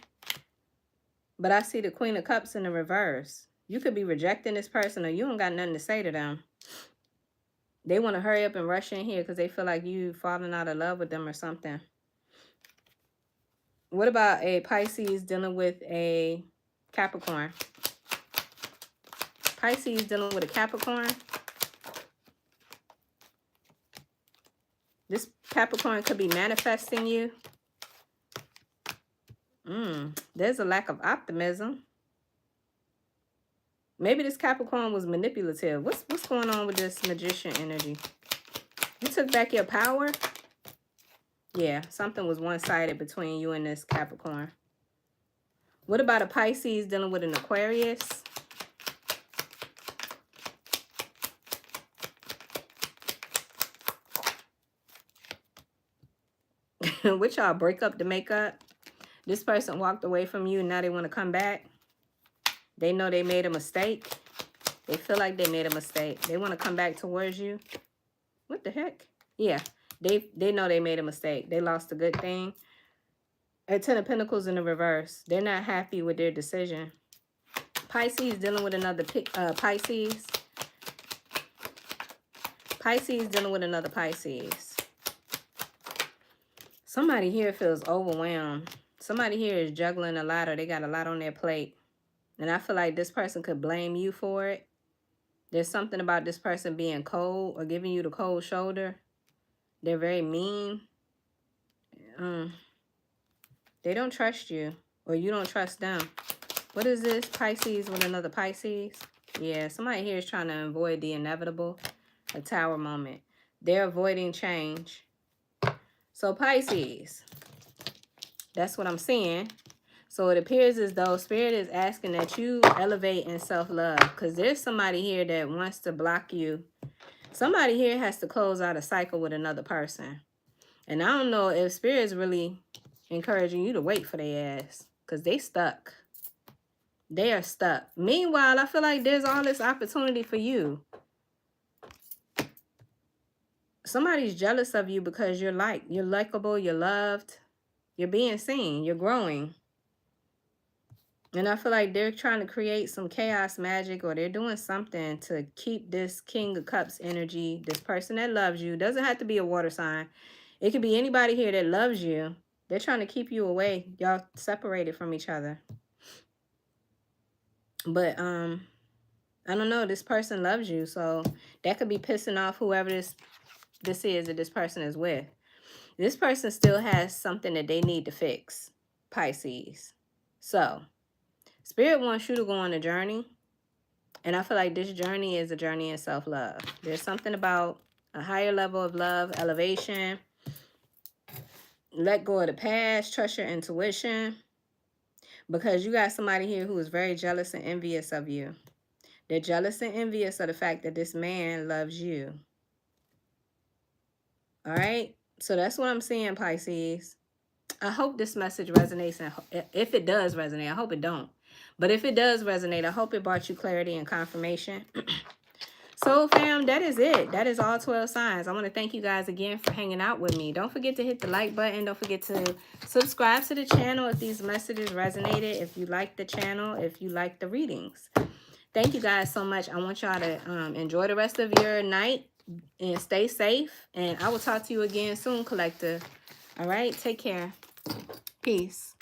But I see the Queen of Cups in the reverse. You could be rejecting this person or you don't got nothing to say to them. They want to hurry up and rush in here because they feel like you falling out of love with them or something. What about a Pisces dealing with a Capricorn? Pisces dealing with a Capricorn. This Capricorn could be manifesting you. There's a lack of optimism. Maybe this Capricorn was manipulative. What's going on with this Magician energy? You took back your power? Yeah, something was one-sided between you and this Capricorn. What about a Pisces dealing with an Aquarius? Which y'all break up to make up? This person walked away from you and now they want to come back. They know they made a mistake. They feel like they made a mistake. They want to come back towards you. What the heck? Yeah, they know they made a mistake. They lost a good thing. A Ten of Pentacles in the reverse. They're not happy with their decision. Pisces dealing with another Pisces. Pisces dealing with another Pisces. Somebody here feels overwhelmed. Somebody here is juggling a lot or they got a lot on their plate. And I feel like this person could blame you for it. There's something about this person being cold or giving you the cold shoulder. They're very mean. They don't trust you, or you don't trust them. What is this? Pisces with another Pisces? Yeah, somebody here is trying to avoid the inevitable. A Tower moment. They're avoiding change. So Pisces, that's what I'm seeing. So it appears as though Spirit is asking that you elevate in self-love, because there's somebody here that wants to block you. Somebody here has to close out a cycle with another person. And I don't know if Spirit is really encouraging you to wait for their ass, because they stuck. They are stuck. Meanwhile, I feel like there's all this opportunity for you. Somebody's jealous of you because you're likable, you're loved, you're being seen, you're growing. And I feel like they're trying to create some chaos magic, or they're doing something to keep this King of Cups energy, this person that loves you. Doesn't have to be a water sign. It could be anybody here that loves you. They're trying to keep you away. Y'all separated from each other. But I don't know, this person loves you, so that could be pissing off whoever this is that this person is with. This person still has something that they need to fix, Pisces. So Spirit wants you to go on a journey, and I feel like this journey is a journey in self-love. There's something about a higher level of love, elevation. Let go of the past, trust your intuition, because you got somebody here who is very jealous and envious of you. They're jealous and envious of the fact that this man loves you. All right? So that's what I'm seeing, Pisces. I hope this message resonates. And if it does resonate, I hope it don't. But if it does resonate, I hope it brought you clarity and confirmation. So, fam, that is it. That is all 12 signs. I want to thank you guys again for hanging out with me. Don't forget to hit the like button. Don't forget to subscribe to the channel if these messages resonated, if you like the channel, if you like the readings. Thank you guys so much. I want y'all to enjoy the rest of your night and stay safe. And I will talk to you again soon, collective. All right? Take care. Peace.